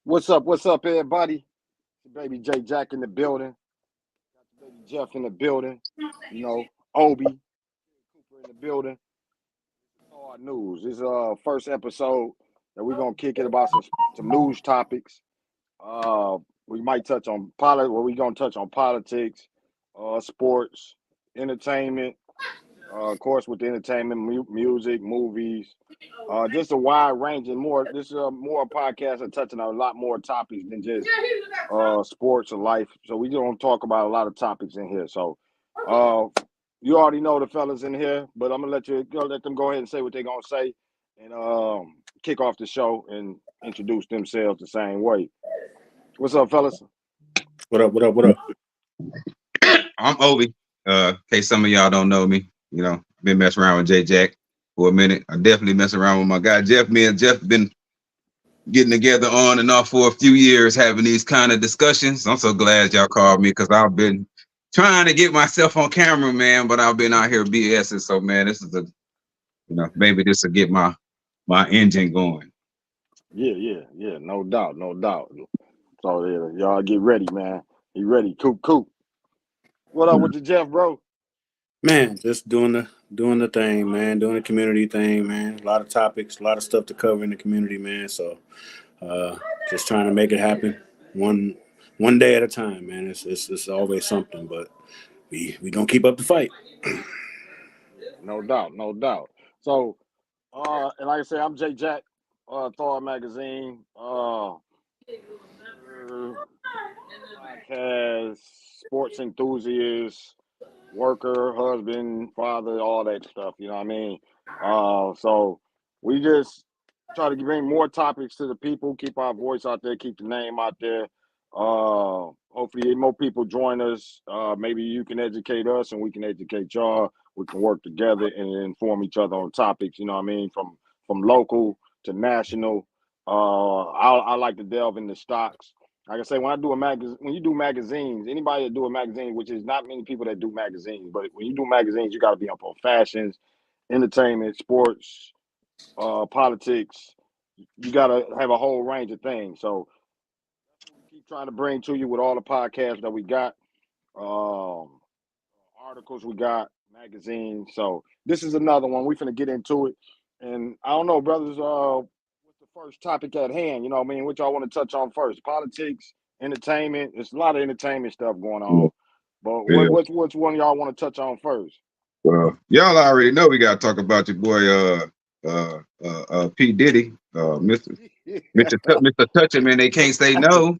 What's up, everybody? It's your baby J Jack in the building. Got your baby Jeff in the building. You know, Obi Cooper in the building. Thawed news. This is first episode that we're gonna kick it about some news topics. Uh, we might touch on we're gonna touch on politics, sports, entertainment. Of course, with the entertainment, music, movies, just a wide range and more. This is more a podcast and touching on a lot more topics than just sports or life. So we don't talk about a lot of topics in here. So uh, you already know the fellas in here, but I'm gonna let them go ahead and say what they're gonna say and kick off the show and introduce themselves the same way. What's up, fellas? What up? What up? What up? I'm Obi. In case some of y'all don't know me, been messing around with J Jack for a minute. I definitely mess around with my guy Jeff. Me and Jeff been getting together on and off for a few years, having these kind of discussions. I'm so glad y'all called me because I've been trying to get myself on camera, man, but I've been out here BSing. So, man, this is maybe this will get my engine going. Yeah. No doubt. So yeah, y'all get ready, man. You ready? Coop. What up with the Jeff, bro? Man, just doing the thing, man. Doing the community thing, man. A lot of topics, a lot of stuff to cover in the community, man. So, just trying to make it happen one day at a time, man. It's always something, but we gonna keep up the fight. No doubt. So, and like I say, I'm J Jack, Thawed magazine, podcast, sports enthusiast, worker, husband, father, all that stuff. You know what I mean? So we just try to bring more topics to the people, keep our voice out there, keep the name out there. Hopefully more people join us. Maybe you can educate us and we can educate y'all. We can work together and inform each other on topics, you know what I mean? From local to national. I like to delve into stocks. Like I say, when you do magazines, anybody that do a magazine, which is not many people that do magazines, but when you do magazines, you got to be up on fashions, entertainment, sports, politics. You got to have a whole range of things. So keep trying to bring to you with all the podcasts that we got, articles we got, magazines. So this is another one. We're finna get into it. And I don't know, brothers, what's the first topic at hand? You know what I mean? What y'all want to touch on first? Politics, entertainment. There's a lot of entertainment stuff going on. But Yeah. what's one y'all want to touch on first? Well, y'all already know we gotta talk about your boy P. Diddy, Mr. Touch Him, and they can't say no.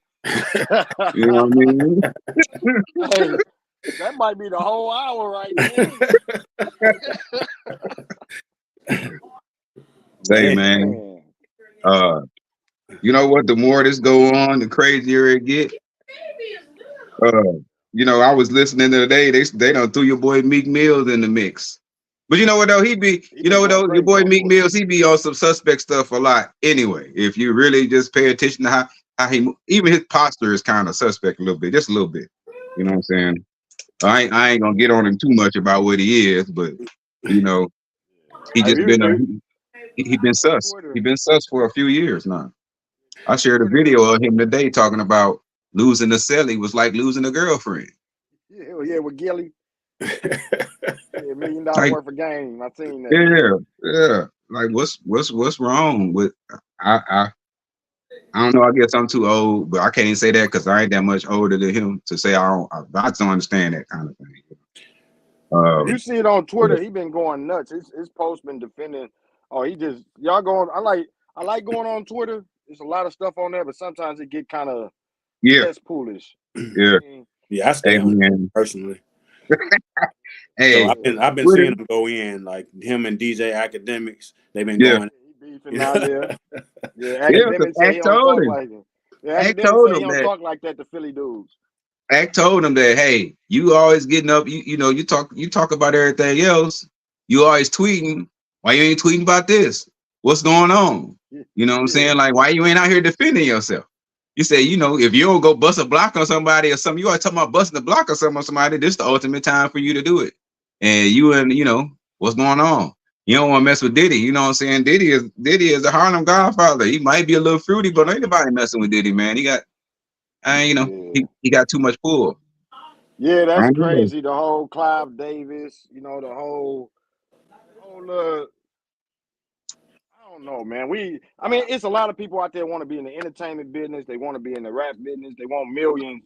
You know what I mean? Hey, that might be the whole hour right there. Say, man. You know what? The more this go on, the crazier it get. I was listening the other day. They done threw your boy Meek Mills in the mix. But you know what though? Your boy Meek Mills, he be on some suspect stuff a lot. Anyway, if you really just pay attention to how he even his posture is kind of suspect a little bit, just a little bit. You know what I'm saying? I ain't gonna get on him too much about what he is, but he just he been sus. He been sus for a few years now. I shared a video of him today talking about losing a celly was like losing a girlfriend. Yeah, with Gilly. $1 million worth of game. I seen that. Yeah. Like what's wrong with I don't know. I guess I'm too old, but I can't even say that because I ain't that much older than him to say I don't understand that kind of thing. You see it on Twitter. He been going nuts. His post been defending. Oh, y'all going. I like going on Twitter. There's a lot of stuff on there, but sometimes it get kind of cesspoolish. Yeah. Yeah, I stay on it personally. Hey, so I've been seeing him go in, like him and DJ Academics. They've been going. He beefing out there. Yeah, Academics say he don't talk like him. Yeah, Academics say he don't talk like that to Philly dudes. Act told him that, hey, you always getting up, you talk about everything else. You always tweeting. Why you ain't tweeting about this? What's going on? You know what I'm saying? Like, why you ain't out here defending yourself? You say, if you don't go bust a block on somebody or something, you always talking about busting a block or something on somebody, this is the ultimate time for you to do it. And what's going on? You don't want to mess with Diddy. You know what I'm saying? Diddy is the Harlem Godfather. He might be a little fruity, but ain't nobody messing with Diddy, man. He got, you know, he got too much pull. Yeah, that's crazy. The whole Clive Davis, you know, the whole I don't know, man. I mean, it's a lot of people out there want to be in the entertainment business. They want to be in the rap business. They want millions.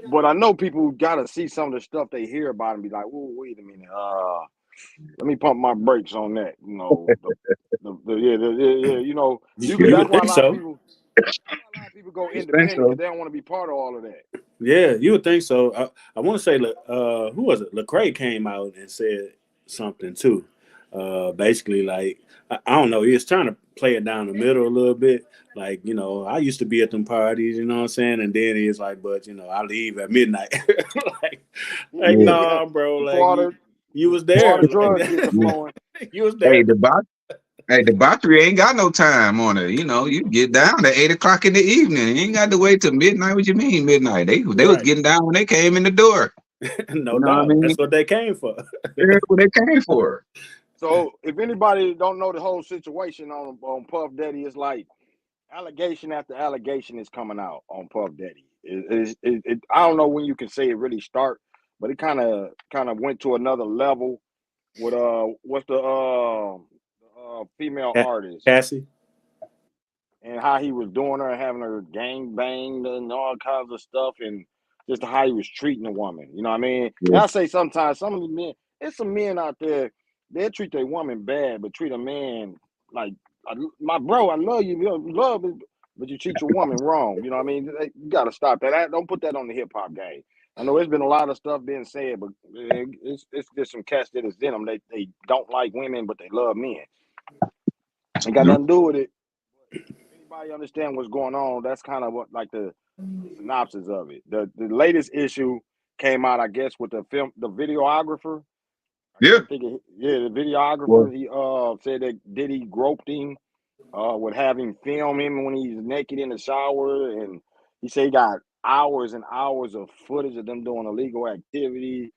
But I know people got to see some of the stuff they hear about and be like, "Whoa, wait a minute. Let me pump my brakes on that." You know, you know, that's why a lot of people. A lot of people go independent because they don't want to be part of all of that. Yeah, you would think so. I want to say, who was it? Lecrae came out and said something too. Basically, like I don't know, he was trying to play it down the middle a little bit. Like, you know, I used to be at them parties, you know what I'm saying? And then he's like, but you know, I leave at midnight. like nah, bro. Like you was there. The drugs get to flowing. You was there. Hey, the debauchery ain't got no time on it. You know, you get down at 8 o'clock in the evening. You ain't got to wait till midnight. What you mean midnight? They was getting down when they came in the door. No doubt. I mean? That's what they came for. That's what they came for. So if anybody don't know the whole situation on Puff Daddy, it's like allegation after allegation is coming out on Puff Daddy. I don't know when you can say it really start, but it kind of went to another level with what's the female artist Cassie, and how he was doing her, having her gang banged and all kinds of stuff, and just how he was treating a woman. You know what I mean? And I say sometimes some of the men, there's some men out there, they'll treat their woman bad, but treat a man like, my bro, I love you, love it, but you treat your woman wrong. You know what I mean? You got to stop that. Don't put that on the hip hop game. I know there's been a lot of stuff being said, but it's just some cats that is in them. They don't like women, but they love men. Ain't got nothing to do with it. Anybody understand what's going on? That's kind of what, like, the synopsis of it. The latest issue came out, I guess, with the videographer. The videographer. He said that Diddy groped him, would have him film him when he's naked in the shower, and he said he got hours and hours of footage of them doing illegal activity.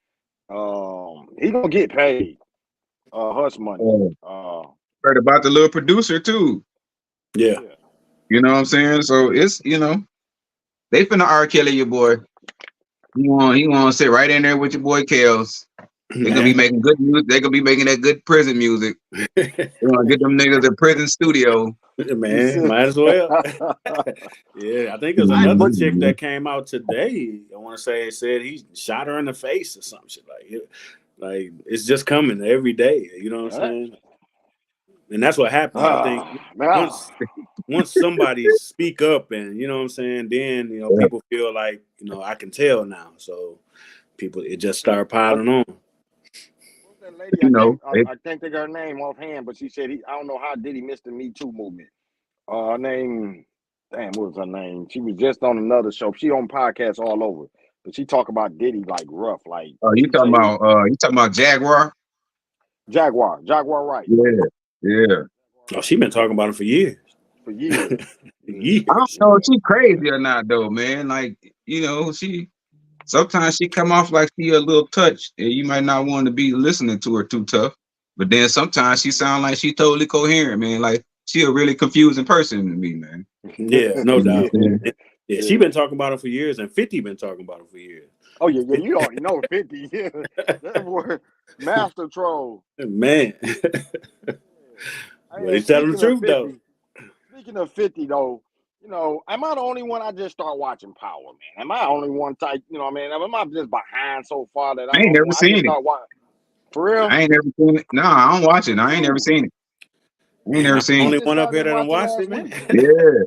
He gonna get paid hush money. Heard about the little producer too. Yeah. You know what I'm saying? So it's, you know, they finna R. Kelly your boy. He want to sit right in there with your boy Kels. They're gonna be making good music. They're gonna be making that good prison music. They're gonna get them niggas a prison studio. Man, might as well. Yeah, I think there's another chick that came out today. I want to say said he shot her in the face or some shit like it's just coming every day. You know what I'm saying? And that's what happens. I think once somebody speak up and, you know what I'm saying, then, you know, people feel like, you know, I can tell now. So people, it just start piling on. What's that lady? I can't think of her name offhand, but she said I don't know how Diddy missed the Me Too movement. Her name, what was her name? She was just on another show. She on podcasts all over, but she talk about Diddy like rough, like. Oh, you talking about Jaguar? Jaguar Wright. Yeah. Oh, she been talking about him for years. Years. I don't know if she crazy or not though, man. Like, you know, sometimes she come off like she a little touched, and you might not want to be listening to her too tough. But then sometimes she sound like she totally coherent, man. Like she a really confusing person to me, man. Yeah, no doubt. Yeah, she been talking about him for years, and 50 been talking about him for years. Oh yeah, you already know 50. Yeah, that boy, master troll. Man, well, he's telling the truth 50, though. Speaking of 50 though, you know, am I the only one? I just start watching Power, man. Am I the only one type? You know what I mean? Am I just behind so far that I ain't never seen it? For real? I ain't never seen it. No, I don't watch it. I ain't never seen it. I ain't never seen it. Only one up here that don't watch it, man. Yeah.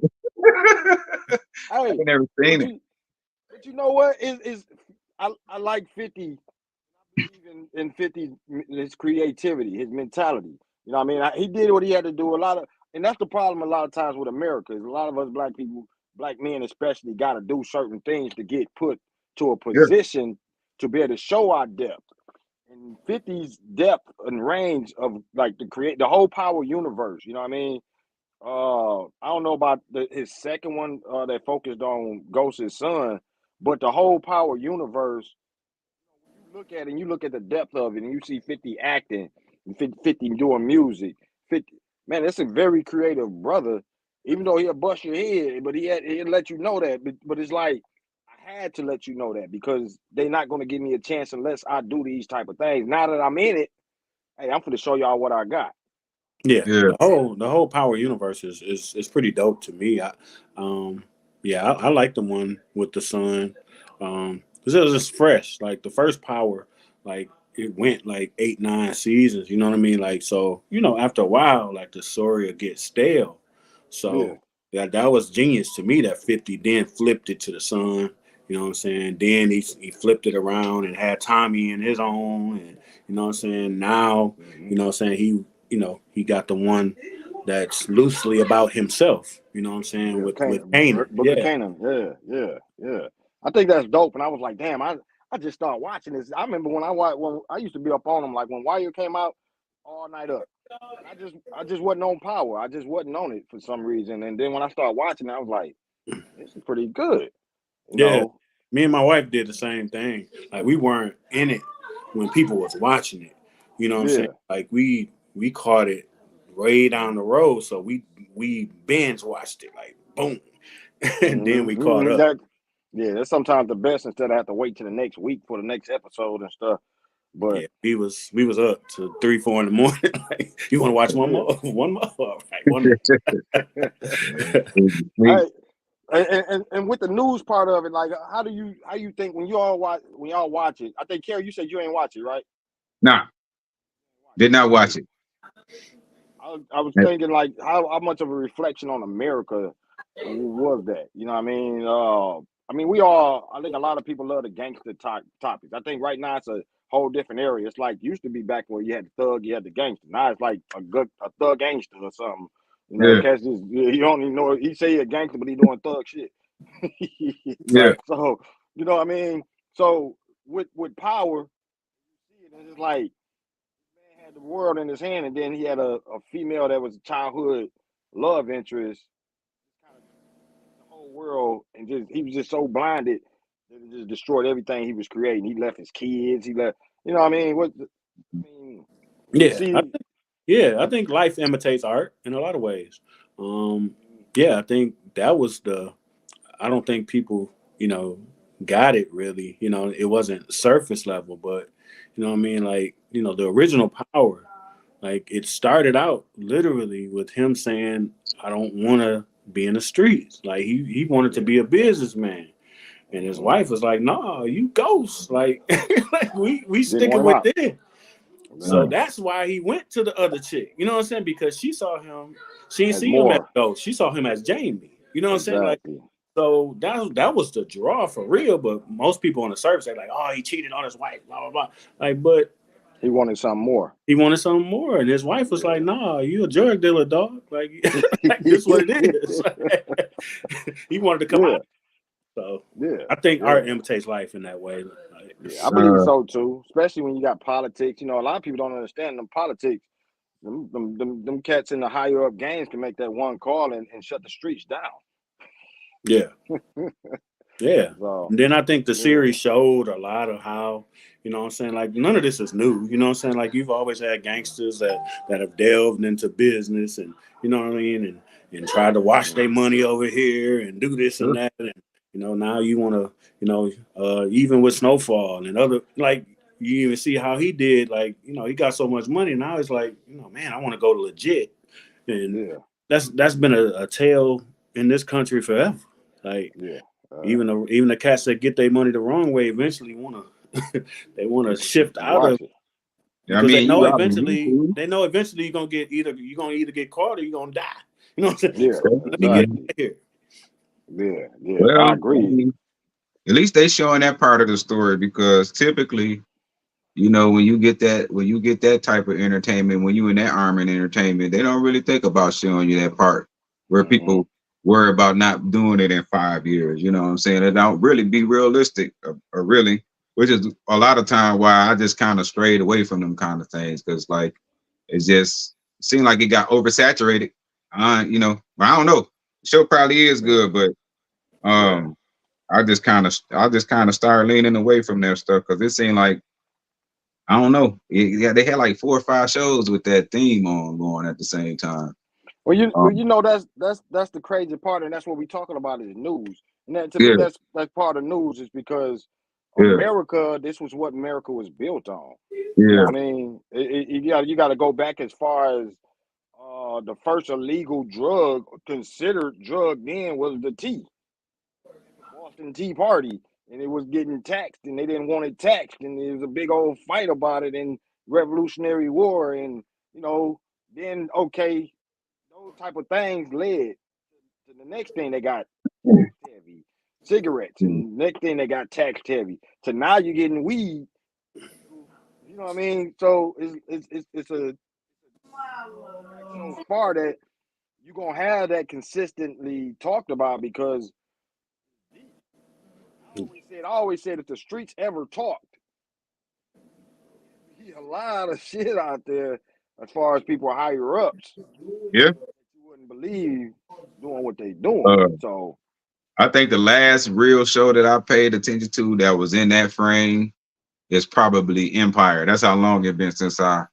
I ain't never seen it. But you know what? I like 50. I believe in 50's his creativity, his mentality. You know what I mean? He did what he had to do. And that's the problem a lot of times with America is a lot of us black people, black men especially, got to do certain things to get put to a position to be able to show our depth. And 50's depth and range of like to create the whole Power universe. You know what I mean? I don't know about his second one that focused on Ghost's son, but the whole Power universe. You look at it and you look at the depth of it and you see 50 acting, 50 doing music. 50, man, that's a very creative brother. Even though he'll bust your head, but he'll let you know that. But it's like I had to let you know that because they're not going to give me a chance unless I do these type of things. Now that I'm in it, hey, I'm going to show y'all what I got. Yeah, Yeah. the whole Power universe is pretty dope to me. I like the one with the sun. 'Cause it was just fresh. Like the first Power, like it went like 8, 9 seasons. You know what I mean? Like so, after a while, like the story will get stale. Yeah. So that was genius to me. That 50 then flipped it to the sun. You know what I'm saying? Then he flipped it around and had Tommy in his own, and you know what I'm saying. Now, Mm-hmm. you know what I'm saying, he got the one that's loosely about himself. You know what I'm saying, Yeah, with Canaan, Kanan. Book of Yeah, Canaan. Yeah. I think that's dope. And I was like, damn, I just started watching this. I remember when I used to be up on them, like when Wire came out, all night up. And I just wasn't on Power. I just wasn't on it for some reason. And then when I started watching it, I was like, this is pretty good. You yeah. know? Me and my wife did the same thing. Like we weren't in it when people was watching it. You know what I'm saying? Yeah. Like we caught it way down the road, so we binge watched it like boom, and then we caught up. That's sometimes the best instead of have to wait till the next week for the next episode and stuff. But Yeah, we was up to 3, 4 in the morning. Like, you want to watch one yeah. more? One more? All right, one more. Hey, and with the news part of it, like how you think when y'all watch it? I think Kerry, you said you ain't watch it, right? Nah, did not watch it. I was thinking like how much of a reflection on America was that? You know what I mean? I think a lot of people love the gangster topics. I think right now it's a whole different area. It's like used to be back where you had the thug, you had the gangster. Now it's like a thug gangster or something. You know, Yeah, cats just you don't even know he say he a gangster, but he doing thug shit. yeah, Right. So you know what I mean? So with Power, it's like man had the world in his hand, and then he had a female that was a childhood love interest, kind of the whole world, and he was just so blinded that it just destroyed everything he was creating. He left his kids. He left, you know what I mean? You Yeah, see, I think life imitates art in a lot of ways. I think that was the. I don't think people, got it really. It wasn't surface level, but you know what I mean. Like, the original Power, like it started out literally with him saying, "I don't want to be in the streets." Like he wanted to yeah, be a businessman, and his mm-hmm. wife was like, "No, you ghost. Like, like we Didn't sticking want him with out. this." So right. that's why he went to the other chick. You know what I'm saying? Because she saw him, she didn't As see him as more, Ghost. She saw him as Jamie. You know what I'm saying? Like, exactly. so that was the draw for real. But most people on the surface are like, oh, he cheated on his wife, blah blah blah. Like, but He wanted something more. he wanted something more, and his wife was like, Yeah. nah, you a drug dealer, dog. Like, like this what it is. He wanted to come Yeah, out. So yeah, I think yeah. art imitates life in that way. Like, Yeah, I believe Uh, so too. Especially when you got politics. You know, a lot of people don't understand them politics. Them cats in the higher up games can make that one call and shut the streets down. yeah. Yeah. So And then I think the yeah, series showed a lot of how, what I'm saying, like none of this is new. You know what I'm saying? Like you've always had gangsters that have delved into business and you know what I mean, and tried to wash their money over here and do this and that. And now you wanna, even with Snowfall and other like you even see how he did, like, he got so much money now it's like, man, I want to go to legit. And yeah, that's been a tale in this country forever. Like yeah. even the cats that get their money the wrong way eventually wanna they wanna shift out of Watch it. I because mean, you robbing they know eventually you're gonna either get caught or you're gonna die. You know what I'm saying? Yeah, So let me get YouTube. out of here. yeah. Well, I I agree. mean, at least they showing that part of the story because typically, when you get that type of entertainment, when you in that arm and entertainment, they don't really think about showing you that part where Hmm. people worry about not doing it in 5 years. You know what I'm saying? It don't really be realistic or really, which is a lot of time why I just kind of strayed away from them kind of things because like it just seemed like it got oversaturated. But I don't know. The show probably is Yeah, good, but yeah, I just kind of started leaning away from that stuff because it seemed like I don't know. Yeah, they had like 4 or 5 shows with that theme on going at the same time. Well, you Um, that's the crazy part, and that's what we're talking about is news. And that to me, yeah, that's part of news is because yeah, America. This was what America was built on. You know yeah, what I mean? You got to go back as far as the first illegal drug considered drug then was the tea, the Boston Tea Party, and it was getting taxed, and they didn't want it taxed, and there was a big old fight about it in Revolutionary War, and you know, then okay, those type of things led to the next thing they got taxed heavy, cigarettes, yeah, and next thing they got taxed heavy. So now you're getting weed. You know what I mean? So it's a back so far that you're gonna have that consistently talked about because I always said if the streets ever talked, there'd be a lot of shit out there as far as people higher ups yeah. you wouldn't believe doing what they doing. Uh, So I think the last real show that I paid attention to that was in that frame is probably Empire. That's how long it's been since I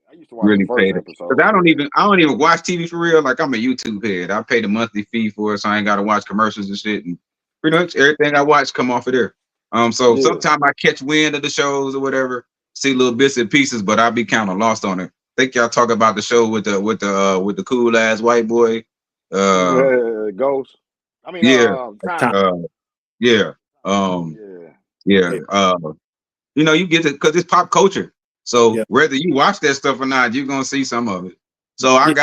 I used to watch the really first paid it. Because episode. I don't even watch TV for real. Like I'm a YouTube head. I pay the monthly fee for it, so I ain't gotta watch commercials and shit. And pretty much everything I watch come off of there. So Yeah. sometimes I catch wind of the shows or whatever, see little bits and pieces, but I be kind of lost on it. I think y'all talk about the show with the cool ass white boy. Uh Ghost. I mean, yeah, Tom. Tommy. uh yeah. Um Yeah. yeah. Yeah. You get it because it's pop culture. So Yeah. whether you watch that stuff or not, you're gonna see some of it. So Yeah.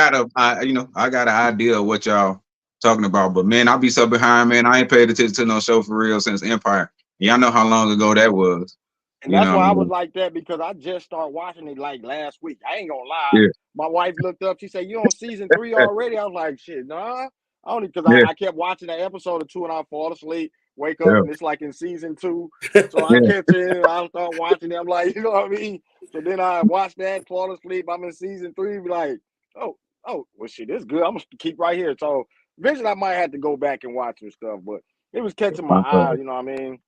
I got an idea of what y'all talking about. But man, I'll be so behind, man. I ain't paid attention to no show for real since Empire. Y'all know how long ago that was. And You that's know what why I I was mean? like that because I just started watching it like last week. I ain't gonna lie. Yeah, My wife looked up. She said, "You on season 3 already?" I was like, "Shit, nah." I only because yeah, I kept watching an episode or two and I fall asleep, wake up, yeah, and it's like in season 2. So I yeah. catch it. And I start watching it. I'm like, you know what I mean? So then I watch that, fall asleep. I'm in season 3. Be like, oh, well, shit, this good. I'm gonna keep right here. So eventually, I might have to go back and watch some stuff, but it was catching my eye. You know what I mean?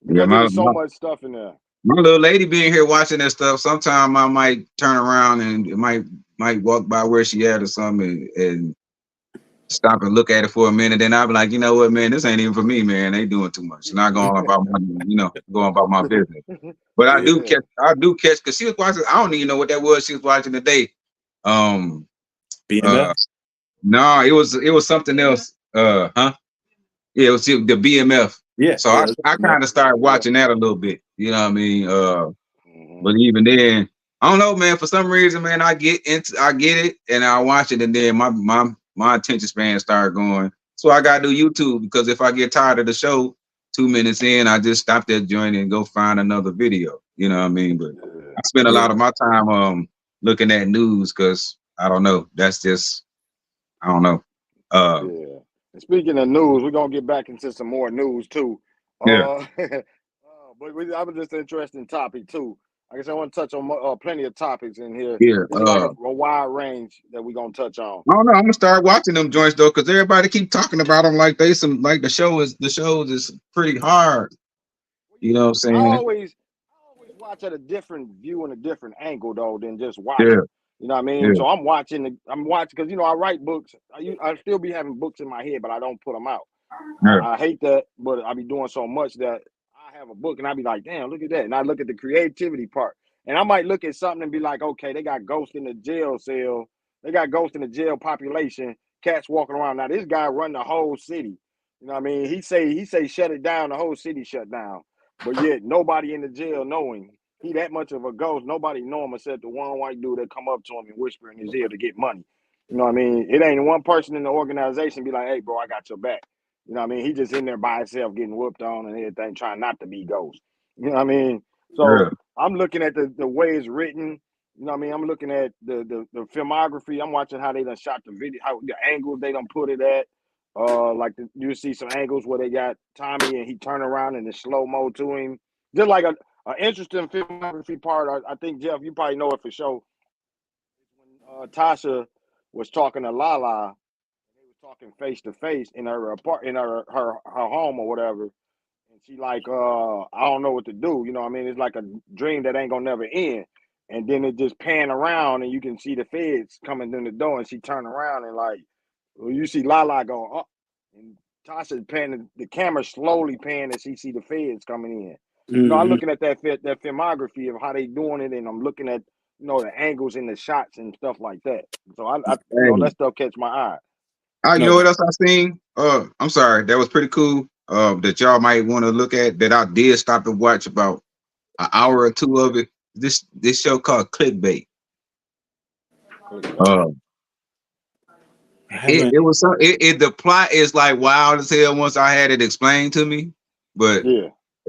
Yeah, Because there was so much stuff in there. my little lady being here watching that stuff. Sometime I might turn around and it might walk by where she at or something and stop and look at it for a minute. Then I'll be like, you know what, man, this ain't even for me, man. They doing too much. Not going about my, going about my business. But Yeah. I do catch because she was watching. I don't even know what that was. She was watching today. Um, BMF. uh, no, it was something else. Huh? Yeah, it was the BMF. Yeah. So Yeah. I BMF. kind of started Yeah. watching that a little bit. You know what I mean? Mm-hmm. But even then, I don't know, man. For some reason, man, I get it, and I watch it, and then my attention span start going. So I gotta do YouTube because if I get tired of the show, 2 minutes in, I just stop that joint and go find another video. You know what I mean? But Yeah. I spend a Yeah. lot of my time looking at news because I don't know. That's just I don't know. Uh, Yeah. And speaking of news, we're gonna get back into some more news too. yeah, I was just an interesting topic too. I guess I want to touch on plenty of topics in here. yeah. It's like a wide range that we're gonna touch on. I don't know. I'm gonna start watching them joints though, because everybody keep talking about them like like the shows is pretty hard. Well, You know what I'm I saying? always watch at a different view and a different angle though than just Yeah, watching. You know what I mean? yeah, So I'm watching because I write books. I still be having books in my head, but I don't put them out. yeah, I hate that, but I be doing so much that I have a book and I be like, damn, look at that. And I look at the creativity part. And I might look at something and be like, okay, they got ghosts in the jail cell. They got ghosts in the jail population, cats walking around. Now this guy run the whole city. You know what I mean? He say shut it down, the whole city shut down. But yet nobody in the jail knowing he that much of a ghost. Nobody know him except the one white dude that come up to him and whisper in his ear to get money. You know what I mean? It ain't one person in the organization be like, hey, bro, I got your back. You know what I mean? He just in there by himself getting whooped on and everything, trying not to be ghost. You know what I mean? yeah, So I'm looking at the way it's written. You know what I mean? I'm looking at the filmography. I'm watching how they done shot the video, how the angles they done put it at. You see some angles where they got Tommy and he turn around and the slow mo to him. Just like a interesting filmography part. I think Jeff, you probably know it for sure. When Tasha was talking to Lala, they was talking face to face in her apart in her home or whatever. And she like, I don't know what to do. You know what I mean? It's like a dream that ain't gonna never end. And then it just pan around and you can see the feds coming in the door and she turn around and like, well, you see Lala go up and Tasha's panning, the camera slowly pan as she see the feds coming in. You know, I'm looking at that filmography of how they doing it, and I'm looking at, you know, the angles and the shots and stuff like that. So I you know, that stuff catch my eye. You know what else I seen? I'm sorry, that was pretty cool. That y'all might want to look at. That I did stop and watch about an hour or two of it. This show called Clickbait. It was so the plot is like wild as hell once I had it explained to me. But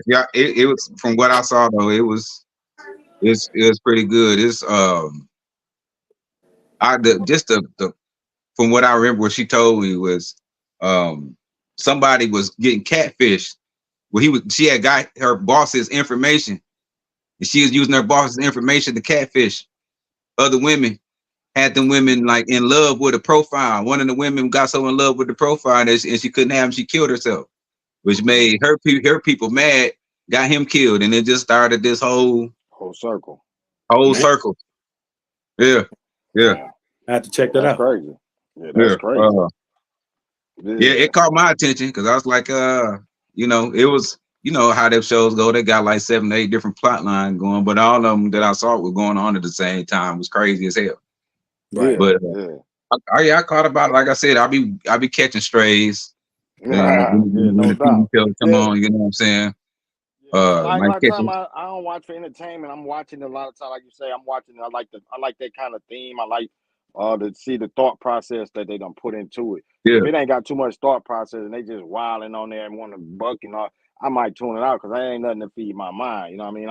yeah, it was, from what I saw though, it was pretty good. It's from what I remember, what she told me was somebody was getting catfished. Well, she had got her boss's information, and she was using her boss's information to catfish other women. Had them women like in love with a profile. One of the women got so in love with the profile and she couldn't have him. She killed herself, which made her people mad. Got him killed, and it just started this whole circle. Circle. Yeah. I have to check that out. Crazy. Yeah, that's crazy. Yeah, it caught my attention because I was like, you know, it was, you know how them shows go. They got like 7 to 8 different plot lines going, but all of them that I saw were going on at the same time. It was crazy as hell. Right. But I caught about, like I said, I'll be catching strays. No doubt. Come on, you know what I'm saying? A lot of time I don't watch for entertainment. I'm watching a lot of time, like you say, I'm watching. I like that kind of theme. I like to see the thought process that they done put into it. Yeah. If it ain't got too much thought process and they just wilding on there and want to buck and all, I might tune it out because I ain't nothing to feed my mind. You know what I mean?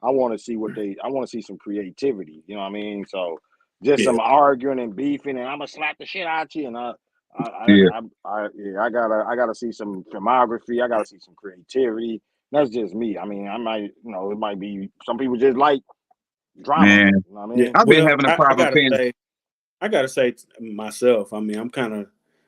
I want to see I want to see some creativity. You know what I mean? So just some arguing and beefing, and I'm gonna slap the shit out you. And I gotta see some filmography. I gotta see some creativity. That's just me. I mean, I might, you know, it might be some people just like drama. Man. You know what I mean? I've been having a problem I gotta say myself, I mean,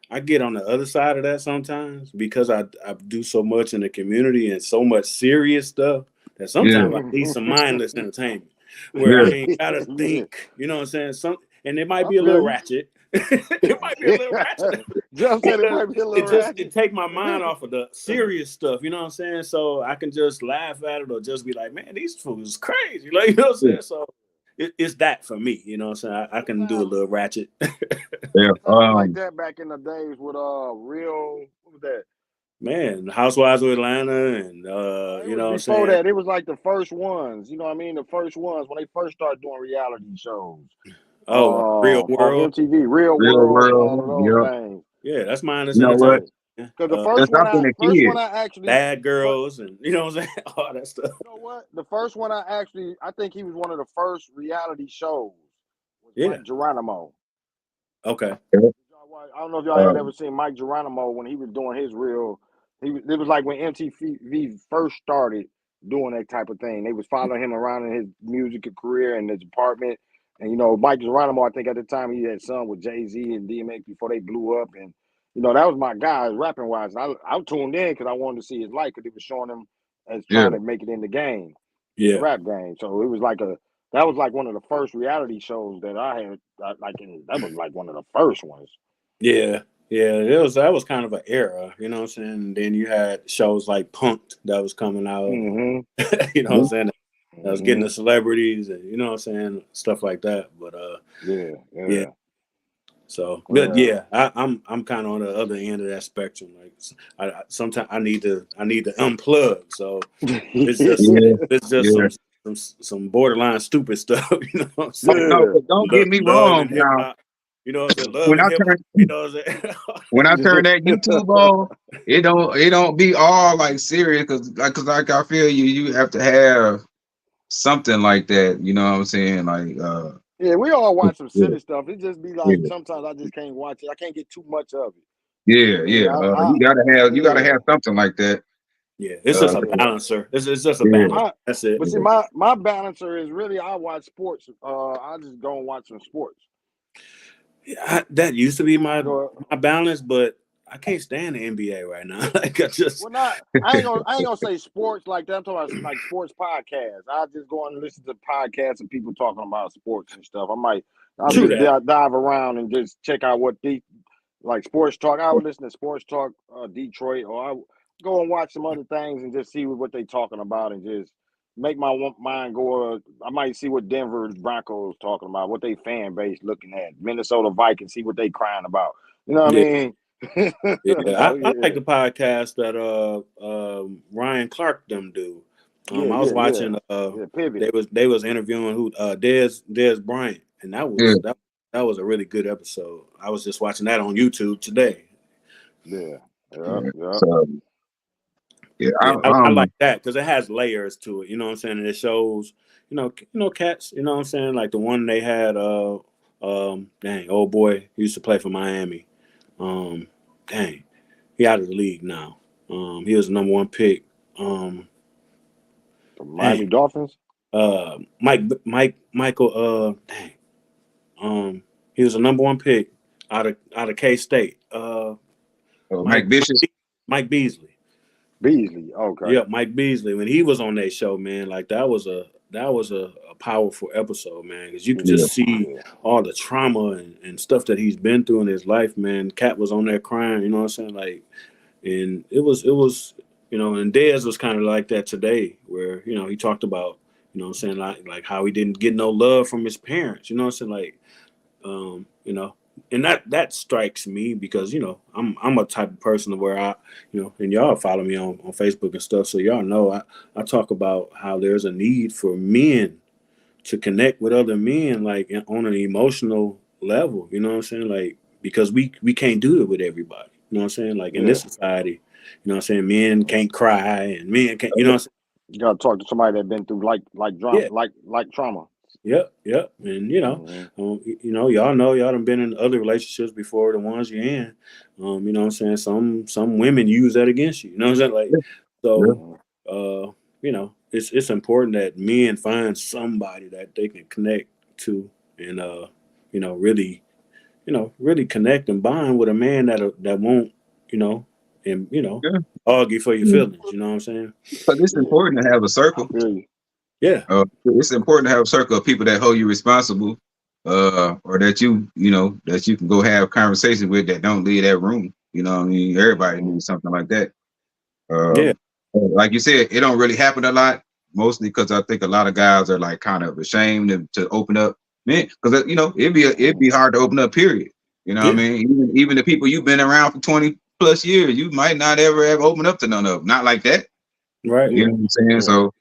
I get on the other side of that sometimes because I do so much in the community and so much serious stuff that sometimes I need some mindless entertainment where I ain't gotta think, you know what I'm saying? And it might be a little ratchet. It might be a little ratchet. Jeff said it might be a little ratchet. It take my mind off of the serious stuff, you know what I'm saying? So I can just laugh at it or just be like, man, these fools is crazy. Like, you know what I'm saying? So it's that for me, you know what I'm saying? I can do a little ratchet. Like that back in the days with what was that? Man, Housewives of Atlanta and you know what I'm saying? Before that, it was like the first ones, you know what I mean? The first ones when they first started doing reality shows. Real World. On MTV, Real World, all of those things. Yeah, that's mine. You know what? Because the first one I actually Bad Girls and you know what I'm saying, all that stuff. You know what? The first one I think he was one of the first reality shows. Was Mike Geronimo. Okay. I don't know if y'all had ever seen Mike Geronimo when he was doing his real. It was like when MTV first started doing that type of thing. They was following him around in his music career and his apartment. And, you know, Mike Geronimo, I think at the time he had son with Jay-Z and DMX before they blew up. And, you know, that was my guy rapping wise. I tuned in because I wanted to see his life because he was showing him as trying to make it in the game, the rap game. So it was like that was like one of the first reality shows that I had. That was like one of the first ones. Yeah. That was kind of an era, you know what I'm saying? And then you had shows like Punk'd that was coming out. Mm-hmm. You know what I'm saying? I was getting the celebrities and you know what I'm saying, stuff like that. But yeah. So, but I'm kind of on the other end of that spectrum. Like, sometimes I need to unplug. So it's just some borderline stupid stuff. You know what I'm saying? No, but don't get me wrong. Now, you know what I'm saying? When I turn that YouTube on, it don't be all like serious because like I feel you have to have something like that, you know what I'm saying? Like we all watch some silly stuff. It just be like sometimes I just can't watch it. I can't get too much of it. You gotta have something like that. Yeah, it's just a balancer. It's just a balance. That's it. But see, my balancer is really I watch sports. I just go and watch some sports. That used to be my balance, but I can't stand the NBA right now. Like I just Well, not I ain't gonna say sports like that. I'm talking about like sports podcasts. I just go and listen to podcasts of people talking about sports and stuff. I'll true just that. dive around and just check out what the like sports talk. I would listen to sports talk Detroit, or I go and watch some other things and just see what they talking about and just make my mind go. I might see what Denver Broncos talking about, what they fan base looking at. Minnesota Vikings, see what they crying about. You know what I Yeah. mean? Yeah, So I yeah, like the podcast that Ryan Clark them do. I yeah, was yeah, yeah, watching yeah. Pivot. they was interviewing who Dez Bryant, and Yeah, that was a really good episode. I was just watching that on YouTube today. Yeah, yeah, yeah. yeah. So yeah, I Yeah, I don't know. like that because it has layers to it. You know what I'm saying? And it shows, cats. You know what I'm saying? Like the one they had, dang, old boy he used to play for Miami. Dang, he out of the league now. He was the number one pick. The Miami Dang, Dolphins. Michael. Dang, he was a number one pick out of K State. Mike Mike Vicious. Mike Beasley. Beasley. Okay. Yeah, Mike Beasley. When he was on that show, man, like that was a powerful episode, man, because you could Yeah, just see Yeah. all the trauma and stuff that he's been through in his life, man. Cat was on there crying, you know what I'm saying? Like, and it was, and Dez was kind of like that today, where he talked about, you know what I'm saying, like how he didn't get no love from his parents, you know what I'm saying, like, and that strikes me because I'm a type of person where and y'all follow me on Facebook and stuff, so y'all know I talk about how there's a need for men to connect with other men, like on an emotional level, you know what I'm saying, like because we can't do it with everybody, you know what I'm saying, like in Yeah. this society, you know what I'm saying, men can't cry and men can't, you know what I'm You gotta talk to somebody that been through like drama, saying. like trauma. Yep, and y'all know y'all done been in other relationships before the ones you're in. You know what I'm saying? Some women use that against you. You know what I'm saying? Like, yeah, so it's important that men find somebody that they can connect to and really connect and bond with a man that won't, and yeah. argue for your feelings, you know what I'm saying? But it's Yeah, important to have a I circle. feel you. Yeah. It's important to have a circle of people that hold you responsible, or that that you can go have conversations with that don't leave that room. You know what I mean? Everybody needs something like that. Yeah. Like you said, it don't really happen a lot, mostly because I think a lot of guys are like kind of ashamed to open up, man. Because it'd be hard to open up. Period. You know what I Yeah. mean? Even the people you've been around for 20 plus years, you might not ever have opened up to none of them. Not like that. Right. You Yeah, know what I'm saying? yeah, So,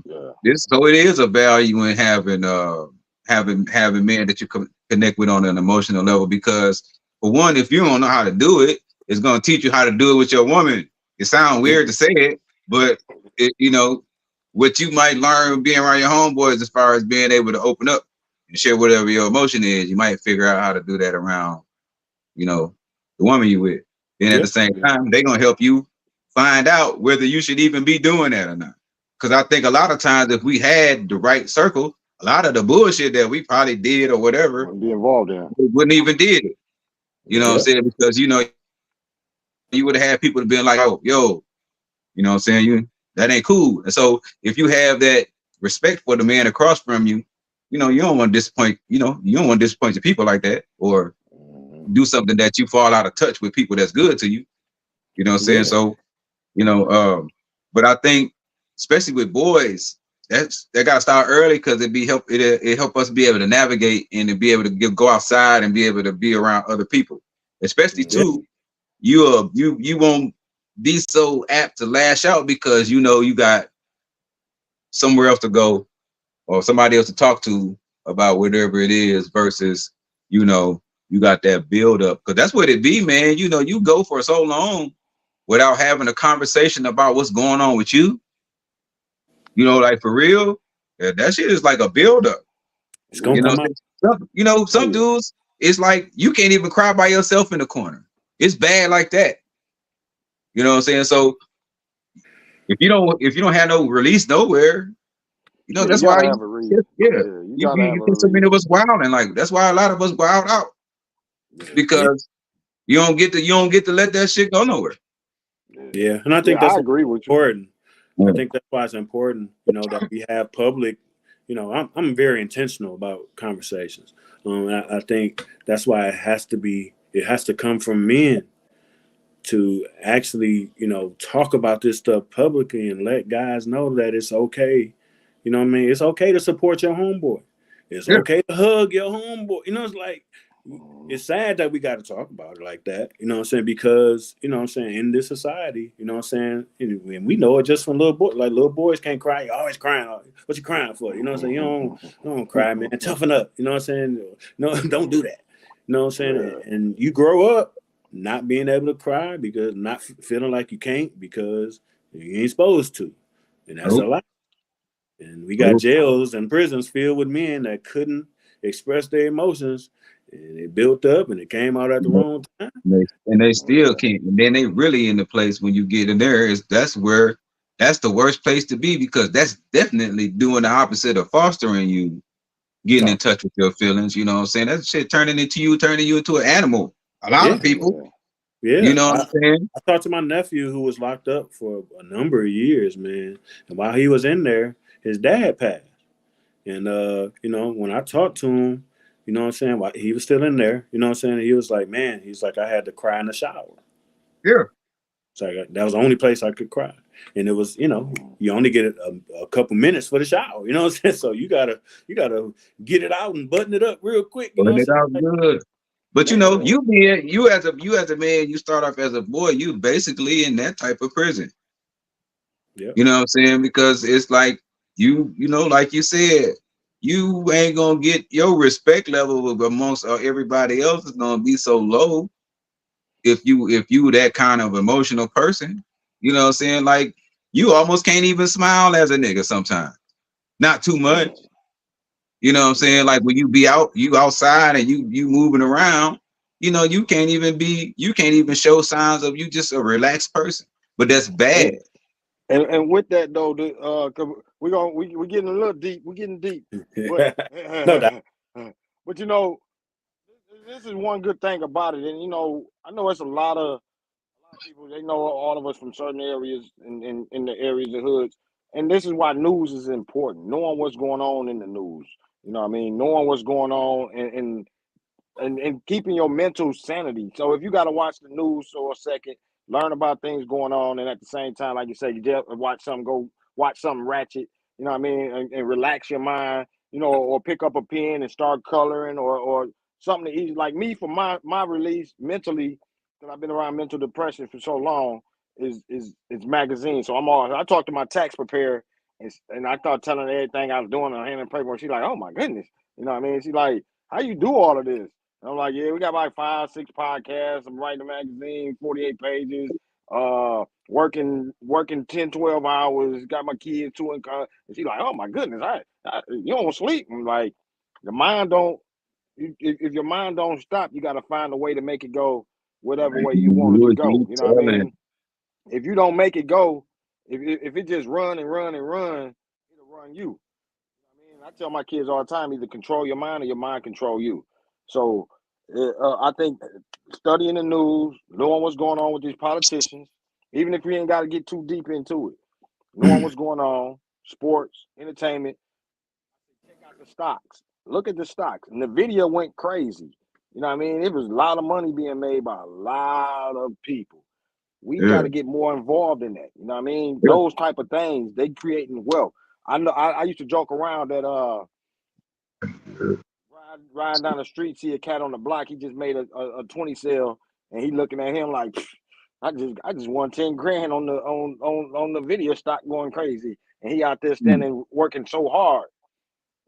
yeah. it is a value in having men that you connect with on an emotional level, because for one, if you don't know how to do it, it's gonna teach you how to do it with your woman. It sounds Yeah. weird to say it, but what you might learn being around your homeboys as far as being able to open up and share whatever your emotion is, you might figure out how to do that around, the woman you with. Then at Yeah. the same time, they're gonna help you find out whether you should even be doing that or not. Because I think a lot of times, if we had the right circle, a lot of the bullshit that we probably did or whatever, Be involved in. we wouldn't even did it. You know what I'm Yeah. saying? Because you would have had people to be like, oh, yo, you know what I'm saying? That ain't cool. And so if you have that respect for the man across from you, you don't want to disappoint, you don't want to disappoint the people like that, or do something that you fall out of touch with people that's good to you. You know what I'm saying? Yeah. So, but I think especially with boys, that gotta start early, because it help us be able to navigate and to be able to go outside and be able to be around other people. Especially Yeah. too, you won't be so apt to lash out because you got somewhere else to go or somebody else to talk to about whatever it is, versus you got that build up, because that's what it be, man. You go for so long without having a conversation about what's going on with you. Like for real, that shit is like a build up. It's gonna come out. Oh Some yeah. dudes, it's like you can't even cry by yourself in the corner. It's bad like that. You know what I'm saying? So if you don't have no release nowhere, Yeah, you that's why gotta have a reason. yeah, Yeah, you gotta have you a think so many reason. of us wild, and like that's why a lot of us wild out, Yeah. Yeah. because You don't get to let that shit go nowhere. Yeah, and I think I that's agree with you. important. Yeah. I think that's why it's important, that we have public. I'm very intentional about conversations. I think that's why it has to come from men to actually, talk about this stuff publicly and let guys know that it's okay. You know what I mean? It's okay to support your homeboy. It's Yeah. okay to hug your homeboy. It's like, it's sad that we got to talk about it like that. You know what I'm saying? Because, in this society, and we know it just from little boys. Like, little boys can't cry. You're always crying. What you crying for? You know what I'm saying? You don't cry, man. Toughen up. You know what I'm saying? No, don't do that. You know what I'm saying? Yeah. And you grow up not being able to cry because not feeling like you can't because you ain't supposed to. And that's a lot. And we got jails and prisons filled with men that couldn't express their emotions, and it built up and it came out at the wrong time. And they still can't. And then they really in the place when you get in there that's the worst place to be, because that's definitely doing the opposite of fostering you, getting in touch with your feelings. You know what I'm saying? That shit turning you into an animal. A lot of people. Yeah. You know what I'm saying? I talked to my nephew who was locked up for a number of years, man. And while he was in there, his dad passed. And when I talked to him, you know what I'm saying, while he was still in there, you know what I'm saying, he was like, man, he's like, I had to cry in the shower. Yeah. So that was the only place I could cry. And it was, you only get a couple minutes for the shower, you know what I'm saying? So you gotta get it out and button it up real quick. You know what I'm saying? Good. But you as a man, you start off as a boy, you basically in that type of prison. Yep. You know what I'm saying? Because it's like like you said, you ain't gonna get your respect level amongst everybody else is gonna be so low if you that kind of emotional person. You know what I'm saying? Like, you almost can't even smile as a nigga sometimes. Not too much. You know what I'm saying? Like, when you outside and you moving around, you can't even show signs of you just a relaxed person. But that's bad. And with that though, we're getting a little deep. We're getting deep. But No doubt. but this is one good thing about it. And I know it's a lot of people, they know all of us from certain areas in the areas of hoods. And this is why news is important. Knowing what's going on in the news. You know what I mean? Knowing what's going on and keeping your mental sanity. So if you got to watch the news for a second, learn about things going on, and at the same time, like you say, you just go watch something ratchet. You know what I mean, and relax your mind. Or pick up a pen and start coloring, or something easy. Like me, for my release mentally, because I've been around mental depression for so long, is magazines. So I talked to my tax preparer, and I started telling her everything I was doing on hand and paper. And she's like, "Oh my goodness," you know what I mean? She's like, "How you do all of this?" And I'm like, "Yeah, we got like 5, 6 podcasts. I'm writing a magazine, 48 pages, working 10, 12 hours, got my kids too in college." And she's like, "Oh my goodness, you don't sleep." I'm like, the mind don't, if your mind don't stop, you got to find a way to make it go whatever way you want it to go. You know what I mean? If you don't make it go, if it just run and run and run, it'll run you. I tell my kids all the time, either control your mind or your mind control you. So I think studying the news, knowing what's going on with these politicians, even if you ain't got to get too deep into it, knowing what's going on, sports, entertainment, check out the stocks. Look at the stocks. And the video went crazy. You know what I mean? It was a lot of money being made by a lot of people. We got to get more involved in that. You know what I mean? Those type of things, they creating wealth. I know I used to joke around that riding down the street, see a cat on the block, he just made a 20 sale, and he looking at him like, I just won 10 grand on the video stock going crazy. And he out there standing working so hard.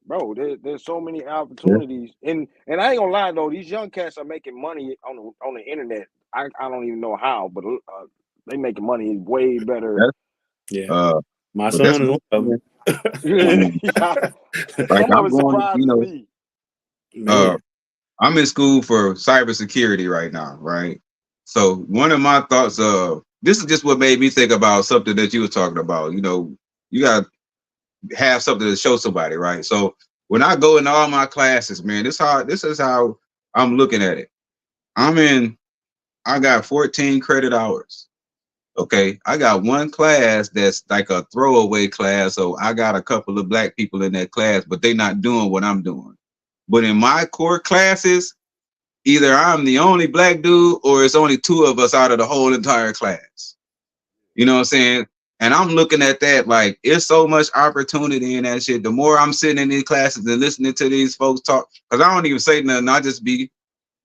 Bro, there's so many opportunities. And I ain't gonna lie though, these young cats are making money on the internet. I don't even know how, but they making money way better. Yeah. My son is one of them. Like, some of it surprises me. I'm in school for cybersecurity right now, right? So one of my thoughts this is just what made me think about something that you were talking about. You got to have something to show somebody, right? So when I go in all my classes, man, this is how I'm looking at it. I'm in I got 14 credit hours. Okay, I got one class that's like a throwaway class, so I got a couple of black people in that class, but they not doing what I'm doing. But in my core classes, either I'm the only black dude or it's only 2 of us out of the whole entire class. You know what I'm saying? And I'm looking at that like it's so much opportunity in that shit. The more I'm sitting in these classes and listening to these folks talk, because I don't even say nothing, I just be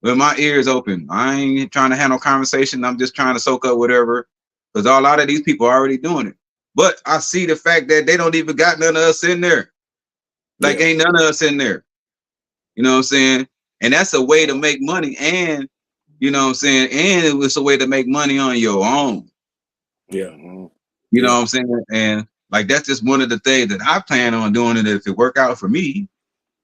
with my ears open. I ain't trying to handle conversation. I'm just trying to soak up whatever. Because a lot of these people are already doing it. But I see the fact that they don't even got none of us in there. Like ain't none of us in there. You know what I'm saying? And that's a way to make money. And you know what I'm saying? And it was a way to make money on your own. Yeah. You know what I'm saying? And like that's just one of the things that I plan on doing. And if it work out for me,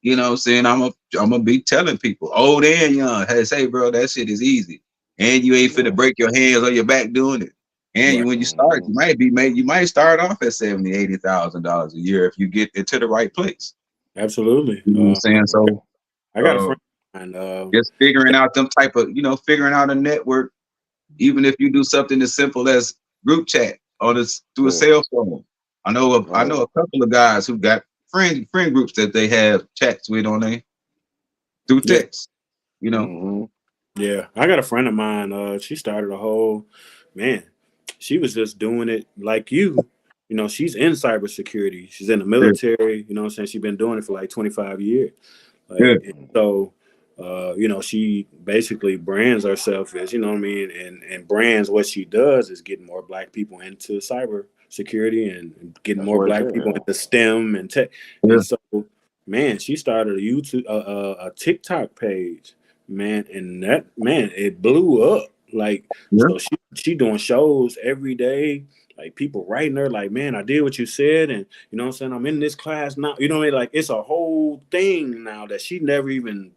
you know what I'm saying? I'm gonna be telling people, old and young, hey, say, bro, that shit is easy. And you ain't finna break your hands or your back doing it. And when you start, you might start off at $70,000-$80,000 a year if you get into the right place. Absolutely. You know what I'm saying? So I got a friend and just figuring out them type of, figuring out a network, even if you do something as simple as group chat or through a cell phone. I know a couple of guys who got friend groups that they have chats with on there through text. You know. Yeah, I got a friend of mine. She started a whole she was just doing it like you. You know, she's in cybersecurity. She's in the military. You know what I'm saying? She's been doing it for like 25 years. And so, you know, she basically brands herself as, you know what I mean? And brands what she does is getting more black people into cyber security and getting more black people into STEM and tech. And so, man, she started a TikTok page, man, and that, man, it blew up. Like, so she doing shows every day. Like people writing her, like, man, I did what you said, and you know what I'm saying, I'm in this class now. You know what I mean? Like it's a whole thing now that she never even.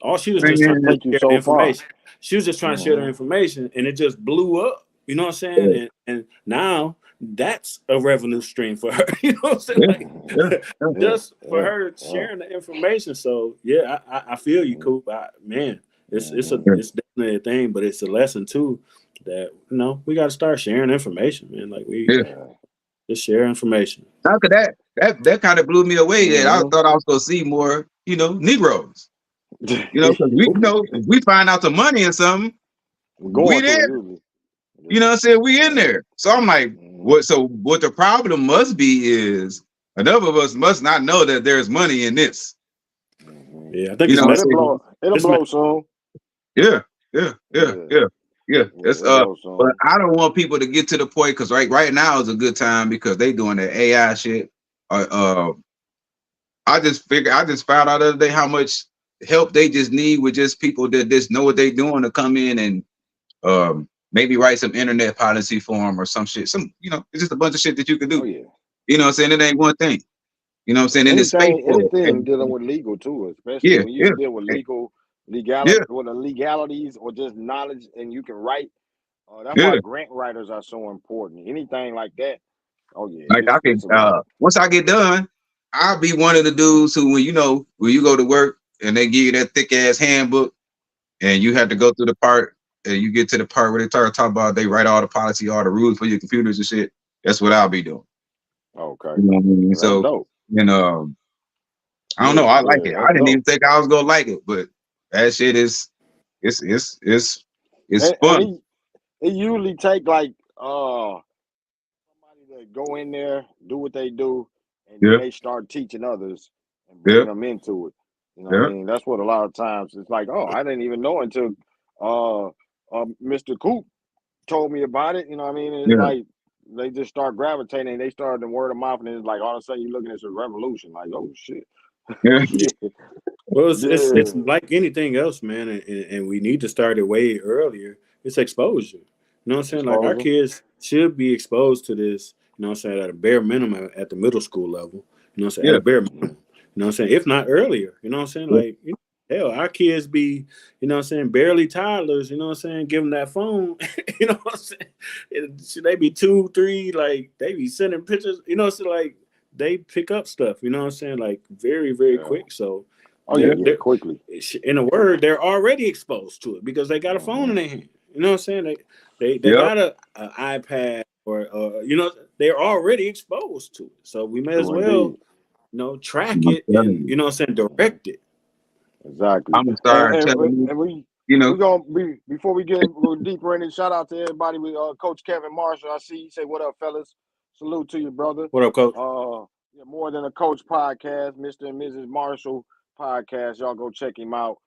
All she was just trying to share the information. She was just trying to share the information, and it just blew up. You know what I'm saying? And now that's a revenue stream for her. You know what I'm saying? Like, just for her sharing the information. So yeah, I feel you, Coop. It's definitely a thing, but it's a lesson too. That we got to start sharing information, man. Like we just share information. How could that kind of blew me away? That I thought I was going to see more, Negroes. Because if we find out the money or something, we there. You know what I'm saying? We in there. So I'm like, what? So what the problem must be is enough of us must not know that there's money in this. Yeah, I think it'll blow soon. Yeah. It's but I don't want people to get to the point because right now is a good time because they doing that AI shit. I just found out the other day how much help they just need with just people that just know what they doing to come in and maybe write some internet policy for them or some shit. It's just a bunch of shit that you can do. You know what I'm saying? It ain't one thing. You know what I'm saying? In this space, anything dealing with legal too, especially when you deal with legalities or just knowledge and you can write. That's why grant writers are so important. Anything like that. Oh yeah. Like I can once I get done, I'll be one of the dudes who when you go to work and they give you that thick ass handbook and you have to go through the part and you get to the part where they talk about they write all the policy, all the rules for your computers and shit. That's what I'll be doing. Okay. You know what I mean? So I don't know. I like it. I didn't even think I was gonna like it, but that shit is it's fun. It usually take like somebody to go in there, do what they do, and then they start teaching others and bring them into it. You know what I mean? That's what a lot of times it's like, oh, I didn't even know until Mr. Coop told me about it. You know what I mean? And it's like they just start gravitating, they start the word of mouth, and it's like all of a sudden you're looking at this revolution, like, oh shit. Well, it's like anything else, man, and we need to start it way earlier. It's exposure. You know what I'm saying? Like our kids should be exposed to this, you know what I'm saying, at a bare minimum at the middle school level. You know what I'm saying? At a bare minimum. You know what I'm saying? If not earlier. You know what I'm saying? Like, hell, our kids be, you know what I'm saying, barely toddlers, you know what I'm saying, give them that phone, you know what I'm saying? Should they be 2, 3, like they be sending pictures, you know what I'm saying? Like they pick up stuff, you know what I'm saying? Like very, very quick. So quickly. In a word, they're already exposed to it because they got a phone in their hand. You know what I'm saying? They Yep. got an iPad or they're already exposed to it. So we may as True well, indeed. track I'm it telling and you. direct it. Exactly. I'm gonna start telling you. And You know, we gonna before we get deeper in it. Shout out to everybody with Coach Kevin Marshall. I see you say what up, fellas. Salute to you, brother. What up, Coach? Yeah, More Than a Coach podcast, Mr. and Mrs. Marshall podcast. Y'all go check him out.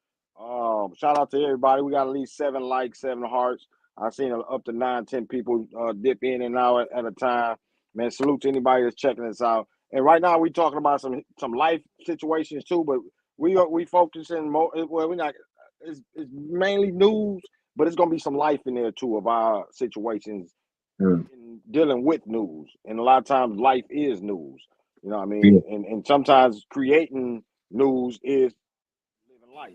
Shout out to everybody. We got at least 7 likes, 7 hearts. I've seen up to 9, 10 people dip in and out at a time. Man, salute to anybody that's checking us out. And right now we talking about some life situations too, but we focusing more. Well, we're not. It's mainly news, but it's gonna be some life in there too of our situations yeah, in dealing with news. And a lot of times, life is news. You know what I yeah, mean? And sometimes creating news is living life.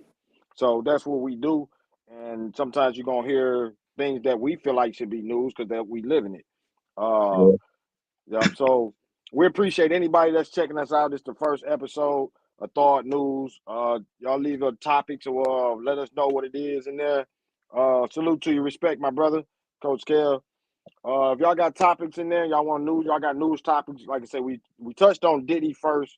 So that's what we do. And sometimes you're gonna hear things that we feel like should be news because that we live in it. Uh, yeah. Yep. So we appreciate anybody that's checking us out. It's the first episode of Thawed News. Y'all leave a topic to let us know what it is in there. Salute to you, respect my brother, Coach Kell. If y'all got topics in there, y'all want news, y'all got news topics. Like I said, we touched on Diddy first.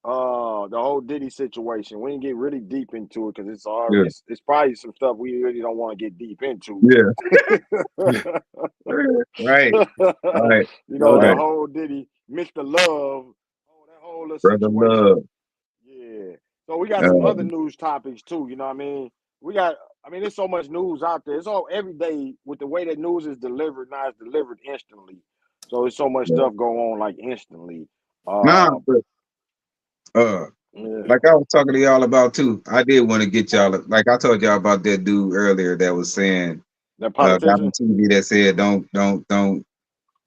The whole Diddy situation. We didn't get really deep into it because Yeah. it's probably some stuff we really don't want to get deep into. Yeah. Right. Right. No The Right. doubt. whole Diddy, Mr. Love, that whole little Brother situation. love. Yeah. So we got some other Um, news topics too. You know what I mean? There's so much news out there. It's all every day with the way that news is delivered. Now it's delivered instantly. So there's so much yeah. stuff going on like instantly. Nah, Uh, but yeah. like I was talking to y'all about too. I did want to get y'all, like I told y'all about that dude earlier that was saying, That got on politician. TV that said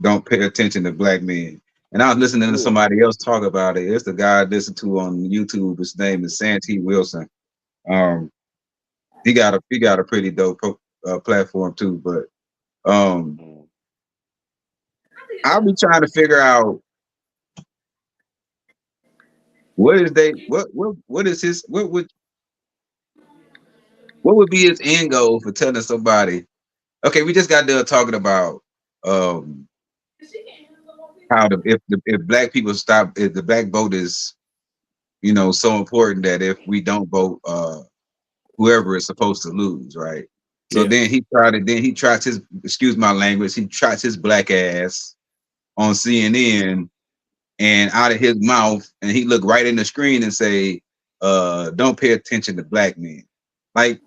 don't pay attention to black men. And I was listening to Yeah. somebody else talk about it. It's the guy I listened to on YouTube. His name is Santee Wilson. Um, he got a pretty dope platform too. But Mm. I'll be trying to figure out what is his what would be his end goal for telling somebody. Okay, we just got done talking about um how if black people stop, if the black vote is so important that if we don't vote, whoever is supposed to lose, right? So Yeah. then he tries his, excuse my language, he tries his black ass on CNN and out of his mouth, and he look right in the screen and say, don't pay attention to black men. Like,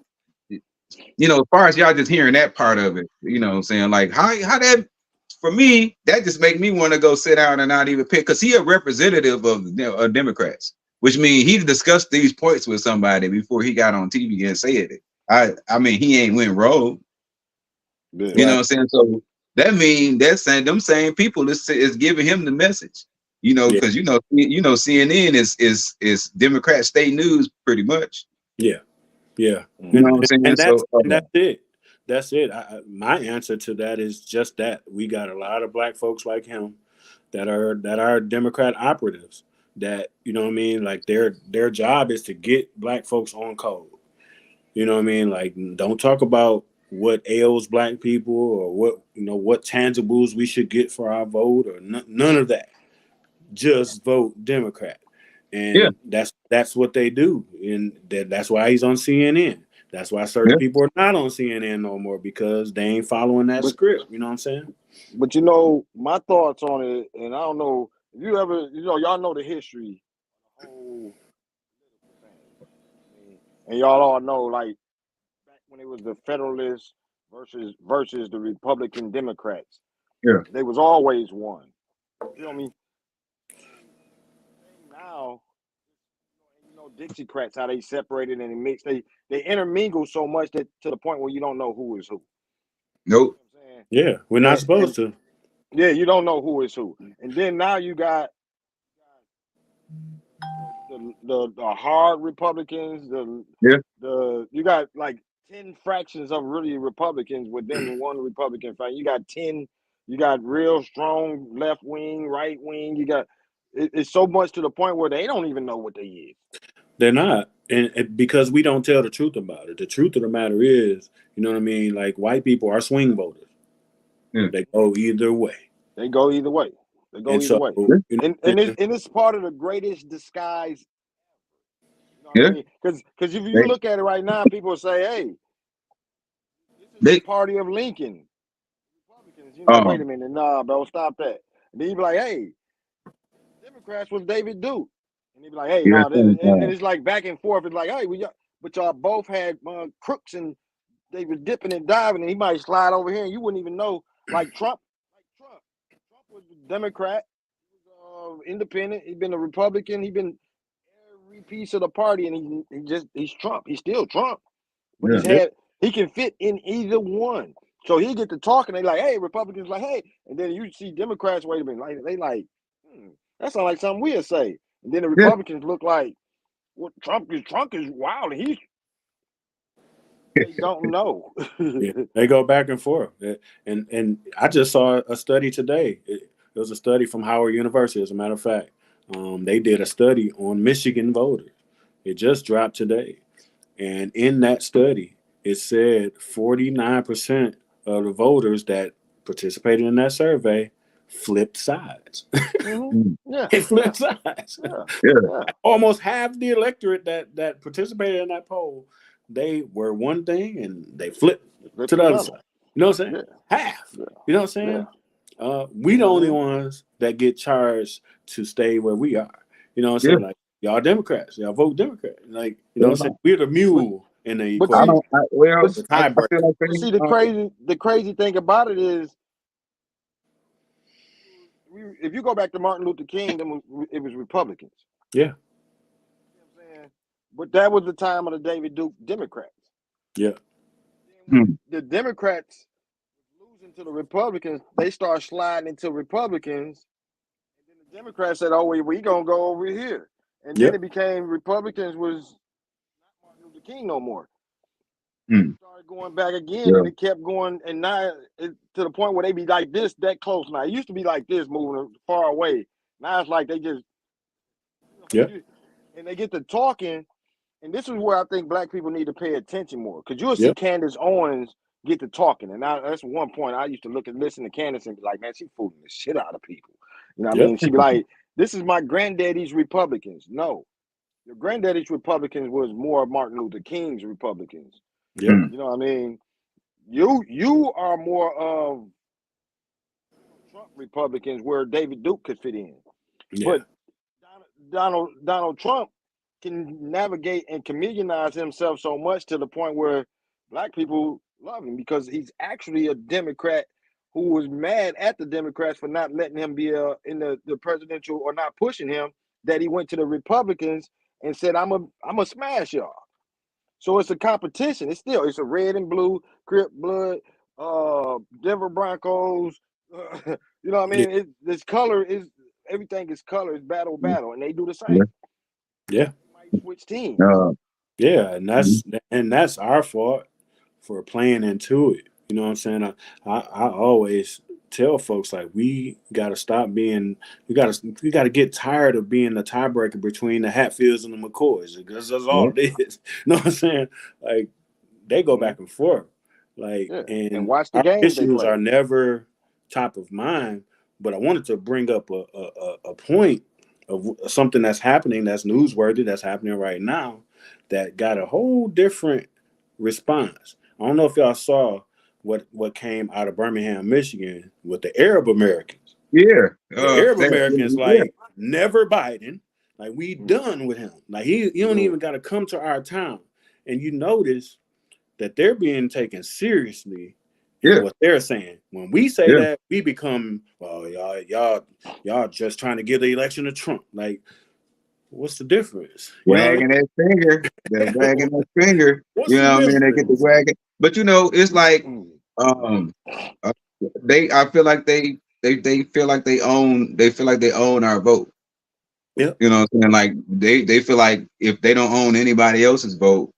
as far as y'all just hearing that part of it, what I'm saying, like how that, for me, that just make me want to go sit down and not even pick, because he a representative of Democrats, which means he discussed these points with somebody before he got on TV and said it. I mean, he ain't went rogue. Yeah. You know what Right. I'm saying? So that mean that's saying them same people is giving him the message. Yeah. Because CNN is Democrat state news pretty much. Yeah. Yeah. You know Mm. what I'm saying? So That's it. That's it. My answer to that is just that we got a lot of black folks like him that are Democrat operatives. That what I mean. Like their job is to get black folks on code. You know what I mean? Like don't talk about what ails black people or what tangibles we should get for our vote or none of that. Just vote Democrat, yeah, and that's what they do, and that's why he's on CNN. That's why certain yeah. people are not on CNN no more because they ain't following that But script. You know what I'm saying? my thoughts on it, and I don't know if you ever, y'all know the history, the whole political thing. And y'all all know, like back when it was the Federalists versus the Republican Democrats, Yeah. they was always one. You feel me? Now, Dixiecrats, how they separated and they mix, they intermingle so much that to the point where you don't know who is who. Nope. You know what I'm saying? Yeah, we're not supposed And to. yeah, you don't know who is who. And then now you got the hard Republicans, Yeah. you got like 10 fractions of really Republicans within one Republican faction. You got 10, you got real strong left wing, right wing. You got it's so much to the point where they don't even know what they is. They're not. and because we don't tell the truth about it. The truth of the matter is, you know what I mean? Like white people are swing voters. Yeah. They go either way. They go either way. They go And either so, way. you know And what I'm and saying? it's part of the greatest disguise. You know what Yeah. I mean? Because if you They look at it right now, people will say, "Hey, this is the they party of Lincoln, Republicans." You know, wait a um minute, nah, bro, stop that. And then you be like, "Hey, Democrats was David Duke," and he be like, "Hey, yeah, no," and it's like back and forth. It's like, "Hey, but y'all both had crooks and they were dipping and diving, and he might slide over here, and you wouldn't even know." Trump was a Democrat, independent. He's been a Republican. He's been every piece of the party, and he's Trump. He's still Trump, but yeah. he can fit in either one. So he get to talking. They like, hey, Republicans like, hey, and then you see Democrats. Wait a minute, like they like, that sounds like something we'll say. And then the Yeah. Republicans look like, well, Trump is wild, and they don't know. Yeah, they go back and forth. And I just saw a study today. It was a study from Howard University, as a matter of fact. They did a study on Michigan voters. It just dropped today. And in that study, it said 49% of the voters that participated in that survey flipped sides. Yeah, They flipped sides. yeah, Yeah. yeah. Almost half the electorate that participated in that poll, they were one thing and they flipped Flip to the to other another. side. You know what I'm saying? Yeah, Half. yeah, You know what I'm yeah. saying? We the only ones that get charged to stay where we are. You know what I'm Yeah. saying? Like y'all Democrats, y'all vote Democrat. Like, you know what I'm saying? We're the But mule in the but I see, equation, don't well but the I feel tiebreaker. like but see the crazy thing about it is, if you go back to Martin Luther King, it was Republicans. Yeah, You know what I'm saying? But that was the time of the David Duke Democrats. yeah, Then when the Democrats losing to the Republicans, they start sliding into Republicans. And then the Democrats said, "Oh, we gonna go over here." And then yeah, it became Republicans was not Martin Luther King no more. Mm. Started going back again, Yeah. and it kept going, and now to the point where they be like this, that close. Now it used to be like this, moving far away. Now it's like they just, yeah, and they get to talking, and this is where I think black people need to pay attention more, because you'll yeah, see Candace Owens get to talking, and that's one point I used to look and listen to Candace and be like, man, she fooling the shit out of people. You know what I yeah, mean? She'd be like, this is my granddaddy's Republicans. No, your granddaddy's Republicans was more Martin Luther King's Republicans. yeah, Mm. You know what I mean? You are more of Trump Republicans, where David Duke could fit in. yeah, But Donald Trump can navigate and chameleonize himself so much to the point where black people love him, because he's actually a Democrat who was mad at the Democrats for not letting him be in the presidential, or not pushing him, that he went to the Republicans and said, I'm a smash y'all. So it's a competition. It's a red and blue, Crip blood, Denver Broncos. You know what I yeah, mean? This color is, everything is color. It's battle, and they do the Yeah. same. yeah, They might switch teams. yeah. And that's our fault for playing into it. You know what I'm saying? I always tell folks, like, we got to stop being, we got to get tired of being the tiebreaker between the Hatfields and the McCoys, because that's all it is. You know what I'm saying? Like, they go back and forth, like, Yeah, and and watch the our games they issues play. are never top of mind. But I wanted to bring up a point of something that's happening, that's newsworthy, that's happening right now, that got a whole different response. I don't know if y'all saw what came out of Birmingham, Michigan, with the Arab Americans. Yeah. The Arab That, Americans, yeah. like, never Biden. Like, we done with him. Like, he don't even got to come to our town. And you notice that they're being taken seriously in Yeah. what they're saying. When we say Yeah. that, we become, well, y'all just trying to give the election to Trump. Like, what's the difference? You know what I mean? Wagging that finger. They're wagging that finger. What's You the know what I mean? They get the difference? wagging. But you know, it's like uh, I feel like they feel like they own our vote. Yep. You know what I'm saying? Like they feel like if they don't own anybody else's vote,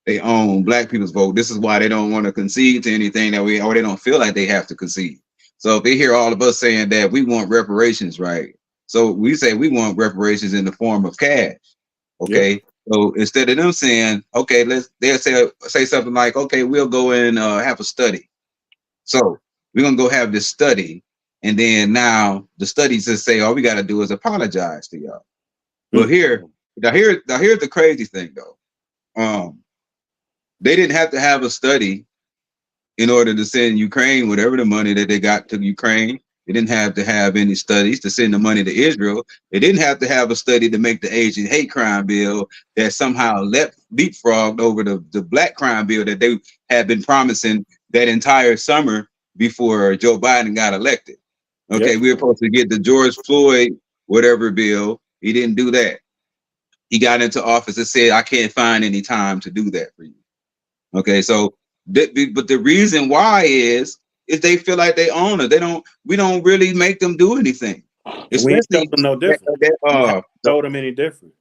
they own black people's vote. This is why they don't want to concede to anything or they don't feel like they have to concede. So if they hear all of us saying that we want reparations, right? So we say we want reparations in the form of cash. Okay. Yep. So instead of them saying, okay, they'll say something like, okay, we'll go and have a study. So we're gonna go have this study, and then now the studies just say all we gotta do is apologize to y'all. Well, here's the crazy thing though. They didn't have to have a study in order to send Ukraine whatever the money that they got to Ukraine. They didn't have to have any studies to send the money to Israel. They didn't have to have a study to make the Asian hate crime bill that somehow leapfrogged over the black crime bill that they had been promising that entire summer before Joe Biden got elected. Okay, we were supposed to get the George Floyd whatever bill. He didn't do that. He got into office and said, I can't find any time to do that for you. Okay, so but the reason why is they feel like they own it. We don't really make them do anything. We ain't told Especially them no different. Told them any different.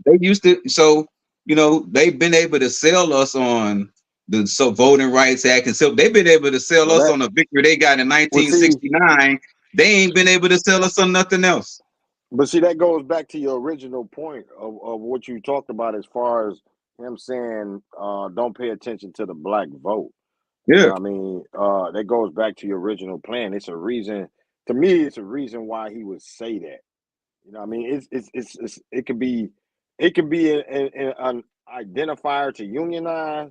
They used to, so they've been able to sell us on the Voting Rights Act, and so they've been able to sell us on a victory they got in 1969. They ain't been able to sell us on nothing else. But see, that goes back to your original point of what you talked about as far as him saying, don't pay attention to the black vote. Yeah. You know what I mean, that goes back to your original plan. It's a reason, to me, it's a reason why he would say that. You know what I mean? It could be an identifier to unionize,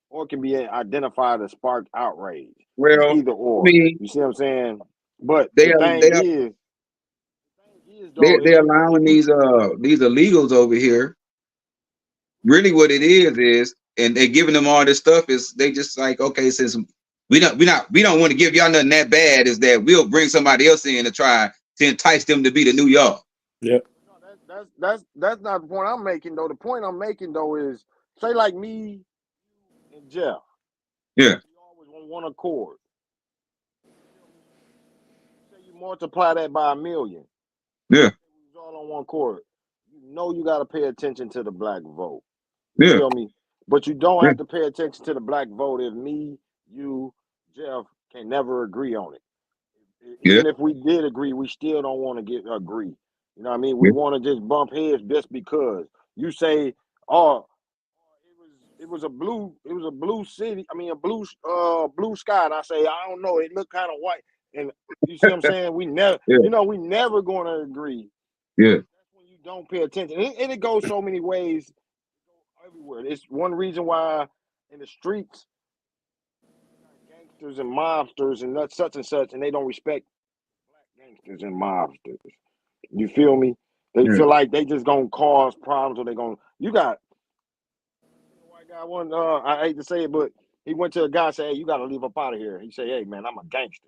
or it can be an identifier to spark outrage. Well, it's either or. I mean, you see what I'm saying? But they're allowing these illegals over here. Really, what it is, and they're giving them all this stuff is they just like, okay, since we don't want to give y'all nothing that bad, is that we'll bring somebody else in to try to entice them to be the New York. Yep. No, that's not the point I'm making though. The point I'm making though is, say like me and Jeff. Yeah. We always on one accord. Say you multiply that by 1 million. Yeah. It's all on one accord. You got to pay attention to the black vote. You feel me? But you don't have to pay attention to the black vote if me, you, Jeff can never agree on it. Even if we did agree, we still don't want to agree. You know what I mean? We want to just bump heads just because you say, "Oh, it was a blue city. I mean, a blue sky." And I say, "I don't know. It looked kind of white." And you see what I'm saying? We never, we never going to agree. Yeah. That's when you don't pay attention, and it goes so many ways everywhere. It's one reason why in the streets, gangsters and mobsters and such and such, and they don't respect black gangsters and mobsters. You feel me? They feel like they just gonna cause problems, or they gonna. You got a white guy. One, I hate to say it, but he went to a guy and said, "Hey, you got to leave up out of here." He said, "Hey, man, I'm a gangster."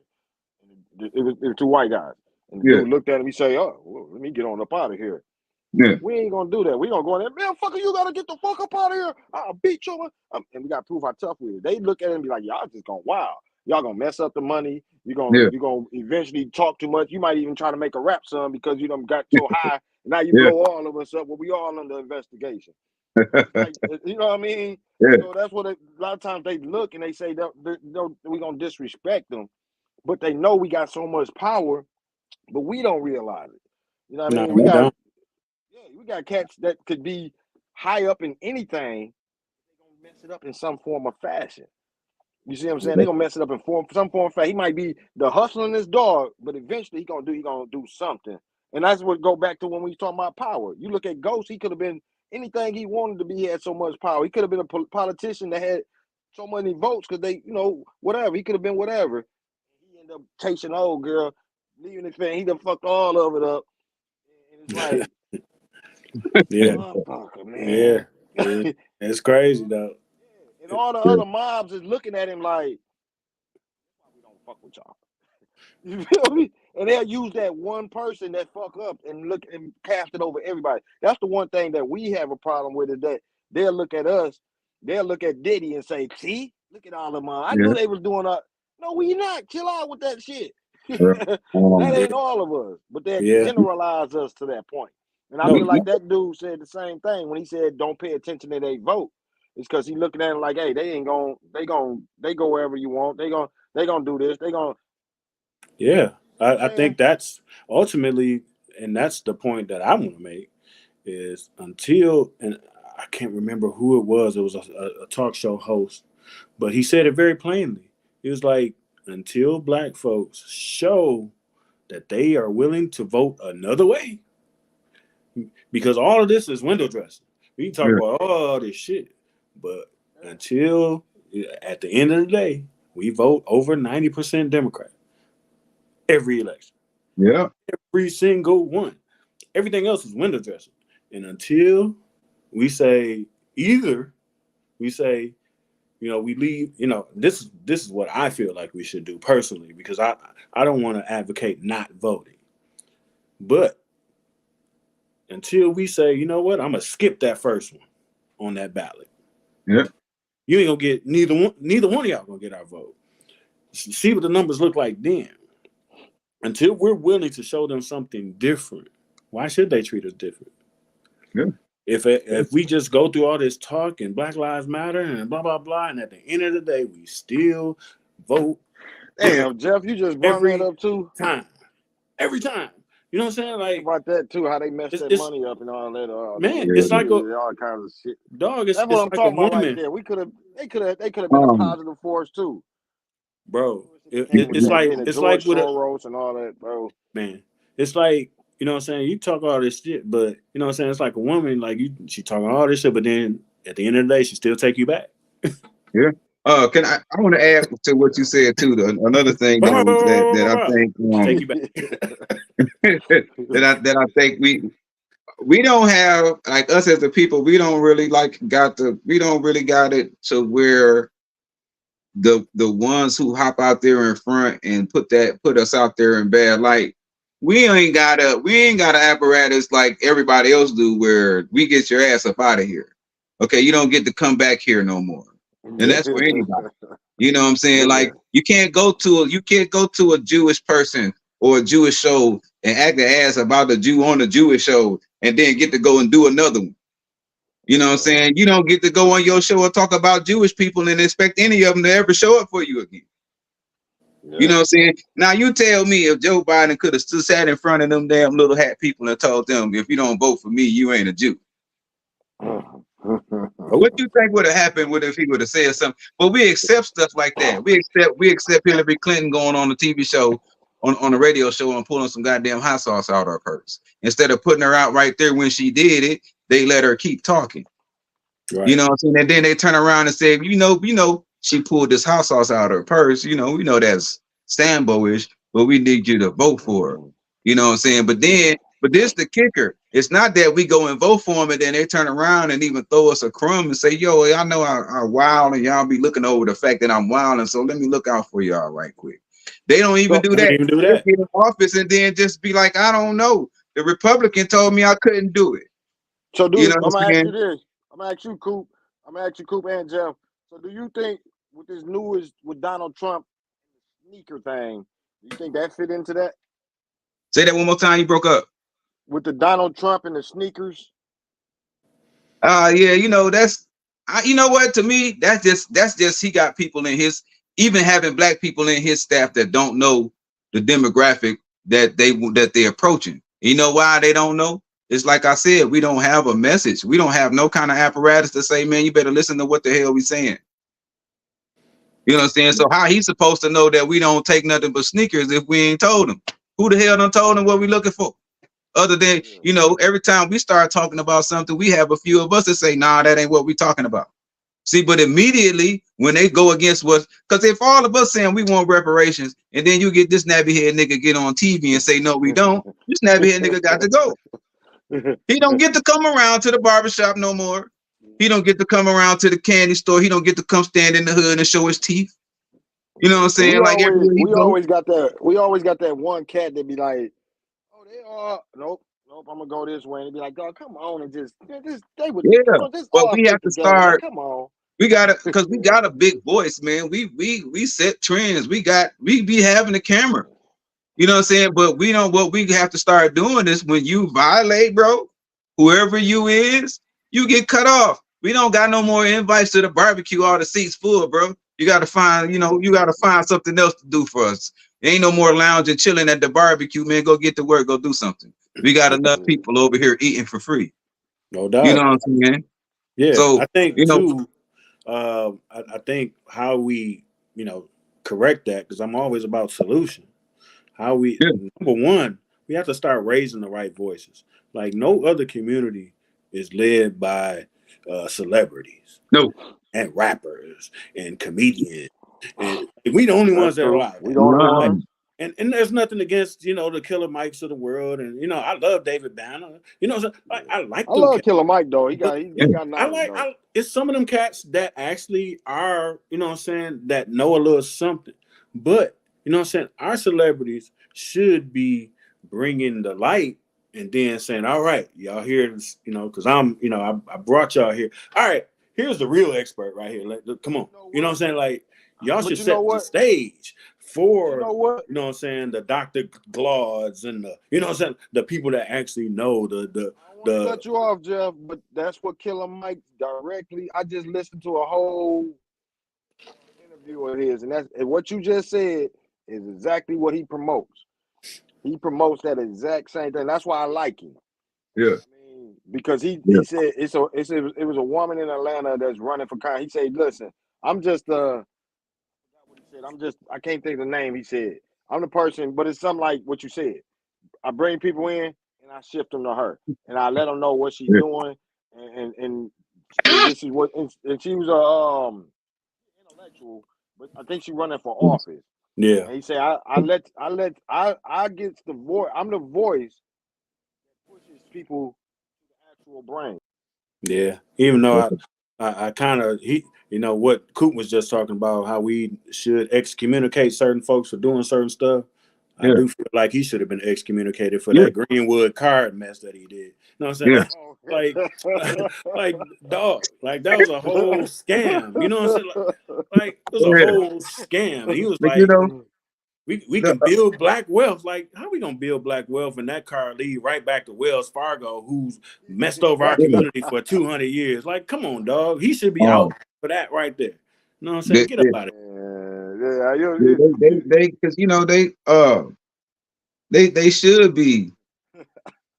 And it was two white guys, and the dude looked at him. He said, "Oh, well, let me get on up out of here." Yeah. We ain't gonna do that. We gonna go in there, man, fucker, you gotta get the fuck up out of here. I'll beat you. And we gotta prove how tough we are. They look at it and be like, y'all just gonna wow. Y'all gonna mess up the money. You're gonna eventually talk too much. You might even try to make a rap song because you done got so high. Now you blow all of us up. Well, we all under investigation. Like, you know what I mean? Yeah. So that's what a lot of times they look and they say that we gonna disrespect them, but they know we got so much power, but we don't realize it. You know what I mean? We got cats that could be high up in anything. They're gonna mess it up in some form or fashion. You see what I'm saying? They're gonna mess it up in some form or fashion. He might be the hustling this dog, but eventually he gonna do something. And that's what go back to when we talking about power. You look at Ghost, he could have been anything he wanted to be. He had so much power. He could have been a politician that had so many votes because they, whatever. He could have been whatever. He ended up chasing old girl, leaving his family. He done fucked all of it up. And it's like, man. Yeah. It's crazy though. And all the other mobs is looking at him like, we don't fuck with y'all. You feel me? And they'll use that one person that fuck up and look and cast it over everybody. That's the one thing that we have a problem with, is that they'll look at us, they'll look at Diddy and say, see, look at all the mobs. I knew they was doing no, we not. Chill out with that shit. That ain't all of us. But they generalize us to that point. And I feel like that dude said the same thing when he said don't pay attention to their vote. It's because he looking at it like, hey, they go wherever you want. They gonna do this. Yeah. I think that's ultimately, and that's the point that I want to make, is until, and I can't remember who it was. It was a talk show host, but he said it very plainly. He was like, until black folks show that they are willing to vote another way, because all of this is window dressing. We can talk about all this shit, but until at the end of the day, we vote over 90% Democrat every election. Yeah. Every single one. Everything else is window dressing. And until we say either, we say, we leave, this is what I feel like we should do personally, because I don't want to advocate not voting. But until we say, you know what, I'm gonna skip that first one on that ballot. Yeah. You ain't gonna get neither one of y'all gonna get our vote. See what the numbers look like then. Until we're willing to show them something different, why should they treat us different? Yeah. If we just go through all this talk and Black Lives Matter and blah blah blah, and at the end of the day we still vote. Damn, Jeff, you just brought that up too. Every time. You know what I'm saying? Like about that too, how they messed that money up and all that. Man, it's like all kinds of shit. Dog, that's what I'm like talking about right there. They could have been a positive force too. Bro, it's like with Soros and all that, bro. Man, it's like, you know what I'm saying? You talk all this shit, but you know what I'm saying? It's like a woman, like she talking all this shit, but then at the end of the day, she still take you back. Yeah. Can I want to add to what you said too. Another thing that I think take you back. that I think we don't have, like, us as the people, we don't really got it to where the ones who hop out there in front and put us out there in bad light. We ain't got an apparatus like everybody else do where we get your ass up out of here. Okay, you don't get to come back here no more. And that's for anybody. You know what I'm saying? Like, you can't go to a Jewish person or a Jewish show and act the ass about a Jew on a Jewish show and then get to go and do another one. You know what I'm saying? You don't get to go on your show and talk about Jewish people and expect any of them to ever show up for you again. Yeah. You know what I'm saying? Now you tell me if Joe Biden could have sat in front of them damn little hat people and told them, if you don't vote for me, you ain't a Jew. What do you think would have happened if he would have said something? But we accept stuff like that. We accept Hillary Clinton going on a TV show, on a radio show, and pulling some goddamn hot sauce out of her purse. Instead of putting her out right there when she did it, they let her keep talking. Right. You know what I'm saying? And then they turn around and say, you know, she pulled this hot sauce out of her purse. You know, that's Sambo-ish, but we need you to vote for her. You know what I'm saying? But this the kicker. It's not that we go and vote for them and then they turn around and even throw us a crumb and say, yo, I know I'm wild and y'all be looking over the fact that I'm wild, and so let me look out for y'all right quick. They don't even do that. They get in office and then just be like, I don't know. The Republican told me I couldn't do it. So, dude, I'm gonna ask you this. I'm gonna ask you, Coop. And Jeff. So, do you think with this newest with Donald Trump sneaker thing, do you think that fit into that? Say that one more time. You broke up. With the Donald Trump and the sneakers. Yeah, you know you know what? To me, that's just he got people in his, even having black people in his staff that don't know the demographic that they're approaching. You know why they don't know? It's like I said, we don't have a message. We don't have no kind of apparatus to say, man, you better listen to what the hell we saying. You know what I'm saying? So how he's supposed to know that we don't take nothing but sneakers if we ain't told him? Who the hell done told him what we looking for? Other than, you know, every time we start talking about something, we have a few of us that say, nah, that ain't what we talking about. See, but immediately when they go against what, because if all of us saying we want reparations, and then you get this nappy head nigga get on TV and say, no, we don't, this nappy head nigga got to go. He don't get to come around to the barbershop no more. He don't get to come around to the candy store. He don't get to come stand in the hood and show his teeth. You know what I'm saying? We always got that one cat that be like, oh, they are nope, I'm gonna go this way, and be like, God, come on, and just they would but we have to start. Like, come on. We gotta, because we got a big voice, man. We set trends. We be having a camera. You know what I'm saying? But what we have to start doing is when you violate, bro, whoever you is, you get cut off. We don't got no more invites to the barbecue, all the seats full, bro. You gotta find something else to do for us. There ain't no more lounging, chilling at the barbecue, man. Go get to work, go do something. We got enough people over here eating for free. No doubt. You know what I'm saying? Yeah, So, I think you know, too. I think how we, correct that, because I'm always about solution. How we, yeah, number one, we have to start raising the right voices. Like no other community is led by celebrities no, and rappers and comedians, and we the only That's ones that true. allow We that. the only right. ones. And there's nothing against the Killer Mikes of the world, and I love David Banner. So I like I them. love Killer Mike though. He But got he, yeah, he got I knowledge like though. it's some of them cats that actually are, that know a little something. But our celebrities should be bringing the light and then saying, all right, y'all here, because I brought y'all here. All right, here's the real expert right here. Come on. Like y'all But should you know set the what? stage But you for, know what? the Dr. Glauds and the people that actually know I don't want to cut you off, Jeff, but that's what Killer Mike directly. I just listened to a whole interview of his, and what you just said is exactly what he promotes. He promotes that exact same thing. That's why I like him. Yeah, I mean, because he yeah, said it was a woman in Atlanta that's running for Congress. He said, "Listen, I'm just what he said. I can't think of the name." He said, "I'm the person," but it's something like what you said. I bring people in and I shift them to her, and I let them know what she's yeah. doing, and this is what. And she was a intellectual, but I think she's running for office. Yeah. And he said, I get the voice. I'm the voice that pushes people to the actual brain. Yeah. Even though I kind of what Coop was just talking about, how we should excommunicate certain folks for doing certain stuff. I Yeah, do feel like he should have been excommunicated for yeah, that Greenwood card mess that he did. You know what I'm saying? yeah. Like dog, like that was a whole scam. You know what I'm saying? Like it was a Yeah. whole scam. And he was But you like, know, we the, can build black wealth. Like, how we gonna build black wealth and that car lead right back to Wells Fargo, who's messed over our yeah. community for 200 years? Like, come on, dog. He should be out um, for that right there. You know what I'm saying? they, Get up they, out of Yeah, because they should be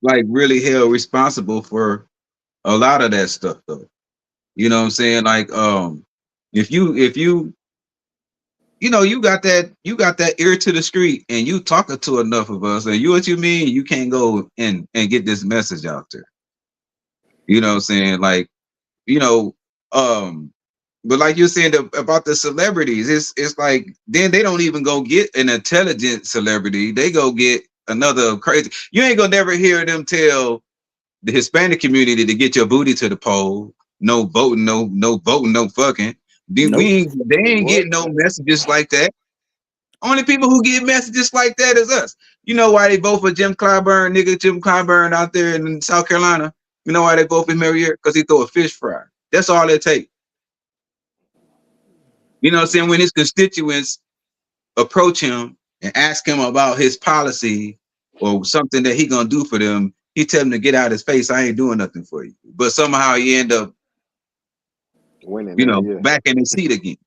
like really held responsible for a lot of that stuff though. You know what I'm saying? Like, if you you got that ear to the street and you talking to enough of us and you what you mean you can't go and get this message out there. You know what I'm saying? Like, you know, um, but like you're saying about the celebrities, it's like then they don't even go get an intelligent celebrity. They go get another crazy. You ain't gonna never hear them tell the Hispanic community to get your booty to the poll. No voting, no voting, no fucking. it. Nope. They ain't what? getting no messages like that. Only people who get messages like that is us. You know why they vote for Jim Clyburn, nigga Jim Clyburn out there in South Carolina? You know why they vote for him every year? Because he throw a fish fry. That's all it takes. You know what I'm saying? When his constituents approach him and ask him about his policy or something that he gonna do for them, he tell them to get out of his face. I ain't doing nothing for you. But somehow he end up, Winning every year. back in his seat again.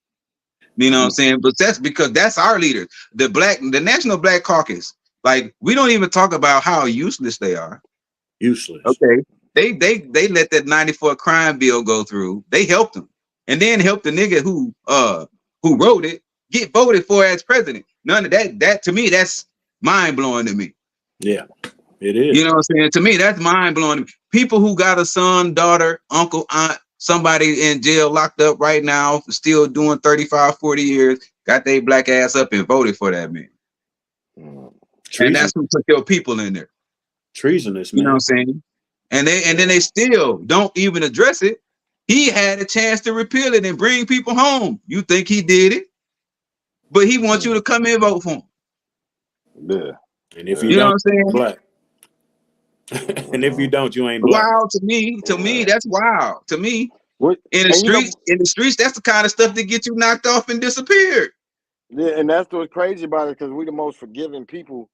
You know what I'm saying? But that's because that's our leaders. The National Black Caucus. Like, we don't even talk about how useless they are. Useless. Okay. They let that 94 crime bill go through. They helped them. And then helped the nigga who wrote it get voted for as president. None of that to me, that's mind-blowing to me. Yeah, it is. You know what I'm saying? To me, that's mind-blowing. People who got a son, daughter, uncle, aunt, somebody in jail locked up right now, still doing 35, 40 years, got their black ass up and voted for that man. And Treason. that's who put your people in there. Treasonous, You know what man. I'm saying? And then they still don't even address it. He had a chance to repeal it and bring people home. You think he did it? But he wants you to come in and vote for him. Yeah. And if you You know don't, what I'm saying? black. And if you don't, you ain't black. Wow, to me, that's wild. To me, What? in the And streets, that's the kind of stuff that get you knocked off and disappeared. yeah, and that's what's crazy about it because we the most forgiving people.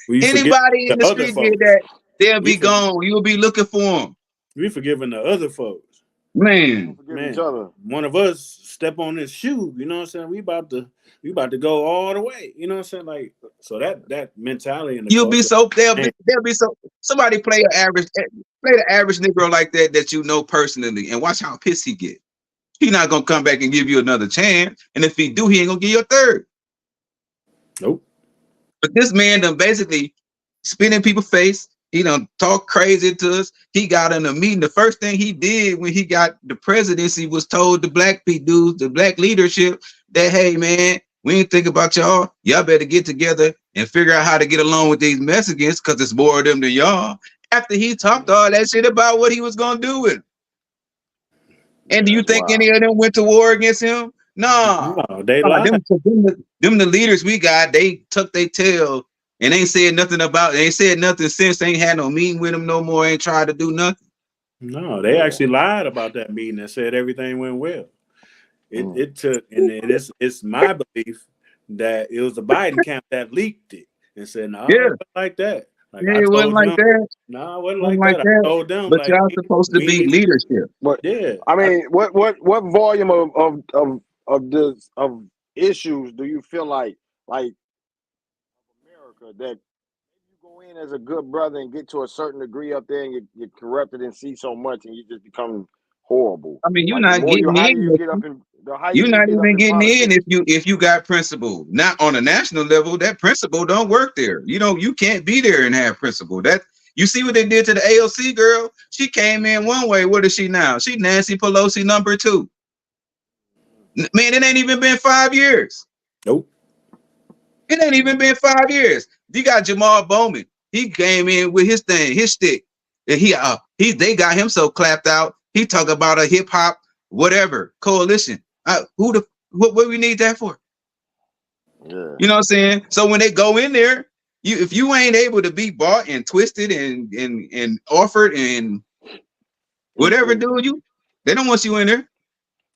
We forget Anybody in the the other street did folks. that, they'll be gone. You'll be looking for them. We forgiving the other folks. Man, Forgive each other. one of us step on this shoe, you know what I'm saying? We about to go all the way, you know what I'm saying? Like, so that mentality in the you'll be culture, so man, they'll be so somebody play the average Negro like that you know personally, and watch how pissed he get. He not gonna come back and give you another chance, and if he do, he ain't gonna give you a third. nope. But this man done basically spit in people's face. He done talk crazy to us. He got in a meeting. The first thing he did when he got the presidency was told the black people, the black leadership, that hey man, we ain't think about y'all. Y'all better get together and figure out how to get along with these Mexicans because it's more of them than y'all. After he talked all that shit about what he was gonna do with them. And do you think any of them went to war against him? No. No, they lied. Them the leaders we got, they tucked their tail and ain't said nothing about it. Ain't said nothing since. They ain't had no meeting with him no more. Ain't tried to do nothing. No, they actually lied about that meeting and said everything went well. It took, and it's my belief that it was the Biden camp that leaked it and said, no, it wasn't like that. Like I it wasn't told like them, that. no, it wasn't like that. I told them, But like, y'all supposed to be leadership. But yeah, I mean, what volume of issues do you feel like America that you go in as a good brother and get to a certain degree up there and you get corrupted and see so much and you just become horrible? I mean, you're Like the not more getting higher in. you get up in the higher You're you not get up even in getting in politics. if you got principle. Not on a national level. That principle don't work there. You can't be there and have principle. That you see what they did to the AOC girl. She came in one way. What is she now? She Nancy Pelosi #2. Man, it ain't even been 5 years. nope. It ain't even been 5 years. You got Jamal Bowman. He came in with his thing, his stick, and they got him so clapped out. He talk about a hip hop whatever coalition. What we need that for? Yeah. You know what I'm saying? So when they go in there, if you ain't able to be bought and twisted and offered and whatever, dude, they don't want you in there.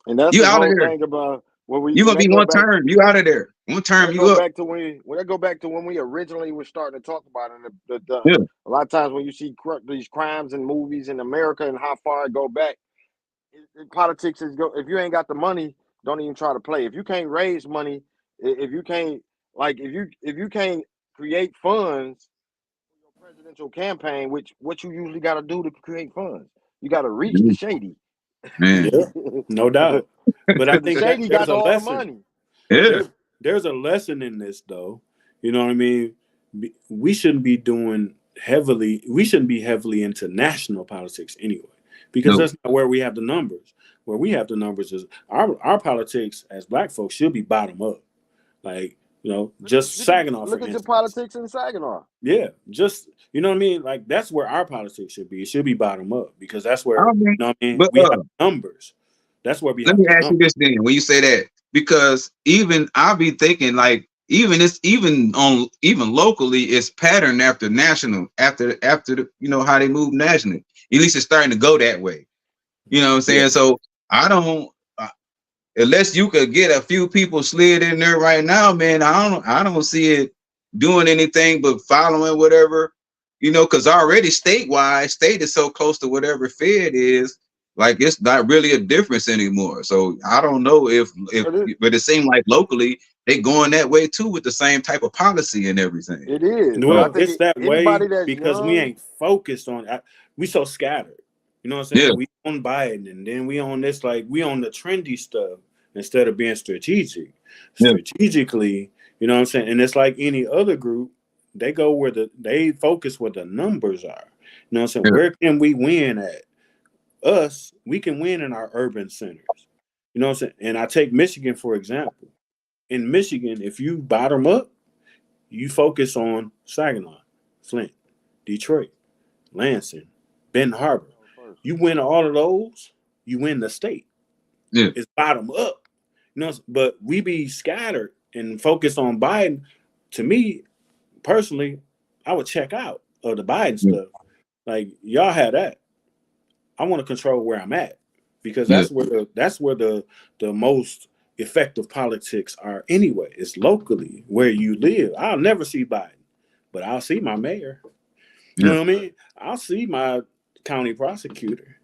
And that's You the out of whole there. thing about You're when gonna they be go one back. term. You out of there. One term. You up. When I go back to when we originally were starting to talk about it, Yeah. a lot of times when you see these crimes and movies in America and how far it go back, politics is go. If you ain't got the money, don't even try to play. If you can't raise money, if you can't if you can't create funds for your presidential campaign, which what you usually got to do to create funds, you got to reach the shady. Man. Yeah, no doubt. But I Because the think that shady there's got a all the lesson. money. Yeah. There's a lesson in this, though. You know what I mean? We shouldn't be doing heavily. We shouldn't be heavily into national politics anyway, because No. that's not where we have the numbers. Where we have the numbers is our politics as Black folks should be bottom up. Like, just Saginaw, for Look at your instance. politics in Saginaw. Yeah, just you know what I mean. Like that's where our politics should be. It should be bottom up because that's I where mean, what I mean but we have numbers. That's where we let have me the ask you numbers. this then when you say that, because even I'll be thinking like even locally it's patterned after national after how they move nationally. At least it's starting to go that way. You know what I'm Yeah. saying? So I don't unless you could get a few people slid in there right now, man. I don't see it doing anything but following whatever, because already statewide, state is so close to whatever Fed is, like it's not really a difference anymore. So I don't know but it seemed like locally they going that way too with the same type of policy and everything. It is, but I Well, think it's that anybody way that's because we young, ain't focused on. We so scattered. You know what I'm Yeah, saying? We on Biden, and then we on this we on the trendy stuff instead of being strategic. yeah, Strategically, you know what I'm saying? And it's like any other group. They go where they focus where the numbers are. You know what I'm saying? yeah, Where can we win at? We can win in our urban centers. You know what I'm saying? And I take Michigan for example. In Michigan, if you bottom up, you focus on Saginaw, Flint, Detroit, Lansing, Benton Harbor. You win all of those, you win the state. yeah, It's bottom up. But we be scattered and focused on Biden. To me, personally, I would check out of the Biden yeah, stuff. Like y'all had that. I want to control where I'm at because yeah, that's where the most effective politics are anyway. It's locally where you live. I'll never see Biden, but I'll see my mayor. You yeah, know what I mean? I'll see my county prosecutor.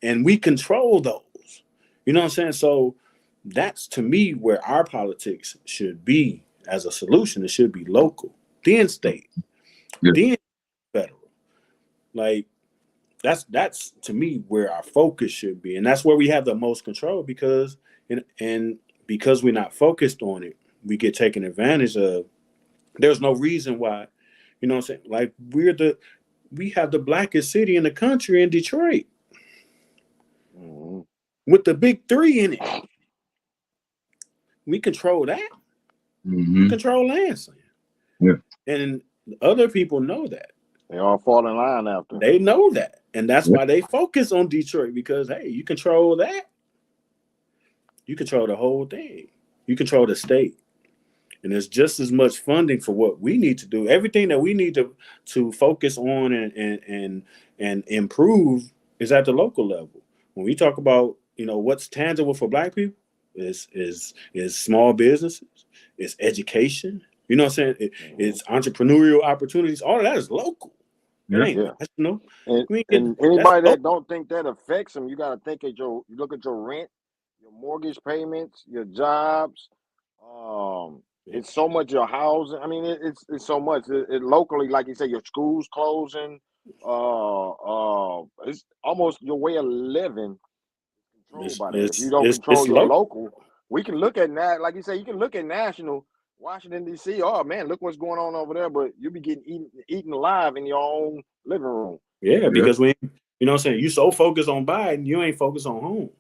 and we control those. You know what I'm saying? So that's to me where our politics should be as a solution. It should be local, then state, then federal. Like that's to me where our focus should be, and that's where we have the most control because and because we're not focused on it, we get taken advantage of. There's no reason why, you know what I'm saying? Like we have the blackest city in the country in Detroit with the big three in it. We control that. We control Lansing. Yeah. And other people know that. They all fall in line after. They know that. And that's why they focus on Detroit because, hey, you control that. You control the whole thing. You control the state. And there's just as much funding for what we need to do. Everything that we need to focus on and improve is at the local level. When we talk about, what's tangible for Black people is small businesses, it's education. You know what I'm saying? It's entrepreneurial opportunities. All of that is local. And anybody that don't think that affects them, you got to think you look at your rent, your mortgage payments, your jobs. It's so much your housing. I mean, it's so much. It locally, like you say, your schools closing. It's almost your way of living controlled by that. If you don't control your local, we can look at that. Like you say, you can look at national. Washington, D.C., oh, man, look what's going on over there, but you'll be getting eaten alive in your own living room. Yeah, because you know what I'm saying, you so focused on Biden, you ain't focused on home.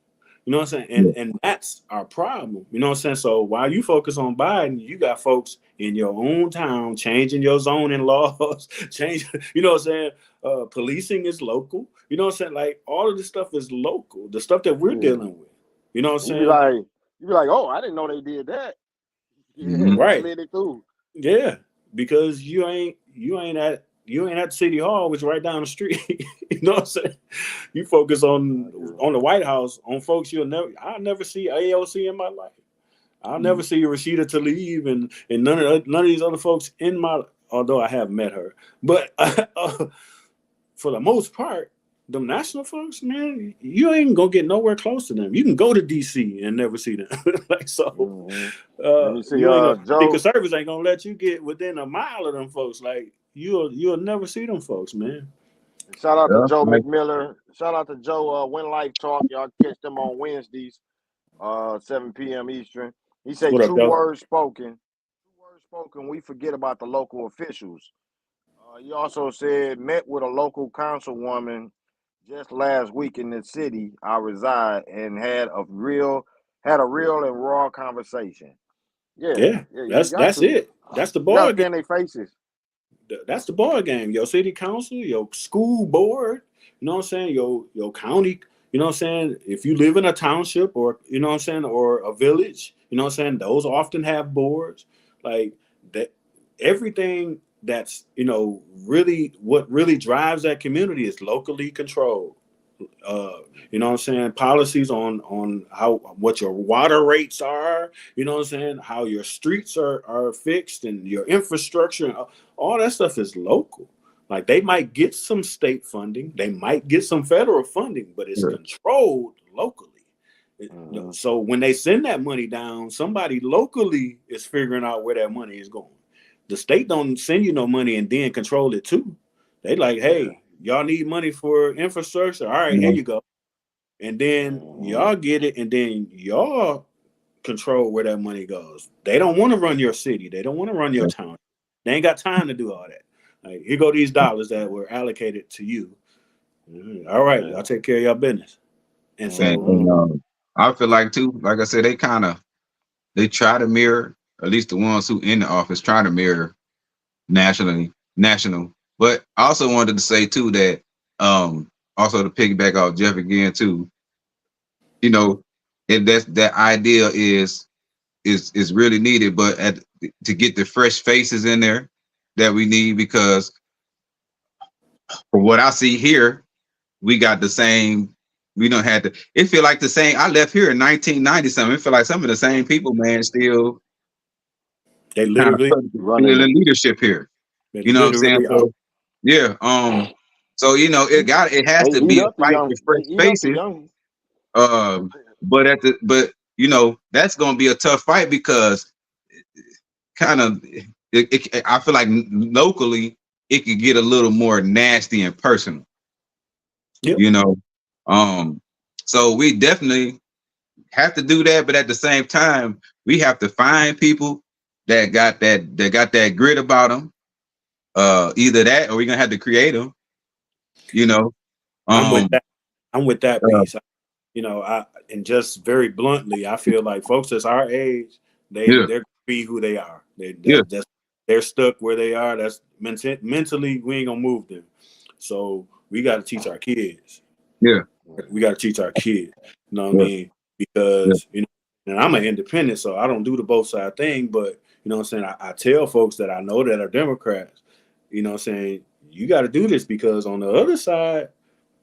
You know what I'm saying? And that's our problem. You know what I'm saying? So while you focus on Biden, you got folks in your own town changing your zoning laws, you know what I'm saying? Policing is local. You know what I'm saying? Like all of this stuff is local, the stuff that we're dealing with. You know what I'm saying? You be like, oh, I didn't know they did that. Yeah, right. Yeah, because you ain't at City Hall, which is right down the street. You know what I'm saying? You focus on the White House, on folks I'll never see AOC in my life. I'll never see Rashida Tlaib and none of these other folks although I have met her. But for the most part, them national folks, man, you ain't gonna get nowhere close to them. You can go to DC and never see them. Like so, Secret Service ain't gonna let you get within a mile of them folks. Like you'll never see them folks, man. Shout out to Joe McMiller. Shout out to Joe Win Life Talk. Y'all catch them on Wednesdays, 7 p.m. Eastern. He said two words spoken. We forget about the local officials. He also said met with a local councilwoman just last week in the city I reside and had a real and raw conversation. Yeah. That's it. That's the ball game. Their faces. That's the ball game. Your city council, your school board, you know what I'm saying? Your county, you know what I'm saying? If you live in a township or you know what I'm saying, or a village, you know what I'm saying? Those often have boards. Like that, everything that's really what really drives that community is locally controlled. You know what I'm saying? Policies on what your water rates are, you know what I'm saying? How your streets are fixed and your infrastructure, and all that stuff is local. Like they might get some state funding, they might get some federal funding, but it's controlled locally. So when they send that money down, somebody locally is figuring out where that money is going. The state don't send you no money and then control it too. They like, hey, y'all need money for infrastructure. All right, here you go. And then y'all get it, and then y'all control where that money goes. They don't want to run your city. They don't want to run your town. They ain't got time to do all that. Like, here go these dollars that were allocated to you. All right, I'll take care of your business. And so I feel like too, like I said, they try to mirror, at least the ones who in the office try to mirror national. But I also wanted to say too that also to piggyback off Jeff again too, and that idea is really needed, but to get the fresh faces in there that we need, because from what I see here, we got the same. We don't have to. It feel like the same. I left here in 1990 something. It feel like some of the same people, man, still. They literally running the leadership here. You know what I'm saying? So, yeah. So it has They to eat be a up the fight young. for They fresh eat up the faces. young. But that's gonna be a tough fight because kind of I feel like locally it could get a little more nasty and personal. Yep. So we definitely have to do that, but at the same time, we have to find people that got that grit about them. Either that, or we're gonna have to create them. I'm with Um, that. I'm with that uh, piece. And just very bluntly, I feel like folks that's our age, they're yeah, gonna be who they are. yeah, They're stuck where they are. That's mentally we ain't gonna move them. So we got to teach our kids. yeah, We got to teach our kids. You know what I yeah, mean? yeah. Because and I'm an independent, so I don't do the both side thing. But you know what I'm saying? I tell folks that I know that are Democrats. You know what I'm saying? You got to do this because on the other side,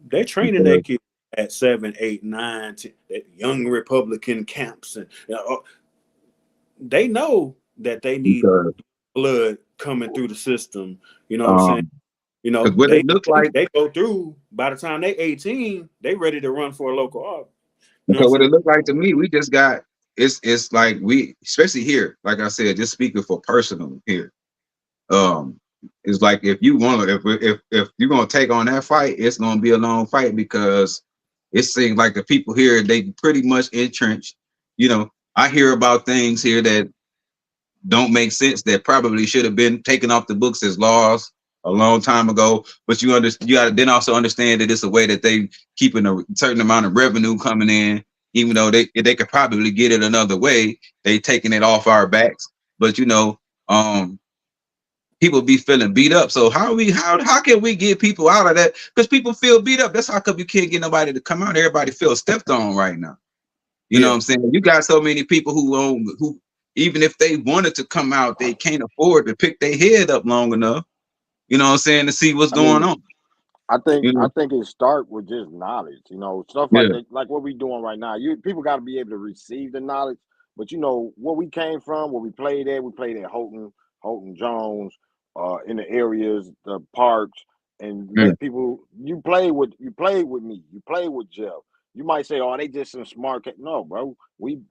they training their Because, kids at 7, 8, 9, 10, that young Republican camps, and they know that they need because blood coming through the system. You know what I'm saying? um, because what it looked like, They go through. By the time they 18, they ready to run for a local office. You know what because I'm what saying? it looked like to me, we just got it's like we, especially here, like I said, just speaking for personal here. Um, it's like if you want to, if you're gonna take on that fight, it's gonna be a long fight because it seems like the people here they pretty much entrenched. I hear about things here that don't make sense that probably should have been taken off the books as laws a long time ago. But you got to then also understand that it's a way that they keeping a certain amount of revenue coming in, even though they could probably get it another way. They taking it off our backs, but people be feeling beat up. So how can we get people out of that? Because people feel beat up. That's how come you can't get nobody to come out. Everybody feels stepped on right now. You know what Yeah. I'm saying? You got so many people who even if they wanted to come out, they can't afford to pick their head up long enough. You know what I'm saying, to see what's I going mean, on. I think You I know? think it start with just knowledge, stuff like Yeah. that, like what we doing right now. People got to be able to receive the knowledge, but where we came from, where we played at. We played at Houghton Jones, in the areas, the parks, and Yeah. let people. You played with me. You played with Jeff. You might say, "Oh, they just some smart." No, bro. We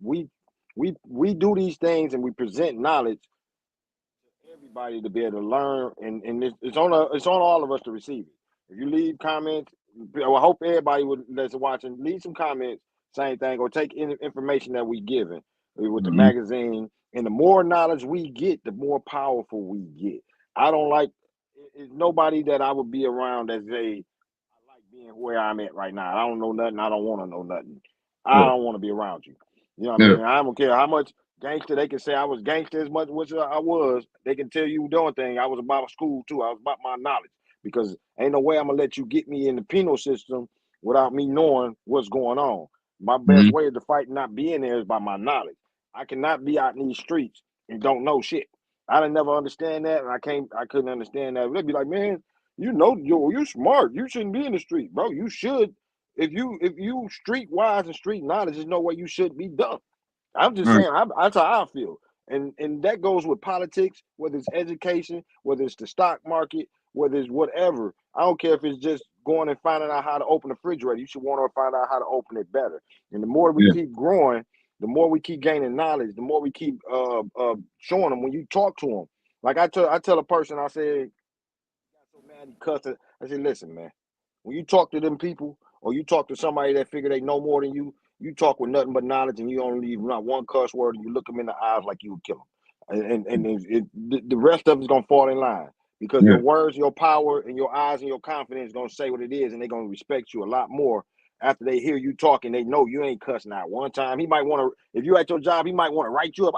do these things and we present knowledge everybody to be able to learn, and it's on all of us to receive it. If you leave comments, I hope everybody that's watching leave some comments. Same thing, or take any information that we given with the Mm-hmm. magazine. And the more knowledge we get, the more powerful we get. I don't like nobody that I would be around that say I like being where I'm at right now. I don't know nothing. I don't want to know nothing. I Yeah. don't want to be around you. You know what I Yeah. mean? I don't care how much gangster they can say I was gangster as much as I was. They can tell you doing thing. I was about school too. I was about my knowledge because ain't no way I'm gonna let you get me in the penal system without me knowing what's going on. My best Mm-hmm. way to fight not being there is by my knowledge. I cannot be out in these streets and don't know shit. I didn't never understand that, and I couldn't understand that. They'd be like, man, you smart. You shouldn't be in the street, bro. You should. If you street wise and street knowledge, there's no way you should be done. I'm just All right. saying, that's how I feel, and that goes with politics, whether it's education, whether it's the stock market, whether it's whatever. I don't care if it's just going and finding out how to open a refrigerator. You should want to find out how to open it better. And the more we Yeah. keep growing, the more we keep gaining knowledge, the more we keep showing them. When you talk to them, like I tell a person, I said, got so mad he cussed it. I said, listen, man, when you talk to them people or you talk to somebody that figure they know more than you talk with nothing but knowledge and you don't leave not one cuss word and you look them in the eyes like you would kill them. The rest of it's going to fall in line because Yeah. your words, your power, and your eyes and your confidence going to say what it is and they're going to respect you a lot more after they hear you talking. They know you ain't cussing out one time. He might want to, if you at your job, he might want to write you up.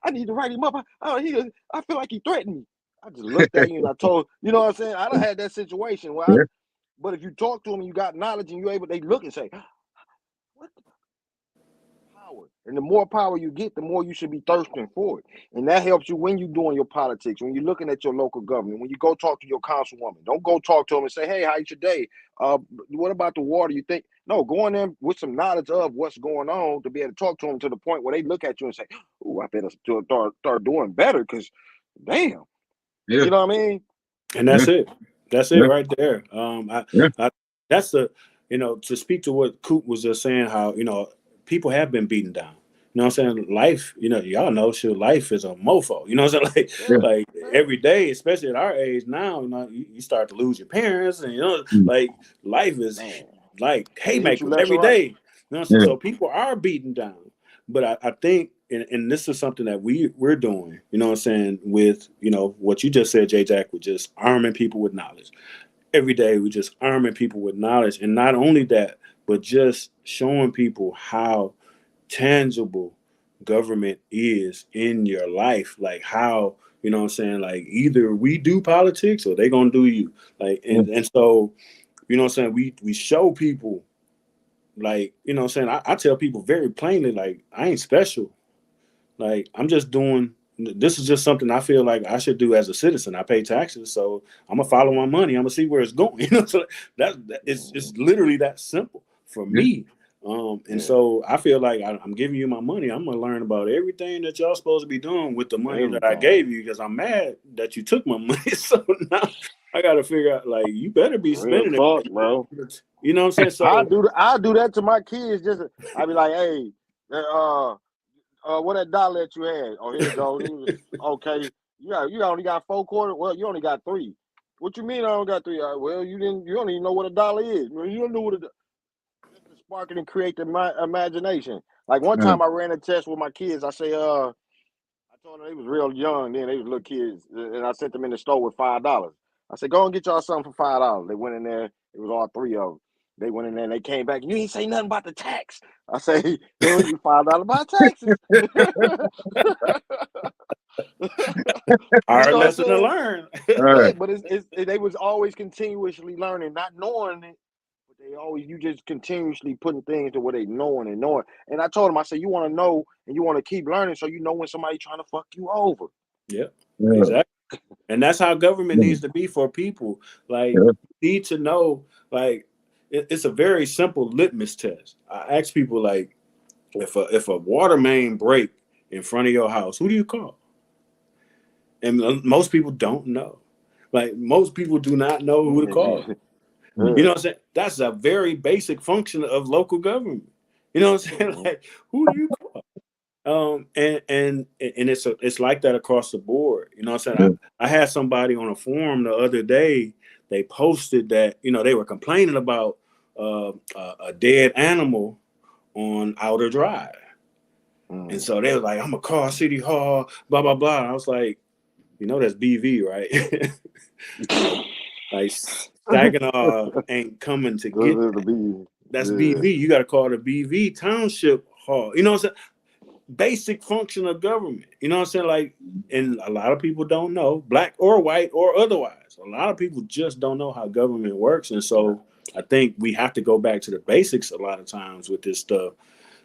I need to write him up. I feel like he threatened me. I just looked at you and I told, you know what I'm saying? I done had that situation Yeah. but if you talk to them and you got knowledge and you're able, they look and say, what the power? And the more power you get, the more you should be thirsting for it. And that helps you when you're doing your politics, when you're looking at your local government, when you go talk to your councilwoman. Don't go talk to them and say, hey, how's your day? What about the water? You think? No, go in there with some knowledge of what's going on to be able to talk to them to the point where they look at you and say, oh, I better start doing better because damn. Yeah. You know what I mean? And Yeah. that's it. That's it Yeah. right there. Yeah. That's the, to speak to what Coop was just saying, how, people have been beaten down. You know what I'm saying? Life, y'all know, shit, life is a mofo. You know what I'm saying? Yeah, Like yeah. every day, especially at our age now, you start to lose your parents, and Mm. like life is Man, like they hit you haymakers left every and right. day. You know what I'm saying? Yeah. So people are beaten down. But I think, and this is something that we're doing, you know what I'm saying, with, what you just said, J Jack, with just arming people with knowledge. Every day we just arming people with knowledge. And not only that, but just showing people how tangible government is in your life. Like how, you know what I'm saying, like either we do politics or they gonna do you. Like Yeah. and so, you know what I'm saying, we show people, like, you know what I'm saying, I tell people very plainly, like, I ain't special. Like, I'm just doing, this is just something I feel like I should do as a citizen. I pay taxes, so I'm gonna follow my money. I'm gonna see where it's going. So it's literally that simple for Yeah. me. And Yeah, so I feel like I'm giving you my money. I'm gonna learn about everything that y'all supposed to be doing with the money that I everything. gave you, because I'm mad that you took my money. So now I gotta figure out, like, you better be Real spending talk, it. bro. You know what I'm saying? So I do that to my kids. Just I be like, hey, what that dollar that you had? Oh, here you go. Okay, you only got 4 quarters. Well, you only got three. What you mean I only got three? Well, you didn't. You don't even know what a dollar is. Well, you don't know what a just to spark it and create the imagination. Like one Yeah. time I ran a test with my kids. I say, I told them they was real young then. They was little kids, and I sent them in the store with $5. I said, go and get y'all something for $5. They went in there. It was all three of them. They went in there and they came back. You ain't say nothing about the tax. I say, they owe you $5 about taxes. You hard know what I'm lesson to saying? learn. All Yeah, right. but they was always continuously learning, not knowing it. But they always you just continuously putting things to where they knowing and knowing. And I told them, I said, you want to know and you want to keep learning so you know when somebody trying to fuck you over. Yep, Yeah. exactly. And that's how government Yeah. needs to be for people. Like, Yeah. you need to know, like, it's a very simple litmus test. I ask people, like, if a water main break in front of your house, who do you call? And most people don't know. Like, most people do not know who to call. You Mm. Yeah. know what I'm saying? That's a very basic function of local government. You know what I'm saying? Mhm. Like, who do you call? And it's like that across the board. You know what I'm saying? Yeah. I had somebody on a forum the other day. They posted that, they were complaining about a dead animal on Outer Drive, and Mm. so they was like, "I'm gonna call City Hall, blah blah blah." I was like, that's BV, right? like Saginaw ain't coming to This get is the that. B. That's Yeah. BV. You got to call the BV Township Hall. You know what I'm saying? Basic function of government. You know what I'm saying? Like, and a lot of people don't know, black or white or otherwise. A lot of people just don't know how government works. And Yeah. so I think we have to go back to the basics a lot of times with this stuff,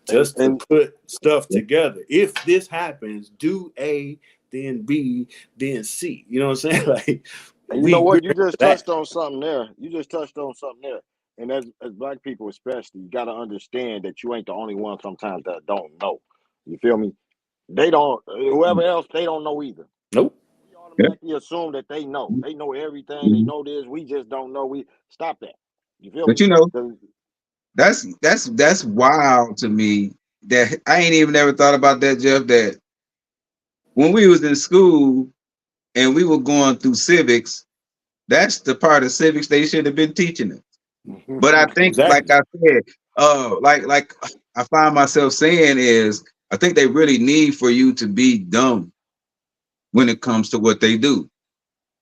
And just to and put stuff together. If this happens, do A, then B, then C. You know what I'm saying? Like, And you know we're what? You just that. touched on something there. You just touched on something there. And as black people especially, you gotta understand that you ain't the only one sometimes that don't know. You feel me? They don't whoever else they don't know either. Nope. We Yeah. automatically assume that they know. They know everything, they Mhm. know this, we just don't know. We stop that. You feel But me? you know, 'Cause- that's wild to me that I ain't even ever thought about that, Jeff. That when we was in school and we were going through civics, that's the part of civics they should have been teaching us. But I think, like Exactly. I said, like I find myself saying is, I think they really need for you to be dumb when it comes to what they do.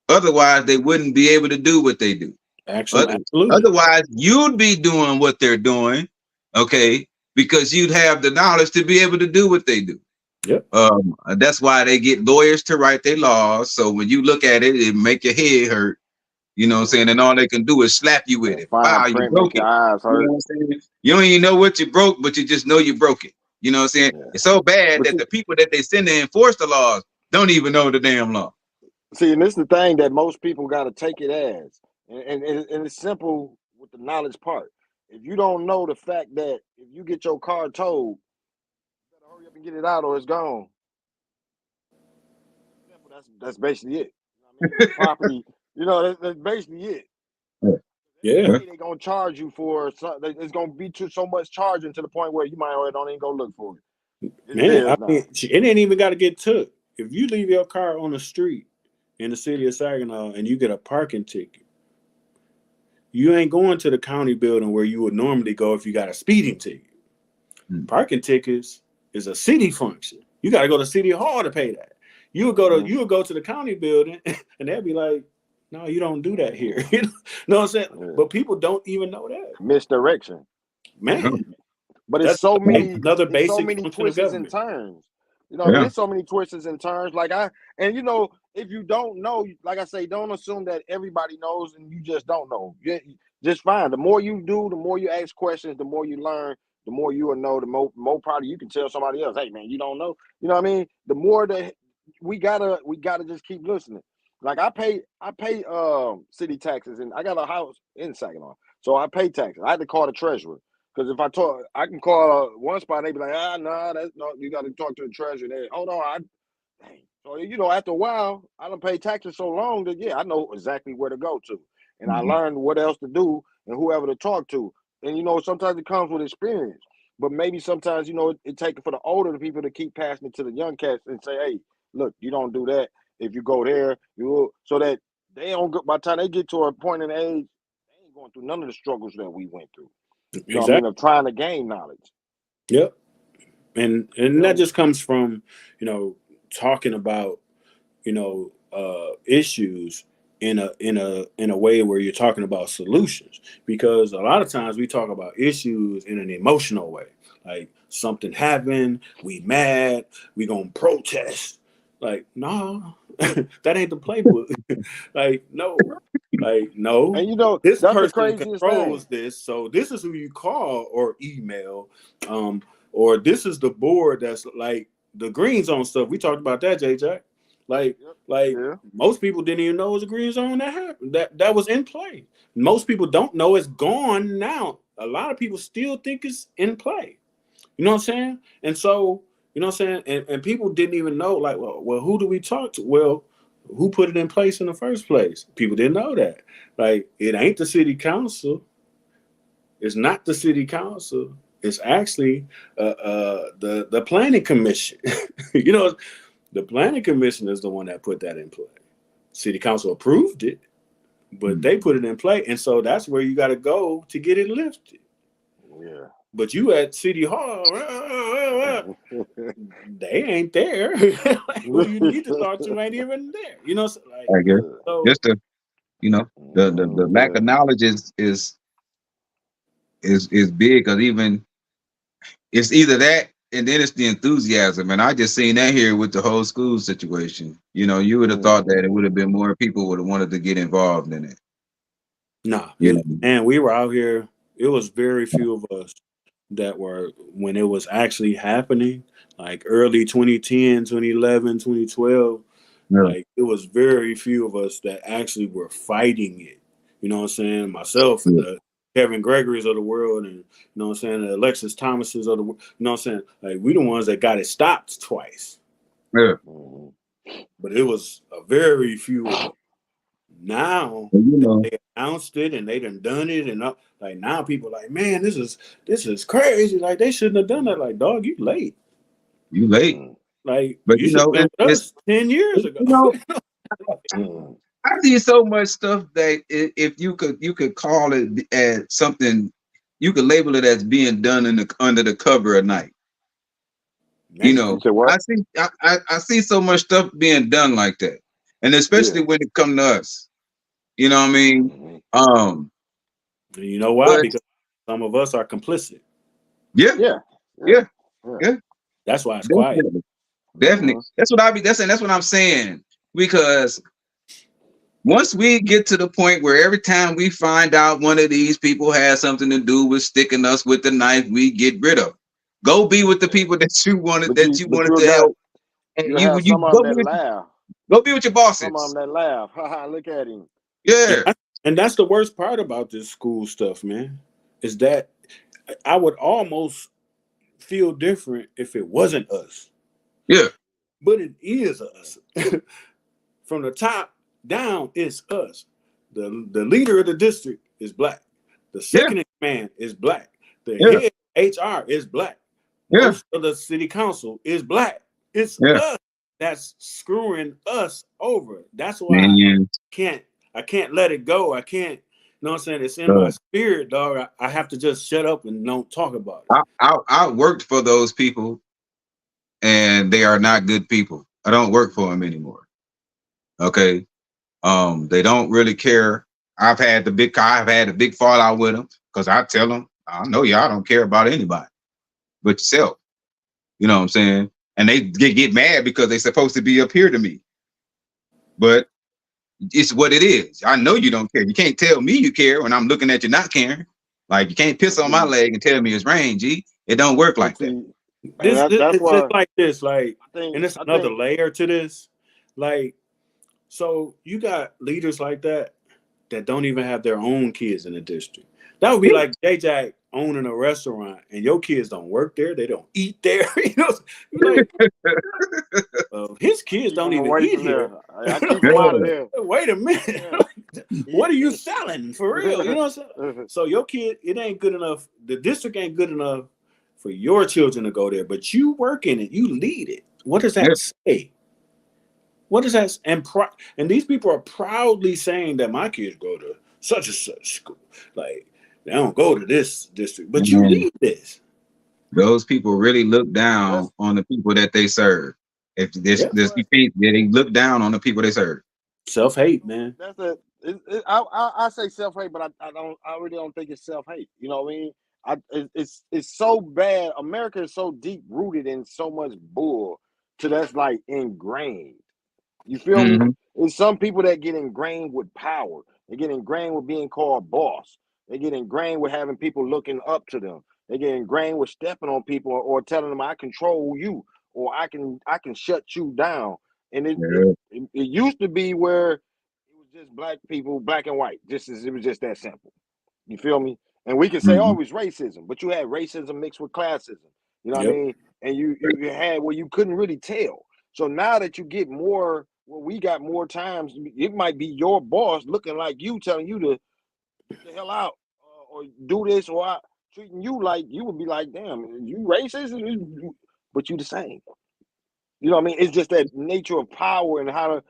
Otherwise, they wouldn't be able to do what they do. Actually, Other, absolutely. otherwise, you'd be doing what they're doing, okay? Because you'd have the knowledge to be able to do what they do. Yep. That's why they get lawyers to write their laws. So when you look at it, it make your head hurt. You know what I'm saying? And all they can do is slap you with that it. fine Wow, you print make broke your it. eyes You know hurt. what I'm saying? You don't even know what you broke, but you just know you broke it. You know what I'm saying? Yeah. It's so bad But that the people that they send to enforce the laws don't even know the damn law. see, and this is the thing that most people got to take it as, and it's simple with the knowledge part. If you don't know the fact that if you get your car towed, you better hurry up and get it out or it's gone. Simple. That's basically it. You know what I mean? Your property. You know, that's basically it. Yeah. They're gonna charge you for something. It's gonna be so much charging to the point where you might already don't even go look for it. It's Man, theirs now. it ain't even got to get took. If you leave your car on the street in the city of Saginaw and you get a parking ticket, you ain't going to the county building where you would normally go if you got a speeding ticket. Parking tickets is a city function. You got to go to City Hall to pay that. You would go to the county building and they'll be like, no, you don't do that here. You know what I'm saying? Yeah. But people don't even know that. Misdirection. Man. But it's so many another basic so many function of twists and government. turns. You know, there's so many twists and turns. And you know, if you don't know, like I say, don't assume that everybody knows and you just don't know. Just fine. The more you do, the more you ask questions, the more you learn, the more you will know, the more probably you can tell somebody else, hey man, you don't know. You know what I mean? The more that we gotta just keep listening. Like I pay city taxes, and I got a house in Saginaw, so I pay taxes. I had to call the treasurer because if I can call one spot and they be like, that's no, you got to talk to the treasurer. They hold on, so you know after a while I don't pay taxes so long that I know exactly where to go to, and I learned what else to do and whoever to talk to, and you know sometimes it comes with experience, but maybe sometimes you know it takes for the older people to keep passing it to the young cats and say, hey, look, you don't do that. If you go there, you will, so that they don't go, by the time they get to a point in age, they ain't going through none of the struggles that we went through. You know what I mean? Of trying to gain knowledge. Yep. And that just comes from, you know, talking about, you know, issues in a way where you're talking about solutions. Because a lot of times we talk about issues in an emotional way. Like something happened, we mad, we gonna protest. Like, no, that ain't the playbook. Like, no. And you know, This that's the person craziest controls thing. this, so this is who you call or email, or this is the board that's like the green zone stuff. We talked about that, J Jack. Like most people didn't even know it was a green zone that happened. That was in play. Most people don't know it's gone now. A lot of people still think it's in play. You know what I'm saying? And so, you know what I'm saying? And people didn't even know, like, well, who do we talk to? Well, who put it in place in the first place? People didn't know that. Like, it ain't the city council. It's not the city council. It's actually the planning commission. You know, the planning commission is the one that put that in play. City council approved it, but they put it in play. And so that's where you got to go to get it lifted. Yeah. But you at City Hall, they ain't there. Like, who you need to talk to ain't even there. You know, like, I guess so, just the, you know, the lack of knowledge is big, because even it's either that and then it's the enthusiasm. And I just seen that here with the whole school situation. You know, you would have thought that it would have been more people would have wanted to get involved in it. Nah, You know? and we were out here. It was very few of us that were, when it was actually happening, like early 2010, 2011, 2012, like it was very few of us that actually were fighting it. You know what I'm saying? Myself and the Kevin Gregory's of the world, and you know what I'm saying, the Alexis Thomases of the world. You know what I'm saying? Like, we the ones that got it stopped twice. Yeah. But it was a very few of us. Now they announced it and they done it, and like now people are like, man, this is crazy. Like, they shouldn't have done that. Like, dog, you late. You late. Like, but you should have been with us 10 years ago. You know, I see so much stuff that if you could call it as something, you could label it as being done under the cover of night. Man, you know, I see so much stuff being done like that, and especially when it comes to us. You know what I mean? You know why? Because some of us are complicit. Yeah. That's why it's quiet. Definitely. That's what I'm saying. Because once we get to the point where every time we find out one of these people has something to do with sticking us with the knife, we get rid of. Go be with the people that you wanted to help. And you go be with your bosses. Some of them that laugh. Look at him. Yeah. And that's the worst part about this school stuff, man, is that I would almost feel different if it wasn't us. Yeah. But it is us. From the top, down is us. The leader of the district is black. The second in command is black. The head HR is black. Most of the city council is black. It's us that's screwing us over. That's why I can't let it go. I can't, you know what I'm saying? It's in my spirit, dog. I have to just shut up and don't talk about it. I worked for those people, and they are not good people. I don't work for them anymore. Okay. They don't really care. I've had a big fallout with them because I tell them, I know y'all don't care about anybody but yourself. You know what I'm saying? And they get mad because they're supposed to be up here to me. But it's what it is. I know you don't care. You can't tell me you care when I'm looking at you not caring. Like, you can't piss on my leg and tell me it's rain, G. It don't work like that. It's just like this, like, and it's another layer to this. Like, so you got leaders like that don't even have their own kids in the district. That would be like J-Jack owning a restaurant and your kids don't work there, they don't eat there. You know, like, his kids don't even eat here. I keep them out of there. Wait a minute. What are you selling for real? You know what I'm saying? So your kid, it ain't good enough. The district ain't good enough for your children to go there, but you work in it, you lead it. What does that say? What is that? And these people are proudly saying that my kids go to such and such school. Like, they don't go to this district, but you lead this. Those people really look down on the people that they serve. If this they look down on the people they serve. Self-hate, man. That's I say self-hate, but I really don't think it's self-hate. You know what I mean? It's so bad. America is so deep rooted in so much bull to that's like ingrained. You feel me? There's some people that get ingrained with power. They get ingrained with being called boss. They get ingrained with having people looking up to them. They get ingrained with stepping on people or telling them I control you or I can shut you down. And it used to be where it was just black people, black and white. It was just that simple. You feel me? And we can say, oh, it was racism, but you had racism mixed with classism. You know what I mean? And you had where you couldn't really tell. So now that you get more, we got more times, it might be your boss looking like you, telling you to get the hell out or do this, or treating you like you would be like, damn, you racist, but you the same. You know what I mean? It's just that nature of power and how to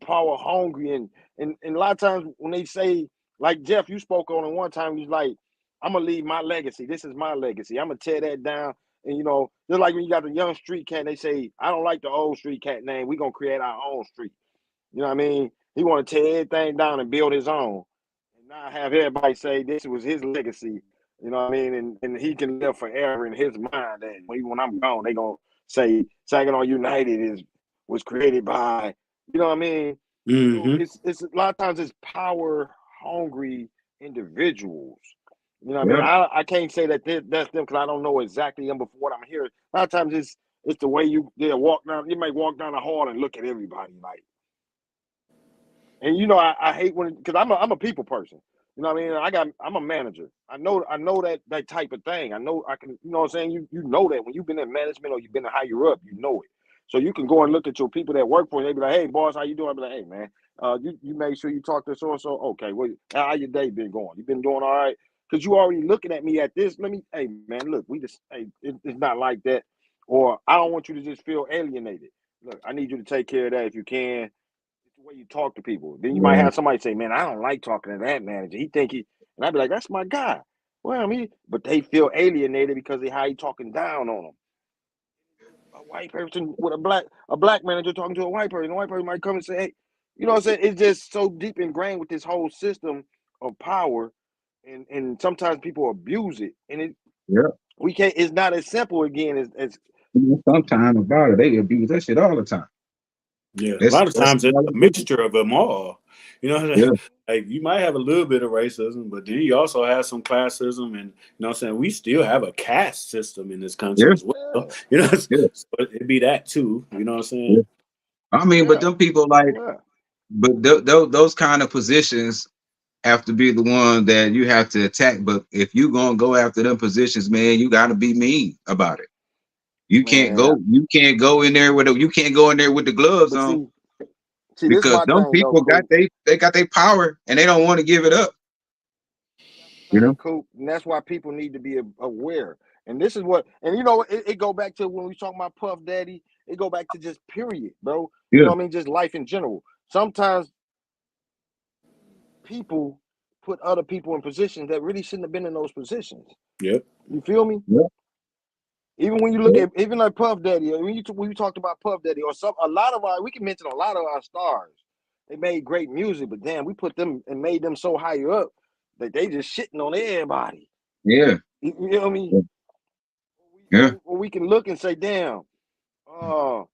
power hungry. And a lot of times when they say, like Jeff, you spoke on it one time, he's like, I'm going to leave my legacy. This is my legacy. I'm going to tear that down. And, you know, just like when you got the young street cat, they say, I don't like the old street cat name. We're going to create our own street. You know what I mean? He want to tear everything down and build his own. And now have everybody say this was his legacy. You know what I mean? And he can live forever in his mind. And when I'm gone, they going to say Saginaw United was created by, you know what I mean? So it's a lot of times it's power hungry individuals. You know what I mean? I can't say that that's them because I don't know exactly them, but from what I'm hearing, a lot of times it's the way you walk down. You might walk down the hall and look at everybody like. And you know, I hate when, because I'm a people person. You know what I mean? I'm a manager. I know that type of thing. I know I can. You know what I'm saying? You know that when you've been in management or you've been higher up, you know it. So you can go and look at your people that work for you. They be like, "Hey, boss, how you doing?" I be like, "Hey, man, you make sure you talk to so and so. Okay, well, how your day been going? You been doing all right? Because you already looking at me at this. Hey, man, look, it's not like that. Or I don't want you to just feel alienated. Look, I need you to take care of that if you can. It's the way you talk to people. Then you might have somebody say, "Man, I don't like talking to that manager. He think he," and I'd be like, "That's my guy." Well, I mean, but they feel alienated because of how he talking down on them. A white person with a black manager talking to a white person. A white person might come and say, "Hey," you know what I'm saying? It's just so deep ingrained with this whole system of power, and sometimes people abuse it, and we can't. It's not as simple again as sometimes about it. They abuse that shit all the time. Yeah, a lot of times it's a mixture of them all. You know, like you might have a little bit of racism, but then you also have some classism, and you know what I'm saying? We still have a caste system in this country as well. You know, so it'd be that too. You know what I'm saying? I mean, but them people like, but those kind of positions have to be the one that you have to attack. But if you gonna go after them positions, man, you got to be mean about it. You can't go in there with the gloves on. See, this is because my some thing though, people Coop. they got their power and they don't want to give it up. You know? Coop, and that's why people need to be aware. And this is what, and you know, it go back to when we talk about Puff Daddy. It go back to just period, bro. You Yeah. know what I mean? Just life in general. Sometimes people put other people in positions that really shouldn't have been in those positions. Yep. You feel me? Yeah. Even when you look at even like Puff Daddy, when you talked about Puff Daddy or a lot of we can mention a lot of our stars. They made great music, but damn, we put them and made them so high up that they just shitting on everybody. Yeah. You know what I mean? Yeah. Or we can look and say, damn, I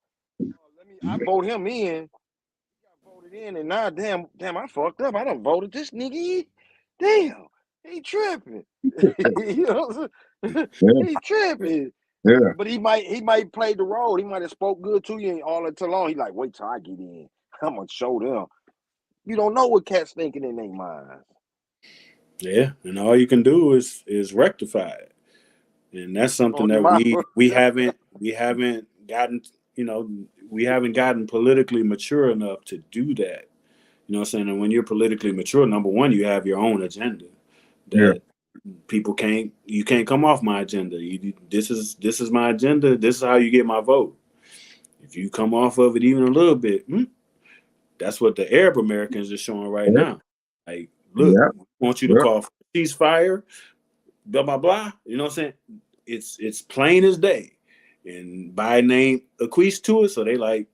vote him in. He got voted in, and now damn, I fucked up. I done voted this nigga in. Damn, he tripping. You know, Yeah. he tripping. Yeah. But he might play the role. He might have spoke good to you all until long. He like, wait till I get in. I'm gonna show them. You don't know what cats thinking in their minds. Yeah, and all you can do is rectify it, and that's something that we haven't gotten. You know, we haven't gotten politically mature enough to do that. You know what I'm saying? And when you're politically mature, number one, you have your own agenda that people you can't come off my agenda. This is my agenda. This is how you get my vote. If you come off of it even a little bit, that's what the Arab Americans are showing right now. Like, look, we want you to call for a ceasefire, blah blah blah. You know what I'm saying? It's plain as day. And Biden ain't acquiesced to it, so they like,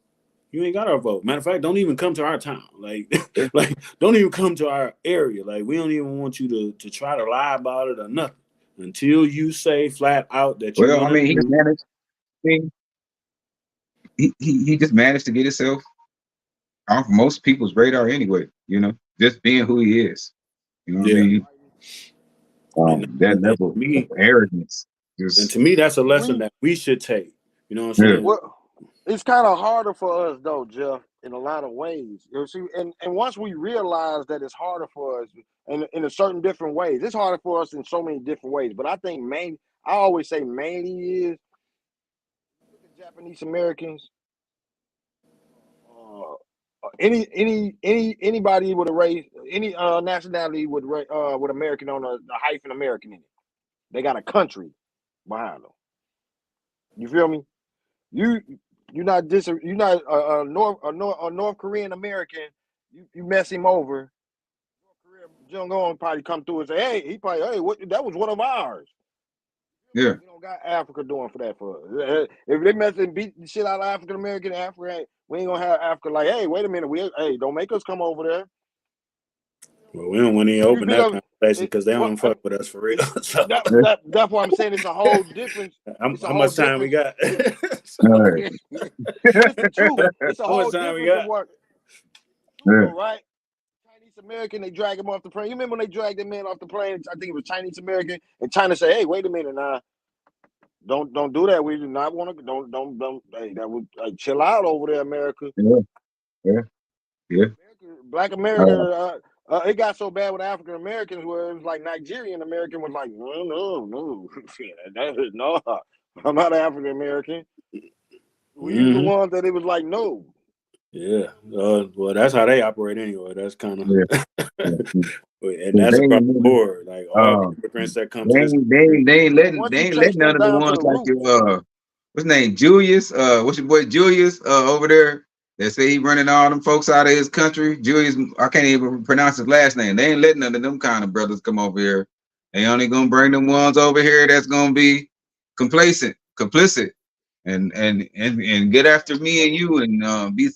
you ain't got our vote. Matter of fact, don't even come to our town. Like, like don't even come to our area. Like, we don't even want you to try to lie about it or nothing until you say flat out that you're Well, I gonna. mean, he just managed. He just managed to get himself off most people's radar anyway. You know, just being who he is. You know what I mean? That level of arrogance. And to me, that's a lesson that we should take. You know what I'm saying? Well, it's kind of harder for us though, Jeff, in a lot of ways. You see, and once we realize that it's harder for us in a certain different ways, it's harder for us in so many different ways. But I think I always say mainly is look at Japanese Americans. Anybody with a race, any nationality with American on the hyphen American in it, they got a country behind them. You feel me? You're not a North Korean American. You mess him over. North Korea Jung Un probably come through and say, hey, what that was one of ours. Yeah. We don't got Africa doing for that for us. If they mess and beat the shit out of African American, Africa, we ain't gonna have Africa like, hey, wait a minute, don't make us come over there. Well, we don't want to open that conversation because they don't fuck with us for real. So. That's why I'm saying it's a whole difference. How much time we got? It's the truth. It's a whole difference of what, right? Chinese American, they drag him off the plane. You remember when they dragged that man off the plane? I think it was Chinese American, and China said, "Hey, wait a minute, now, don't do that. We do not want to. Don't. Hey, that would chill out over there, America." Yeah. Black America. It got so bad with African Americans where it was like Nigerian American was like, no, I'm not African American. We the ones that it was like, no. Yeah, well, that's how they operate anyway. That's kind of, and that's across the board. Like all immigrants that come to this, they ain't letting none of the ones like your what's his name, Julius? What's your boy Julius over there? They say he running all them folks out of his country. Julius, I can't even pronounce his last name. They ain't letting none of them kind of brothers come over here. They only gonna bring them ones over here that's gonna be complicit, and get after me and you and be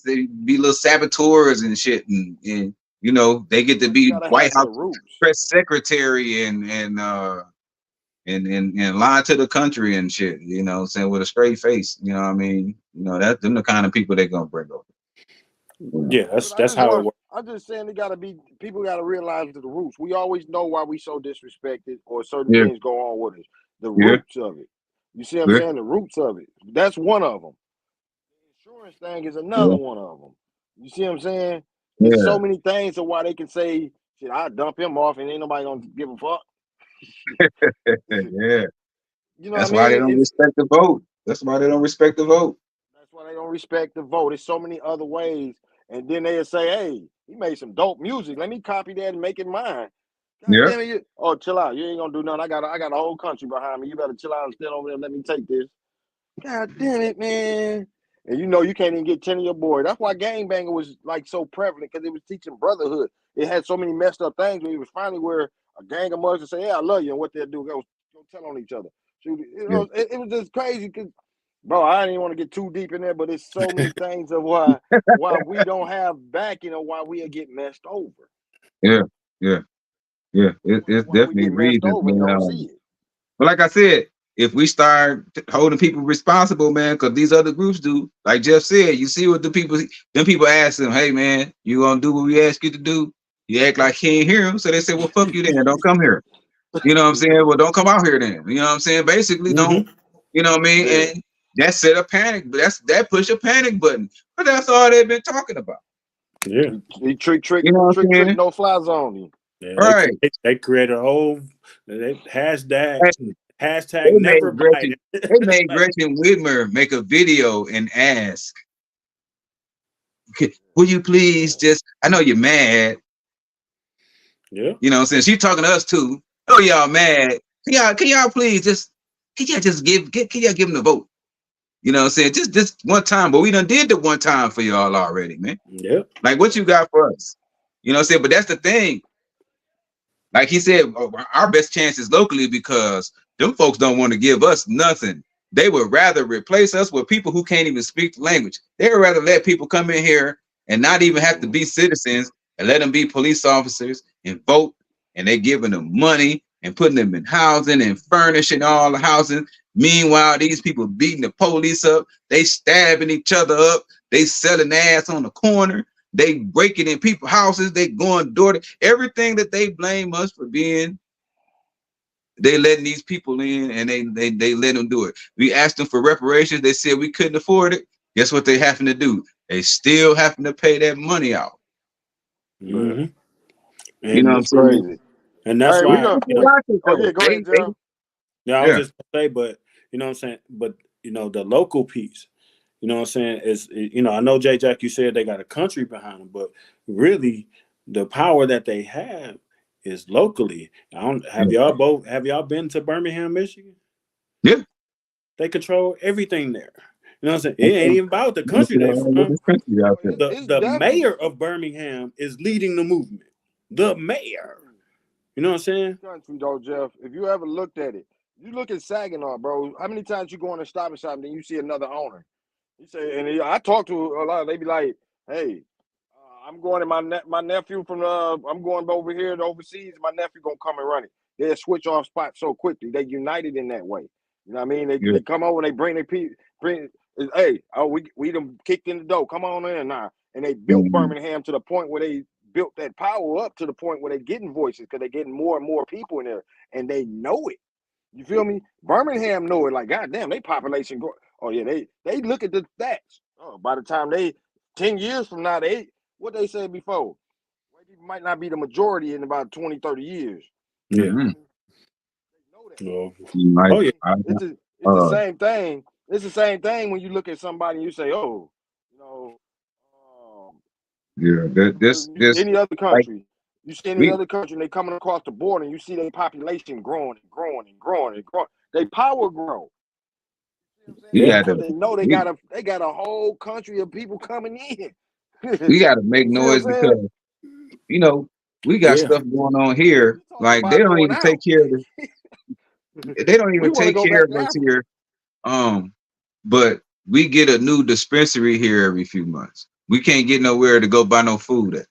little saboteurs and shit, and you know they get to be White House press secretary and lie to the country and shit, you know, saying with a straight face, you know what I mean? You know, that's them the kind of people they're gonna bring over. Yeah, that's how it works. I'm just saying people gotta realize the roots. We always know why we so disrespected or certain things go on with us. The roots of it. You see what I'm saying? The roots of it. That's one of them. The insurance thing is another one of them. You see what I'm saying? There's so many things of why they can say, shit, I'll dump him off and ain't nobody gonna give a fuck. You know that's what I why mean? they don't respect the vote. That's why they don't respect the vote. That's why they don't respect the vote. There's so many other ways. and then they'll say, "Hey, he made some dope music. Let me copy that and make it mine." God Yeah. damn it! Oh, chill out. You ain't gonna do nothing. I got a whole country behind me. You better chill out and stand over there and let me take this. God damn it, man. And you know you can't even get 10 of your boys. That's why gangbanging was like so prevalent, because it was teaching brotherhood. It had so many messed up things where it was finally where a gang of mugs would say, "Yeah, I love you," and what they'll do, go tell on each other. So, you know, it was just crazy because, bro, I didn't even want to get too deep in there, but it's so many things of why we don't have backing or why we get messed over. Yeah. It's Why we definitely get messed reasons, over and man. don't see it. But like I said, if we start holding people responsible, man, because these other groups do, like Jeff said, you see what them people ask them, "Hey, man, you gonna do what we ask you to do?" You act like he ain't hear them, so they say, "Well, fuck you then, don't come here." You know what I'm saying? Well, don't come out here then. You know what I'm saying? Basically, don't. You know what I mean? Yeah. And that set a panic, but that push a panic button. But that's all they've been talking about. Yeah. He trick, You know what I'm saying? no fly zone. Yeah, Right. They created a whole hashtag They never Gretchen, Biden. they made Gretchen Whitmer make a video and ask, "Will you please just? I know you're mad. Yeah. You know what I'm saying? She's talking to us too. Oh, y'all mad? Can y'all please just? Can y'all just give them the vote? You know what I'm saying? Just one time, but we done did the one time for y'all already, man. Yeah. Like what you got for us? You know what I'm saying? But that's the thing. Like he said, our best chance is locally because them folks don't want to give us nothing. They would rather replace us with people who can't even speak the language. They would rather let people come in here and not even have to be citizens and let them be police officers and vote. And they giving them money and putting them in housing and furnishing all the housing. Meanwhile, these people beating the police up. They stabbing each other up. They selling ass on the corner. They breaking in people's houses. They going door to everything that they blame us for being. They letting these people in and they let them do it. We asked them for reparations. They said we couldn't afford it. Guess what they having to do? They still having to pay that money out. Mm-hmm. You know what I'm It's saying? crazy. And that's Hey, why, oh yeah, go ahead, Jeff. I was just gonna say, but you know what I'm saying, but you know, the local piece, you know what I'm saying, is, you know, I know J Jack, you said they got a country behind them, but really the power that they have is locally. Have y'all been to Birmingham, Michigan? Yeah. They control everything there. You know what I'm saying? It ain't even about the country they from. The mayor of Birmingham is leading the movement. The mayor. You know what I'm saying? Country though, Jeff. If you ever looked at it, you look at Saginaw, bro. How many times you go in a Stop and Shop and then you see another owner? You say, and I talk to a lot. They be like, "Hey, I'm going to my nephew from I'm going over here to overseas. My nephew gonna come and run it." They'll switch off spots so quickly. They united in that way. You know what I mean? They come over and they bring their people. Hey, we them kicked in the door. Come on in now. And they built Birmingham to the point where they built that power up to the point where they're getting voices because they're getting more and more people in there, and they know it. You feel me? Birmingham know it. Like, goddamn, they population grow. Oh yeah, they look at the stats. Oh, by the time 10 years from now, what they said before, might not be the majority in about 20, 30 years. Yeah. Mm-hmm. Oh yeah. It's the same thing. It's the same thing when you look at somebody and you say, "Oh, you know, this any other country." Like, you see any other country and they coming across the border and you see their population growing and growing and growing and growing. They power grow. Yeah. They know they got a whole country of people coming in. We got to make noise because you know we got stuff going on here. Like they don't even take care of it. They don't even take care of us here. But we get a new dispensary here every few months. We can't get nowhere to go buy no food at.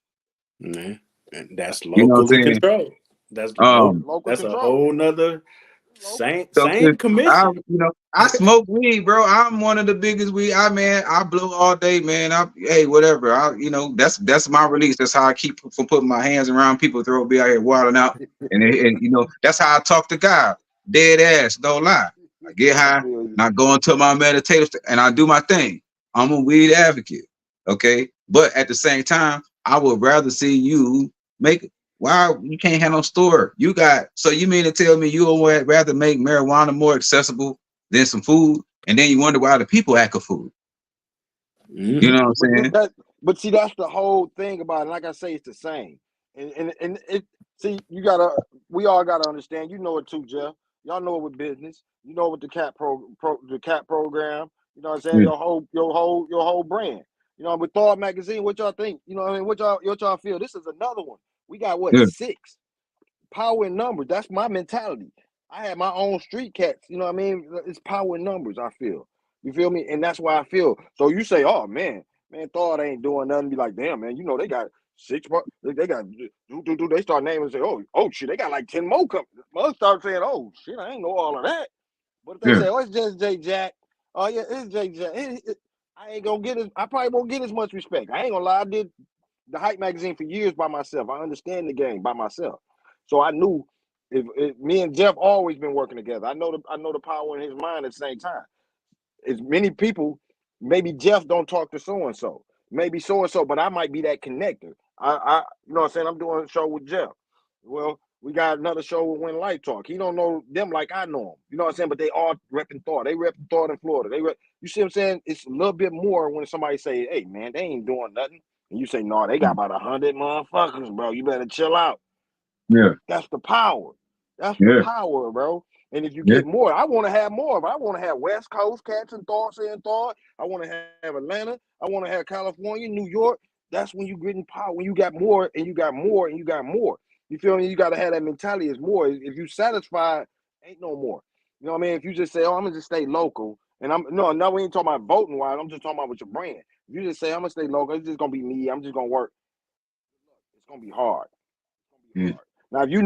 And that's locally controlled. That's that's a whole nother same commission. I smoke weed, bro. I'm one of the biggest weed. I blow all day, man. Whatever. That's my release. That's how I keep from putting my hands around people. Be out here wilding out, and that's how I talk to God. Dead ass, don't lie. I get high, and I go into my meditative, and I do my thing. I'm a weed advocate, okay? But at the same time, I would rather see you make it. Why you can't have no store? So you mean to tell me you would rather make marijuana more accessible than some food, and then you wonder why the people act a fool? You know what I'm saying? But see, that's the whole thing about it. Like I say, it's the same. And it see, we all gotta understand, you know it too, Jeff. Y'all know it with business. You know with the the cat program, you know what I'm saying? Yeah. Your whole brand. You know, with Thawed magazine, what y'all think? You know what I mean? What y'all feel? This is another one. We got what, Yeah. 6? Power in numbers. That's my mentality. I have my own street cats. You know what I mean? It's power in numbers, I feel. You feel me? And that's why I feel. So you say, oh man, Thawed ain't doing nothing. Be like, damn, man, you know they got 6 more. They got they start naming and say, oh shit, they got like 10 more coming. Mother start saying, oh shit, I ain't know all of that. But if they Yeah. say, oh, it's just J Jack. Oh yeah, it's J Jack. I ain't gonna get I probably won't get as much respect. I ain't gonna lie. I did the Hype magazine for years by myself. I understand the game by myself. So I knew if me and Jeff always been working together. I know the power in his mind at the same time. As many people, maybe Jeff don't talk to so and so, maybe so and so, but I might be that connector. I you know what I'm saying? I'm doing a show with Jeff. Well, we got another show with When Light Talk. He don't know them like I know them. You know what I'm saying? But they all repping Thawed. They repping Thawed in Florida. You see what I'm saying? It's a little bit more when somebody say, hey man, they ain't doing nothing. And you say, no, they got about 100 motherfuckers, bro. You better chill out. Yeah. That's the power. That's the Yeah. power, bro. And if you Yeah. get more, I want to have more. I want to have West Coast cats and Thawed saying Thawed. I want to have Atlanta. I want to have California, New York. That's when you getting power. When you got more and you got more and you got more. You feel me? You got to have that mentality. It's more. If you satisfied, ain't no more. You know what I mean? If you just say, oh, I'm gonna just stay local, and no, we ain't talking about voting wise. I'm just talking about with your brand. If you just say I'm gonna stay local, it's just gonna be me. I'm just gonna work. It's gonna be hard. It's gonna be Yeah. hard. Now, if you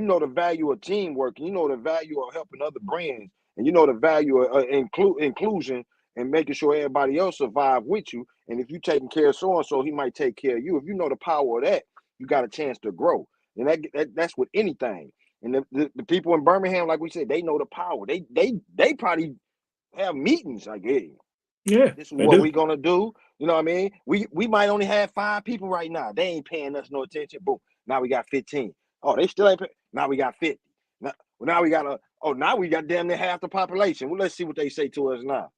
know the value of teamwork, and you know the value of helping other brands, and you know the value of inclusion and making sure everybody else survive with you. And if you taking care of so and so, he might take care of you. If you know the power of that, you got a chance to grow. And that's with anything. And the people in Birmingham, like we said, they know the power. They probably have meetings like, hey, Yeah, this is they what do. we gonna do. You know what I mean? We might only have 5 people right now. They ain't paying us no attention. Boom. Now we got 15. Oh, they still ain't paying. Now we got 50. Now we got now we got damn near half the population. Well, let's see what they say to us now.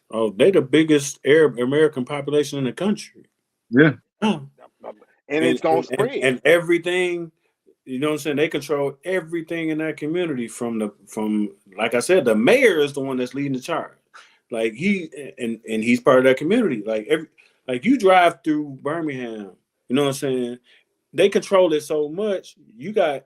Oh, they the biggest Arab American population in the country. Yeah. Oh. And And, it's gonna and, and, spread. and everything, you know what I'm saying? They control everything in that community from like I said, the mayor is the one that's leading the charge. Like and he's part of that community. Like you drive through Birmingham, you know what I'm saying? They control it so much. You got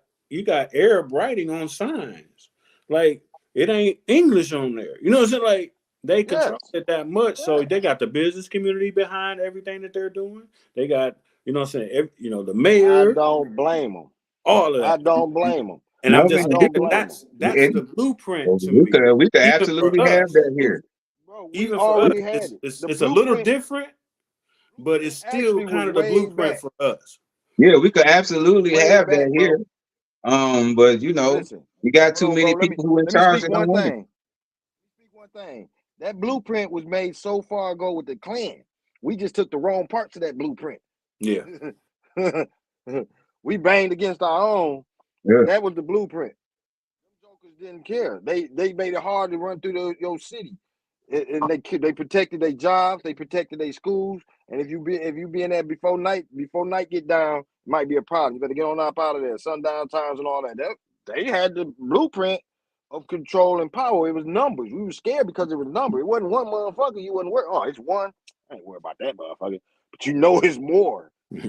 Arab writing on signs. Like it ain't English on there. You know what I'm saying? Like they Yes. control it that much. So Yes. they got the business community behind everything that they're doing. They got, you know what I'm saying, the I mayor, don't blame them. all of I that. don't blame them. And I'm No, just I man. saying don't blame them. that's the blueprint to We me. could Even for absolutely have us. that here. Bro, we Even for us, already had it's it. it's, The it's a little blueprint different, but it's still actually was kind of the way blueprint back. for us. Yeah, we could absolutely Way have back, that here. bro. But Listen, we got hold too on, bro. many Let me people who in let me charge speak that don't one want it. thing. That blueprint was made so far ago with the Klan. We just took the wrong parts of that blueprint. Yeah. We banged against our own, Yeah. and that was the blueprint. Them jokers didn't care. They made it hard to run through your city, and they protected their jobs, they protected their schools. And if you be in there before night get down, it might be a problem. You better get on up out of there. Sundown times and all that. They had the blueprint of control and power. It was numbers. We were scared because it was numbers. It wasn't one motherfucker. You wasn't worried. Oh, it's one. I ain't worried about that motherfucker. But you know it's more. You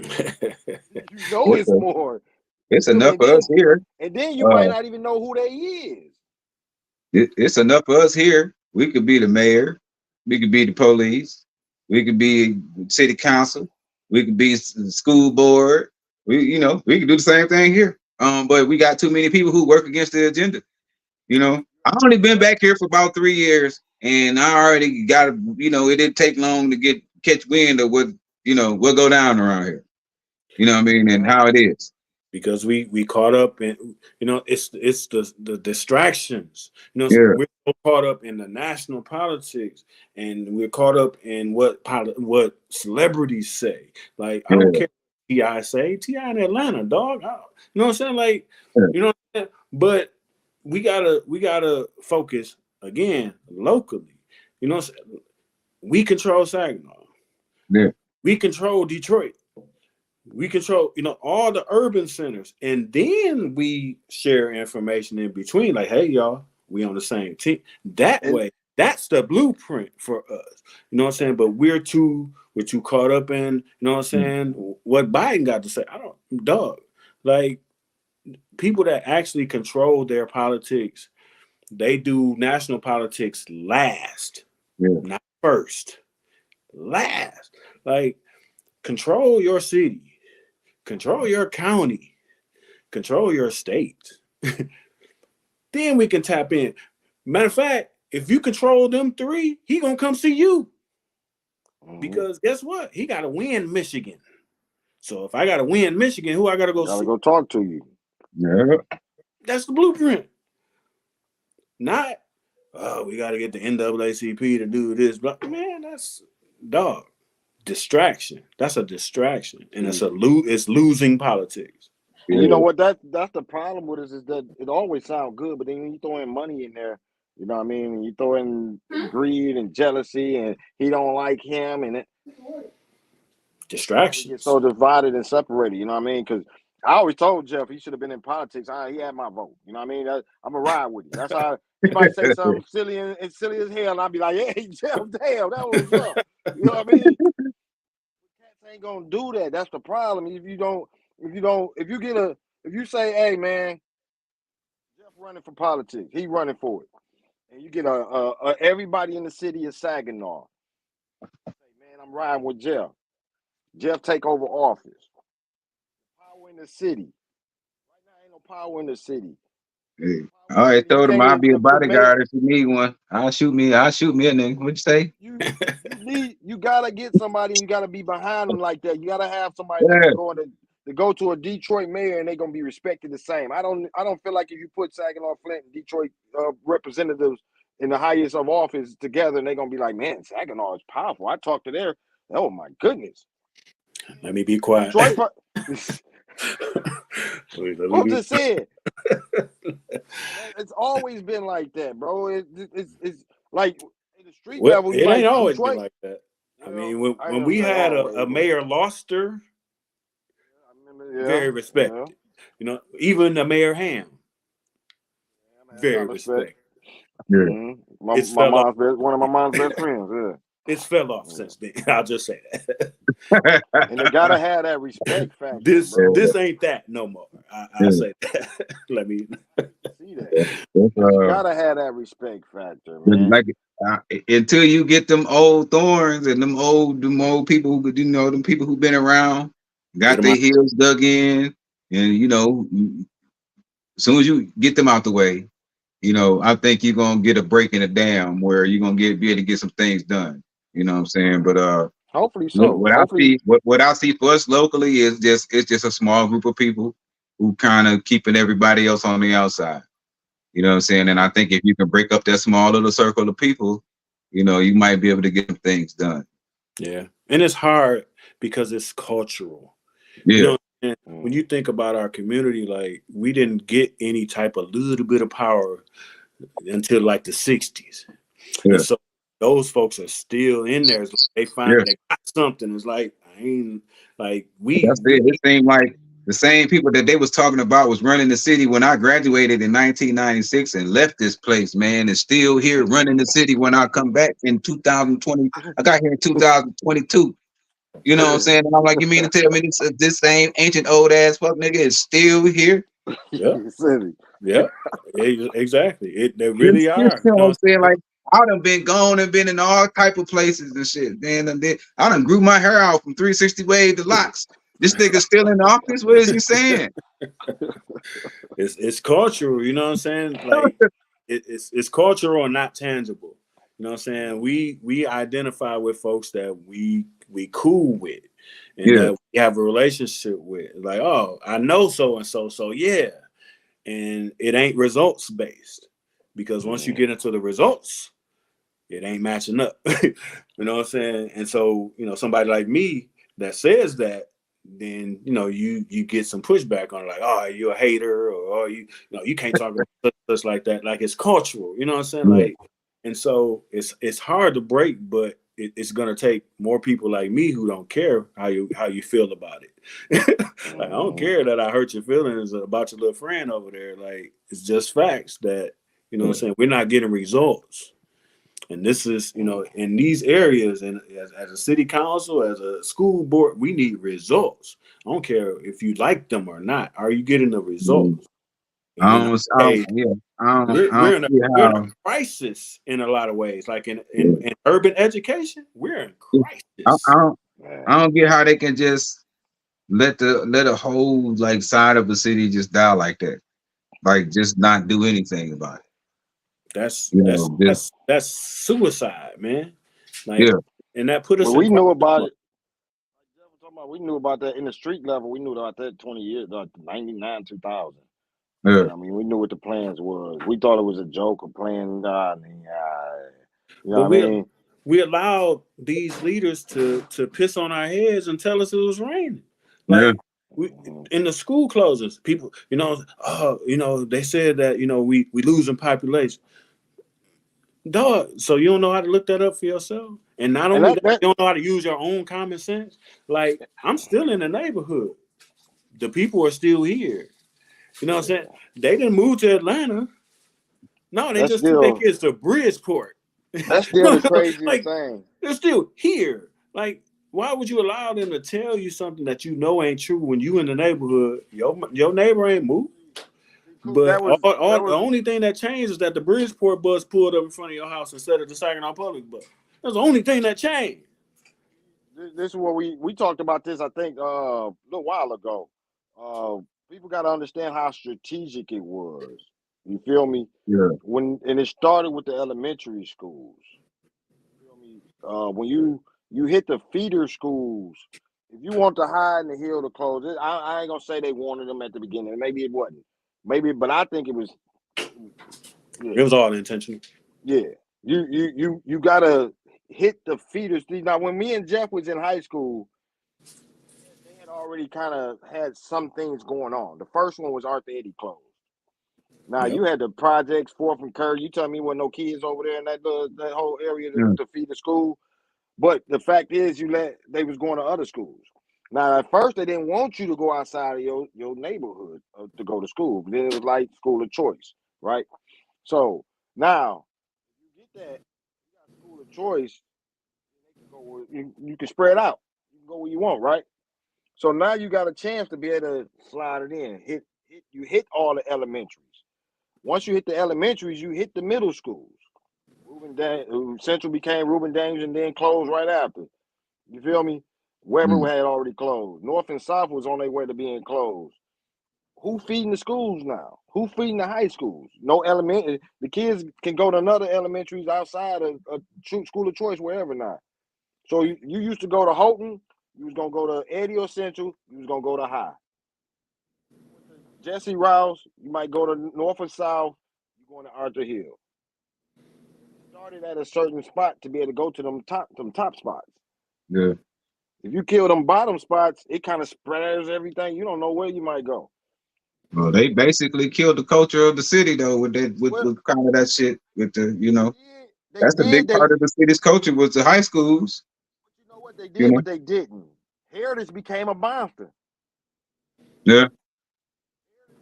know It's, it's more. You it's feel me? enough for us here. And then you might Uh, not even know who they is. it's enough for us here. We could be the mayor. We could be the police. We could be city council. We could be school board. We could do the same thing here. But we got too many people who work against the agenda. I only been back here for about 3 years, and I already got it didn't take long to catch wind of what go down around here. You know what I mean, and Yeah. how it is. Because we caught up in, it's the distractions. Yeah, We're so caught up in the national politics, and we're caught up in what celebrities say. Like I don't yeah, care what Ti say. Ti in Atlanta, dog. You know what I'm saying? Like, yeah, you know what I'm saying? But we gotta focus again locally. You know what I'm saying? We control Saginaw. yeah. We control Detroit. We control, all the urban centers, and then we share information in between. Like, hey, y'all, we on the same team. That way, that's the blueprint for us. You know what I'm saying? But we're too caught up in, you know what I'm saying, what Biden got to say. Like people that actually control their politics, they do national politics last, not first. Last. Like, control your city. Control your county, control your state. Then we can tap in. Matter of fact, if you control them three, he gonna come see you. Because guess what? He gotta win Michigan. So if I gotta win Michigan, who I gotta go see? Go talk to you. Yeah. That's the blueprint. Not, we gotta get the NAACP to do this. But man, that's distraction. That's a distraction, and it's losing politics. And you know what? That's the problem with us is that it always sounds good, but then when you throw in money in there, you know what I mean? And you throw in greed and jealousy, and he don't like him, and distractions. Get so divided and separated. You know what I mean? Because I always told Jeff he should have been in politics. He had my vote. You know what I mean? I'm gonna ride with him. That's how he might say something silly and silly as hell, and I'll be like, "Hey, Jeff, damn, that was up." You know what I mean? Cats ain't gonna do that. That's the problem. If you say, "Hey, man, Jeff running for politics. He running for it," and you get everybody in the city of Saginaw. Say, man, I'm riding with Jeff. Jeff take over office. Power in the city. Right now, ain't no power in the city. Hey. All right, told him I'll be a bodyguard if you need one. I'll shoot me a nigga. What'd you say? You gotta get somebody. You gotta be behind them like that. You gotta have somebody that's going to go to a Detroit mayor and they're gonna be respected the same. I don't feel like if you put Saginaw, Flint, and Detroit representatives in the highest of office together, and they're gonna be like, man, Saginaw is powerful. I talked to their, oh my goodness. Let me be quiet. I'm just saying. It's always been like that, bro. It's like in the street level. It ain't always been like that. I mean, when we had a Mayor Loster, very respected. You know, even the Mayor Ham, very respected. Yeah. One of my mom's best friends. Yeah. It's fell off since then. I'll just say that. And they gotta have that respect factor. This ain't that no more. I say that. Let me see that. You gotta have that respect factor, man. Like until you get them old thorns and them old people who them people who've been around, got their heels dug in, and as soon as you get them out the way, I think you're gonna get a break in the dam where you're gonna be able to get some things done. You know what I'm saying? But hopefully so. What I see for us locally is it's just a small group of people who kind of keeping everybody else on the outside. You know what I'm saying? And I think if you can break up that small little circle of people, you might be able to get things done. Yeah. And it's hard because it's cultural. Yeah. When you think about our community, like we didn't get any type of little bit of power until like the 60s. Yeah. And so those folks are still in there. Like they finally they got something. It's like it seemed like the same people that they was talking about was running the city when I graduated in 1996 and left this place, man, and still here running the city when I come back in 2020. I got here in 2022. You know what I'm saying? And I'm like, you mean to tell me this same ancient old ass fuck nigga is still here? Yeah. Yeah, exactly. They really are. You know what I'm saying? Like, I done been gone and been in all type of places and shit, man. And I done grew my hair out from 360 wave to locks. This nigga still in the office. What is he saying? It's cultural, you know what I'm saying? Like it's cultural and not tangible. You know what I'm saying? We identify with folks that we cool with and that we have a relationship with. Like, oh, I know so and so, so yeah. And it ain't results based because once you get into the results, it ain't matching up. You know what I'm saying? And so, somebody like me that says that, then you get some pushback on it, like, oh, you're a hater, or you can't talk about such like that. Like, it's cultural, you know what I'm saying? Like, and so it's hard to break, but it's gonna take more people like me who don't care how you feel about it. Like, I don't care that I hurt your feelings about your little friend over there. Like, it's just facts that, you know what I'm saying, we're not getting results. And this is, you know, in these areas, and as a city council, as a school board, we need results. I don't care if you like them or not. Are you getting the results? And in our state, we're in a crisis in a lot of ways. Like in urban education, we're in crisis. I don't get how they can just let a whole like side of the city just die like that, like just not do anything about it. That's suicide, man. Like, and that put us. Well, we knew about it. We knew about that in the street level. We knew about that 20 years, 99, 2000. Yeah. I mean, we knew what the plans was. We thought it was a joke of playing. You know what I mean? We allowed these leaders to piss on our heads and tell us it was raining. Like, in the school closings, people, you know, they said that, you know, we losing population. Dog, so you don't know how to look that up for yourself? And not only that, you don't know how to use your own common sense. Like, I'm still in the neighborhood. The people are still here. You know what I'm saying? They didn't move to Atlanta. No, they just took their kids to Bridgeport. That's still the craziest thing. They're still here. Like, why would you allow them to tell you something that you know ain't true when you in the neighborhood? Your neighbor ain't moved. But the only thing that changed is that the Bridgeport bus pulled up in front of your house instead of the Saginaw Public bus. That's the only thing that changed. This is what we talked about this, I think, a little while ago. People got to understand how strategic it was. You feel me? Yeah. And it started with the elementary schools. You feel me? When you hit the feeder schools, if you want the high and the hill to close it, I ain't gonna say they wanted them at the beginning. Maybe it wasn't. Maybe, but I think it was. Yeah. It was all intentional. Yeah, you gotta hit the feeders. Now, when me and Jeff was in high school, they had already kind of had some things going on. The first one was Arthur Eddy closed. Now you had the projects, 4th and Kerr. You tell me there were no kids over there in that whole area to feed the school. But the fact is, they was going to other schools. Now, at first, they didn't want you to go outside of your neighborhood to go to school. But then it was like school of choice, right? So now, you get that, you got school of choice, you can spread out. You can go where you want, right? So now you got a chance to be able to slide it in. You hit all the elementaries. Once you hit the elementaries, you hit the middle schools. Central became Reuben Daniels and then closed right after. You feel me? Weber had already closed. North and South was on their way to being closed. Who feeding the schools now? Who feeding the high schools? No elementary. The kids can go to another elementaries outside of school of choice, wherever now. So you used to go to Houghton. You was going to go to Eddy or Central. You was going to go to High. Jesse Rouse, you might go to North or South. You're going to Arthur Hill. Started at a certain spot to be able to go to them top spots. Yeah. If you kill them bottom spots, it kind of spreads everything. You don't know where you might go. Well, they basically killed the culture of the city though with kind of that shit with the, you know. That's a big part of the city's culture was the high schools. You know what they did, but they didn't. Heritage became a monster. Yeah. Heritage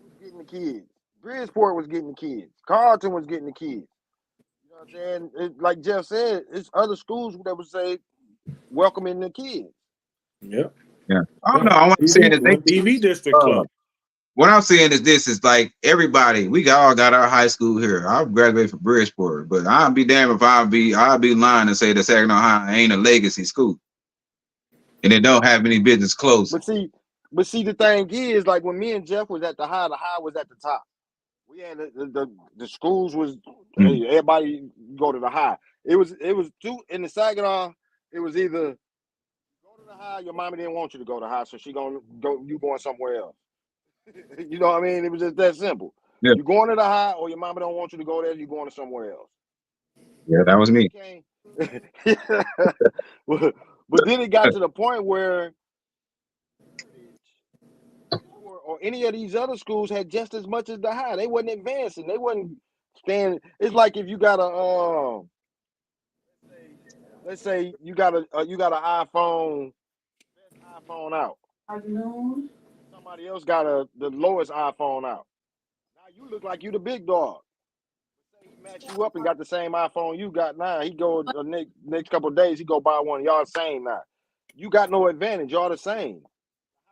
was getting the kids. Bridgeport was getting the kids. Carlton was getting the kids. You know what I'm saying? Like Jeff said, it's other schools that would say welcoming the kids. Yep. Yeah. I don't know. All I'm saying is DV district club. What I'm saying is this is like everybody, we all got our high school here. I graduated from Bridgeport, but I'll be damned if I'll be lying and say that Saginaw High ain't a legacy school. And it don't have any business closing. But see, the thing is, like when me and Jeff was at the high was at the top. We had the schools was hey, everybody go to the high. It was two in the Saginaw. It was either go to the high. Your mommy didn't want you to go to high, so she gonna go. You going somewhere else. You know what I mean? It was just that simple. Yeah. You going to the high, or your mama don't want you to go there. You going to somewhere else. Yeah, that was me. But then it got to the point where or any of these other schools had just as much as the high. They wasn't advancing. They wasn't standing. It's like if you got let's say you got an iPhone out. Somebody else got the lowest iPhone out. Now you look like you the big dog. Say he match you up and got the same iPhone you got now. He go the next couple of days, he go buy one. Y'all same now. You got no advantage. Y'all the same.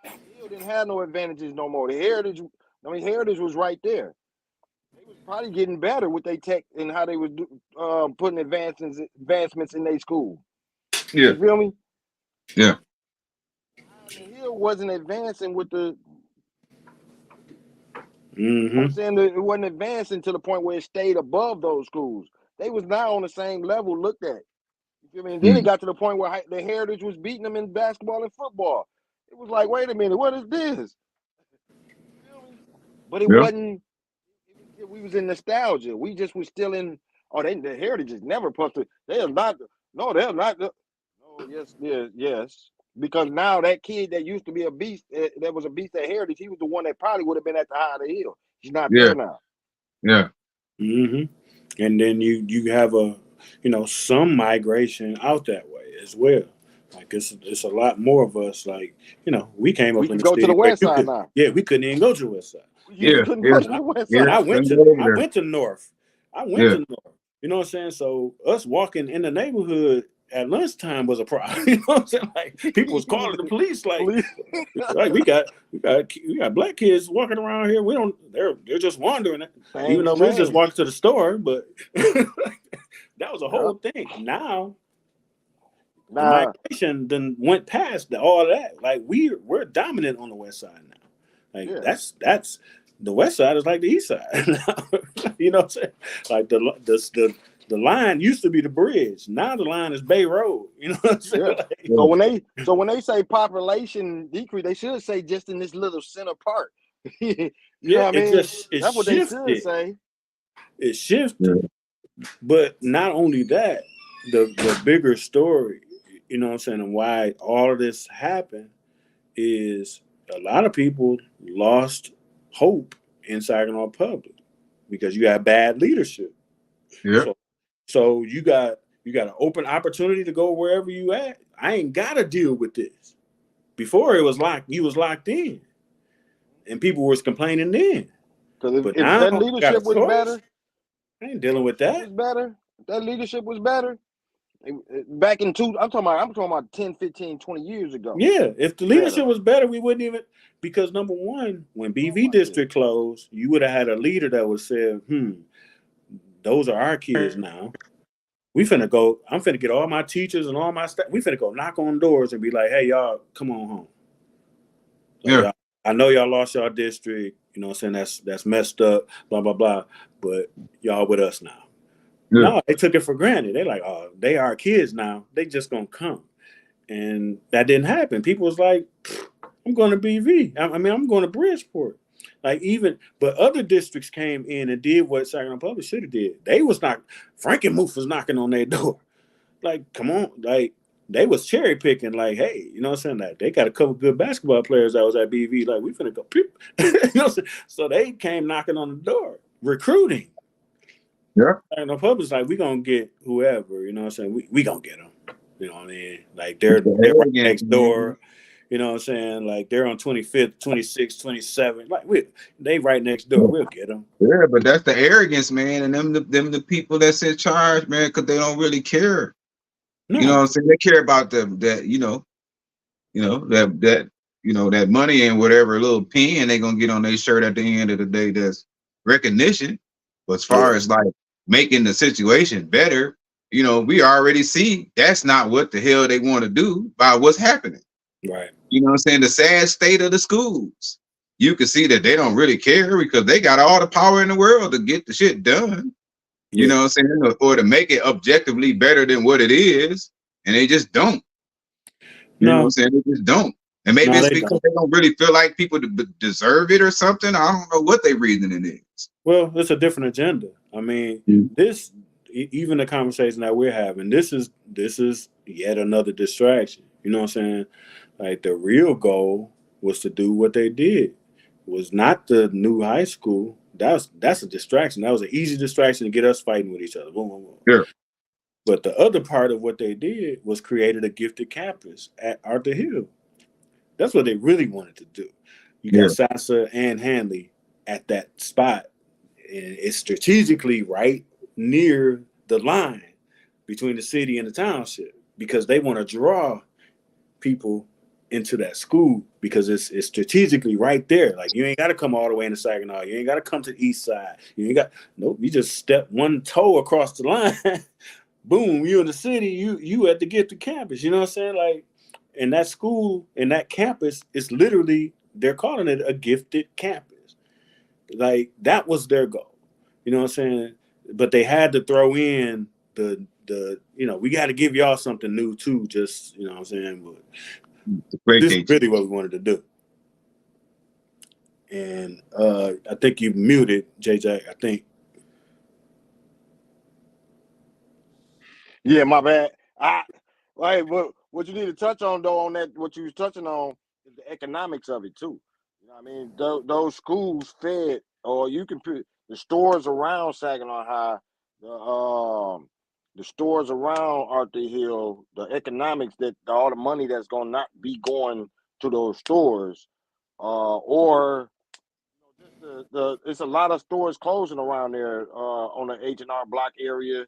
The Hill didn't have no advantages no more. Heritage was right there. They was probably getting better with their tech and how they was putting advancements in their school. Yeah. You feel me? Yeah. The Hill wasn't advancing with the. Mm-hmm. I'm saying that it wasn't advancing to the point where it stayed above those schools. They was now on the same level looked at. You feel me? And then it got to the point where the Heritage was beating them in basketball and football. It was like, wait a minute, what is this? You feel me? But it wasn't. We was in nostalgia. We just was still in. Oh, the Heritage is never supposed to. They're not. No, they're not. No, yes. Because now that kid that used to be a beast, that was a beast at Heritage, he was the one that probably would have been at the high of the hill. He's not there now. Yeah. Mm-hmm. And then you have some migration out that way as well. Like it's a lot more of us. Like we came up We in can the go city. to the west side now. Yeah, we couldn't even go to the west side. You couldn't go to the west side. I went to North. I went to North. You know what I'm saying? So us walking in the neighborhood at lunchtime was a problem. You know what I'm saying? Like people was calling the police. Like we got black kids walking around here. They're just wandering. Even though we was just walking to the store, but that was a whole thing. Now the migration then went past all that. Like we're dominant on the west side now. Like that's the west side is like the east side now. You know what I'm saying? Like the line used to be the bridge. Now the line is Bay Road. You know what I'm saying? Yeah. So when they say population decrease, they should say just in this little center part. You know what I mean? That's what they should say. It shifted. But not only that, the bigger story, you know what I'm saying, and why all of this happened is a lot of people lost hope in Saginaw Public because you have bad leadership. Yeah. So you got an open opportunity to go wherever you at. I ain't gotta deal with this. Before it was like you was locked in, and people was complaining then. Because if that leadership was better, I ain't dealing with that. If that leadership was better. Back in I'm talking about 10, 15, 20 years ago. Yeah, if the leadership was better, we wouldn't even, because number one, when BV District closed, you would have had a leader that would say, those are our kids now. I'm finna get all my teachers and all my staff. We finna go knock on doors and be like, hey, y'all, come on home. Like, I know y'all lost y'all district. You know what I'm saying? That's messed up, blah, blah, blah. But y'all with us now. Yeah. No, they took it for granted. They like, oh, they are kids now. They just gonna come. And that didn't happen. People was like, I'm going to BV. I'm going to Bridgeport. But other districts came in and did what Saginaw Public should have did. Frankenmuth was knocking on their door. Like, come on. Like, they was cherry picking. Like, hey, you know what I'm saying? Like, they got a couple good basketball players that was at BV. Like, we finna go. You know what I'm saying? So they came knocking on the door, recruiting. Yeah. Saginaw Public's like, we gonna get whoever. You know what I'm saying? We gonna get them. You know what I mean? Like, they're right next door. You know what I'm saying? Like, they're on 25th, 26th, 27th. Like, they right next door. We'll get them. Yeah, but that's the arrogance, man. And them the people that's in charge, man, because they don't really care. No. You know what I'm saying? They care about that that money and whatever little pin they gonna get on their shirt at the end of the day. That's recognition. But as far as like making the situation better, we already see that's not what the hell they want to do by what's happening. Right. You know what I'm saying? The sad state of the schools. You can see that they don't really care because they got all the power in the world to get the shit done. You know what I'm saying? Or to make it objectively better than what it is. And they just don't. You know what I'm saying? They just don't. And maybe it's because they don't really feel like people deserve it or something. I don't know what their reasoning is. Well, it's a different agenda. I mean, even the conversation that we're having, this is yet another distraction. You know what I'm saying? Like, the real goal was to do what they did. It was not the new high school. That's a distraction. That was an easy distraction to get us fighting with each other. Boom, boom, boom. Yeah. But the other part of what they did was created a gifted campus at Arthur Hill. That's what they really wanted to do. You Yeah. got Sasa and Hanley at that spot, and it's strategically right near the line between the city and the township because they want to draw people into that school because it's strategically right there. Like you ain't got to come all the way into Saginaw. You ain't got to come to the east side. You ain't got nope. You just step one toe across the line. Boom, you in the city. You at the gifted campus. You know what I'm saying? Like, and that school and that campus is literally they're calling it a gifted campus. Like that was their goal. You know what I'm saying? But they had to throw in the we got to give y'all something new too. Just you know what I'm saying. But this is really what we wanted to do. And I think you muted, JJ. I think. Yeah, my bad. What you need to touch on though on that what you was touching on is the economics of it too. You know what I mean? Those schools fed, or you can put the stores around Saginaw High, the stores around Arthur Hill, the economics that all the money that's gonna not be going to those stores, or just it's a lot of stores closing around there on the H&R Block area.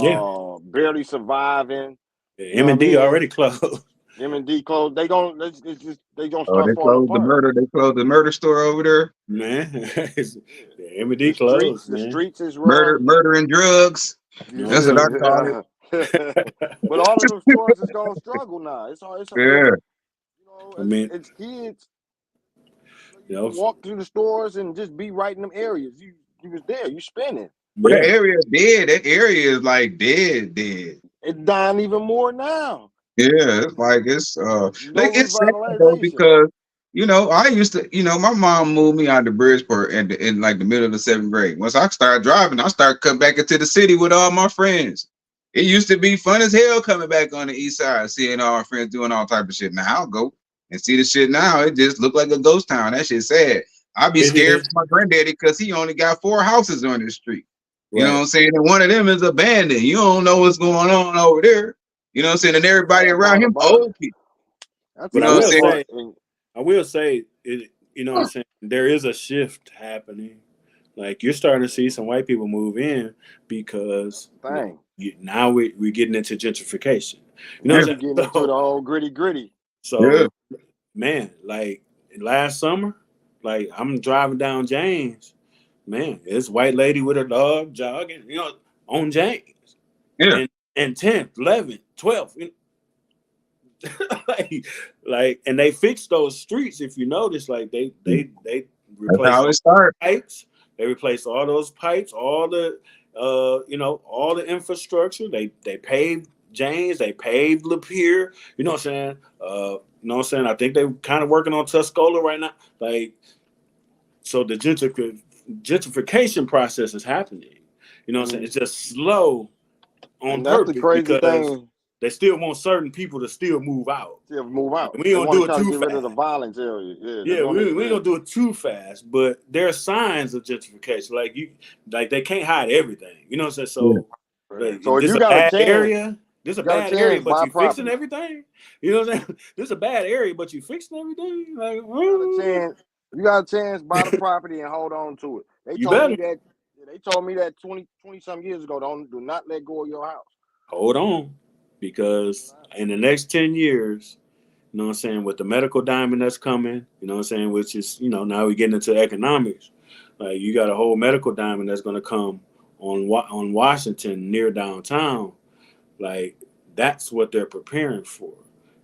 Yeah. Barely surviving. You know what I M&D mean? already closed. M&D closed. They gonna Oh, start falling apart. they closed the murder store over there. Man, M&D The streets, closed, the man. streets is rough. Murder and drugs. No, That's what I call it. But all of those stores is gonna struggle now. It's a real, Yeah. I mean, it's kids. you You know, can walk through the stores and just be right in them areas. You was there. You spending. But that yeah. area is dead. That area is like dead. It's dying even more now. Yeah, it's No like it's sad though revitalization. because I used to my mom moved me out to Bridgeport in like the middle of the 7th grade. Once I started driving, I started coming back into the city with all my friends. It used to be fun as hell coming back on the east side, seeing all our friends doing all type of shit. Now I'll go and see the shit now. It just look like a ghost town. That shit's sad. I'd be It scared is. for my granddaddy because he only got 4 houses on the street. You know what Right. I'm saying? And one of them is abandoned. You don't know what's going on over there. You know what I'm saying? And That's the everybody sad around part him, about it. old people. That's You But the know what I'm sad saying? part. And I will say it, you know what I'm saying? There is a shift happening. Like you're starting to see some white people move in because thing. now we're getting into gentrification. You know Now Yeah, what we I'm getting saying? into the whole gritty. yeah, So man, like last summer, like I'm driving down James, man, this white lady with her dog jogging, on James. yeah. And 10th, 11th, 12th. like, and they fixed those streets. If you notice, like they That's replaced how all it starts. the pipes. They replaced all those pipes, all the all the infrastructure. They paved James. They paved Lapeer. You know what I'm saying? You know what I'm saying? I think they're kind of working on Tuscola right now. Like, so the gentrification process is happening. You know what I'm saying? Mm. It's just slow on And that's the purpose crazy because thing. they still want certain people to still move out. To move out. We ain't They gonna want to do it try to too get rid of the fast. violence area. Yeah, they're Yeah, doing we it. ain't gonna do it too fast, but there are signs of gentrification. Like they can't hide everything. You know what I'm saying? Yeah. So like, So if this you a got a bad chance, area. This a you got a bad area, chance, but buy you fixing property. everything. You know what I'm saying? This a bad area, but you fixing everything. Like, You got a chance, buy the property and hold on to it. They you told me better that. They told me that 20 some years ago. Do not let go of your house. hold on, because in the next 10 years, you know what I'm saying, with the medical diamond that's coming, you know what I'm saying, which is, now we're getting into economics. Like you got a whole medical diamond that's going to come on Washington near downtown. Like that's what they're preparing for.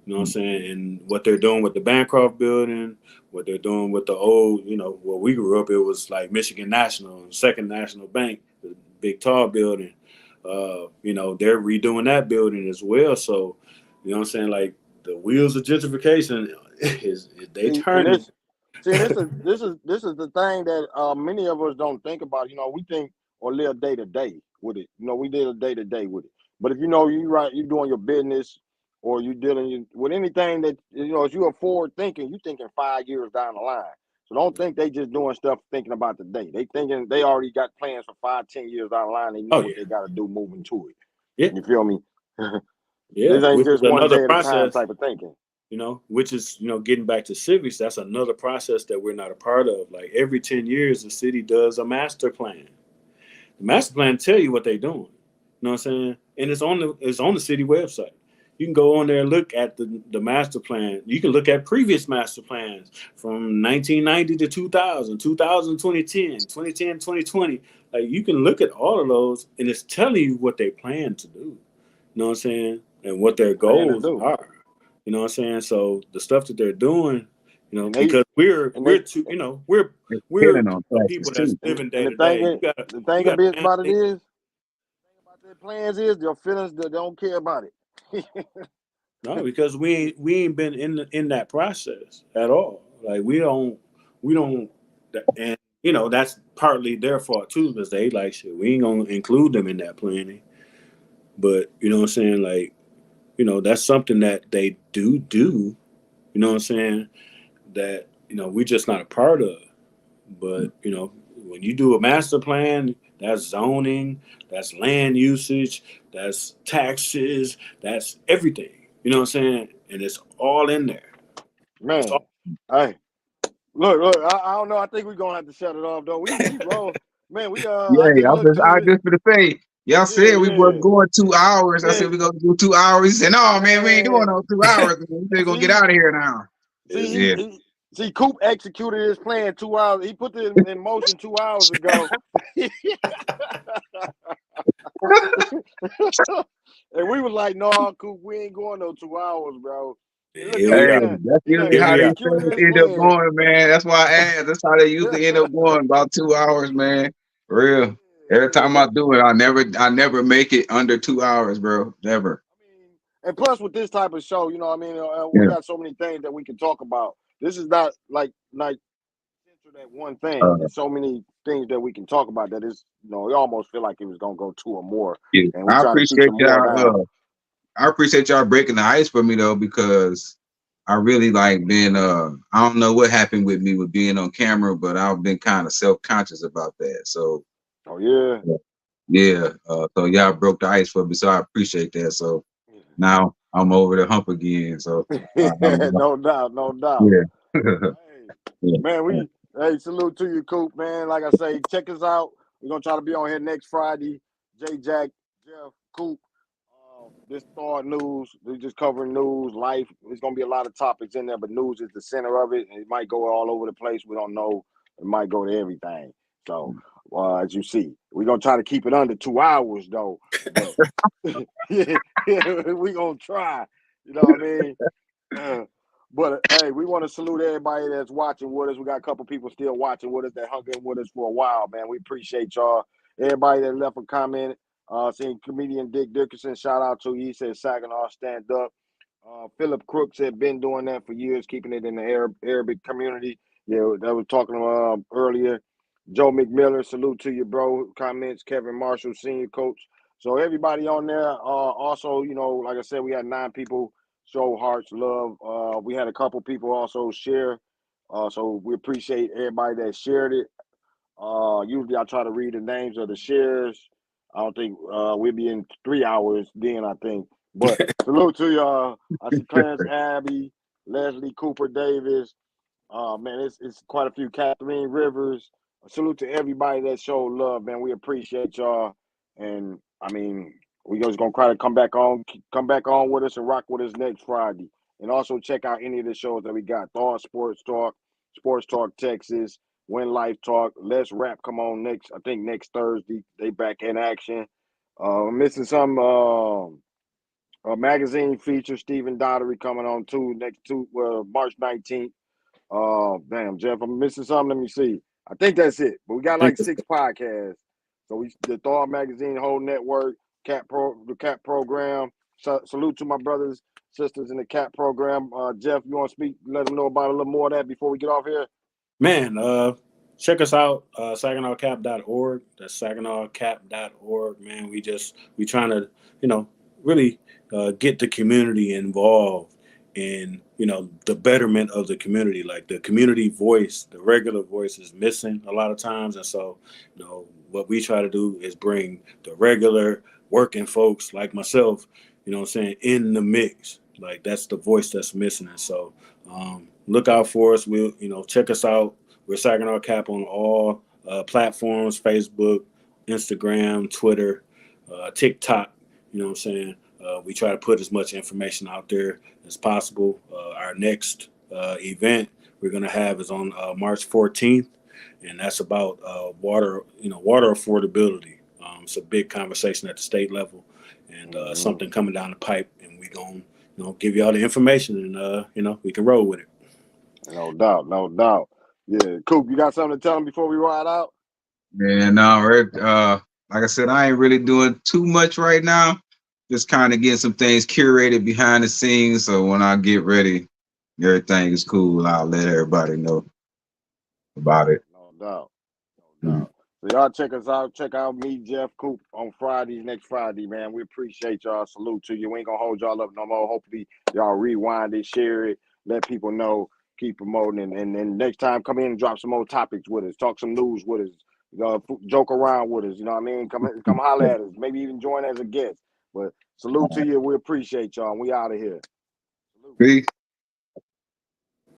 You know what I'm saying? And what they're doing with the Bancroft building, what they're doing with the old, where we grew up, it was like Michigan National, Second National Bank, the big tall building. They're redoing that building as well. So, you know what I'm saying? Like the wheels of gentrification is they See, and turning. this is the thing that many of us don't think about. We think or live day to day with it. We live day to day with it. But if you doing your business or you dealing with anything that if you are forward thinking, you thinking 5 years down the line. So don't think they just doing stuff thinking about the day. They thinking they already got plans for 5, 10 years down the line. They know Oh what yeah. they got to do moving to it. Yeah. You feel me? Yeah, This ain't which is just one another day at a time process, type of thinking. which is, getting back to civics, that's another process that we're not a part of. Like every 10 years, the city does a master plan. The master plan tell you what they're doing. You know what I'm saying? And it's on the city website. You can go on there and look at the master plan. You can look at previous master plans from 1990 to 2000, 2000, 2010, 2010, 2020. Like you can look at all of those and it's telling you what they plan to do. You know what I'm saying? And what their Plan to goals do. are. You know what I'm saying? So the stuff that they're doing, And they because we're and we're they too, we're They're we're killing on taxes people that's too. living day and to day. the thing You got to about it manage. is, about their plans is their feelings, they don't care about it. No, because we ain't been in that process at all. Like we don't, and that's partly their fault too, because they like shit. We ain't gonna include them in that planning. But you know what I'm saying? Like that's something that they do. You know what I'm saying? That we're just not a part of. But when you do a master plan, that's zoning, that's land usage, that's taxes, that's everything. You know what I'm saying? And it's all in there. It's Man, all, hey, look, I don't know. I think we're gonna have to shut it off though. We roll, man. I Yeah, just looked I through it. just for the say, y'all Yeah, said we were yeah, going 2 hours. I yeah, said we gonna do 2 hours. He said, no, man, we ain't doing man. no 2 hours. Man. We're gonna get See, out of here now. see, Yeah. Coop executed his plan 2 hours. He put it in motion 2 hours ago. And we was like, no, Coop, we ain't going no 2 hours, bro. And look here at we him Hey, are. now. that's He done usually Here how we these are. executed things his end up plan. going, man. That's why I asked. That's how they usually end up going, about 2 hours, man. For real. Every Yeah, time I do it, I never make it under 2 hours, bro. Never. I mean, and plus with this type of show, you know what I mean? We Yeah. got so many things that we can talk about. This is not like centered at one thing. Uh, There's so many things that we can talk about that is, we almost feel like it was gonna go two or more, yeah. and we try to keep some more down. I appreciate y'all breaking the ice for me though, because I really like being I don't know what happened with me with being on camera, but I've been kind of self-conscious about that. So Oh yeah. yeah, so y'all broke the ice for me, so I appreciate that. So now I'm over the hump again. So No doubt, no doubt. yeah. Hey, Yeah. man, salute to you, Coop, man. Like I say, check us out. We're gonna try to be on here next Friday. J Jack, Jeff, Coop. This Thawed news. We're just covering news, life. There's gonna be a lot of topics in there, but news is the center of it. And it might go all over the place. We don't know. It might go to everything. So as you see, we're gonna try to keep it under 2 hours though. But yeah, we're gonna try. You know what I mean? But hey, we want to salute everybody that's watching with us. We got a couple people still watching with us that hung in with us for a while, man. We appreciate y'all. Everybody that left a comment. Seeing comedian Dick Dickerson, shout out to you. He said Saginaw stand up. Philip Crooks had been doing that for years, keeping it in the Arabic community. Yeah, that was talking earlier. Joe McMiller, salute to you, bro. Comments. Kevin Marshall, senior coach. So everybody on there. Also, like I said, we had 9 people show hearts, love. We had a couple people also share. So we appreciate everybody that shared it. Usually I try to read the names of the shares. I don't think we'll be in 3 hours then, I think. But salute to y'all. I see Clarence Abbey, Leslie Cooper Davis. Man, it's quite a few. Catherine Rivers. Salute to everybody that showed love, man. We appreciate y'all. And I mean, we just gonna try to come back on with us and rock with us next Friday. And also check out any of the shows that we got. Thawed Sports Talk Texas, Win Life Talk, Let's Rap come on next Thursday. They back in action. Missing some magazine feature, Stephen Dottery coming on too March 19th. Damn, Jeff, I'm missing something. Let me see. I think that's it. But we got like 6 podcasts. So the Thawed Magazine whole network, the CAP program. Salute to my brothers, sisters in the CAP program. Jeff, you want to speak? Let them know about a little more of that before we get off here. Man, check us out, SaginawCap.org. That's SaginawCap.org, man. We trying to, really get the community involved in, the betterment of the community. Like the community voice, the regular voice is missing a lot of times. And so, what we try to do is bring the regular working folks like myself, you know what I'm saying, in the mix. Like that's the voice that's missing. And so look out for us. We'll, you know, check us out. We're Saginaw Cap on all platforms, Facebook, Instagram, Twitter, TikTok, you know what I'm saying? We try to put as much information out there as possible. Our next event we're going to have is on March 14th, and that's about water affordability. It's a big conversation at the state level, and something coming down the pipe, and we're going to, you know, give you all the information, and you know, we can roll with it. No doubt, no doubt. Yeah, Coop, you got something to tell them before we ride out? Yeah, no, Rick. Like I said, I ain't really doing too much right now. Just kind of getting some things curated behind the scenes. So when I get ready, everything is cool. I'll let everybody know about it. No doubt, no doubt. So y'all check us out. Check out me, Jeff, Coop on Fridays, next Friday, man. We appreciate y'all. Salute to you. We ain't gonna hold y'all up no more. Hopefully y'all rewind it, share it, let people know, keep promoting, and then next time come in and drop some more topics with us, talk some news with us. Joke around with us, you know what I mean? Come holler at us. Maybe even join as a guest. But salute to you. We appreciate y'all. We out of here. Salute. Peace.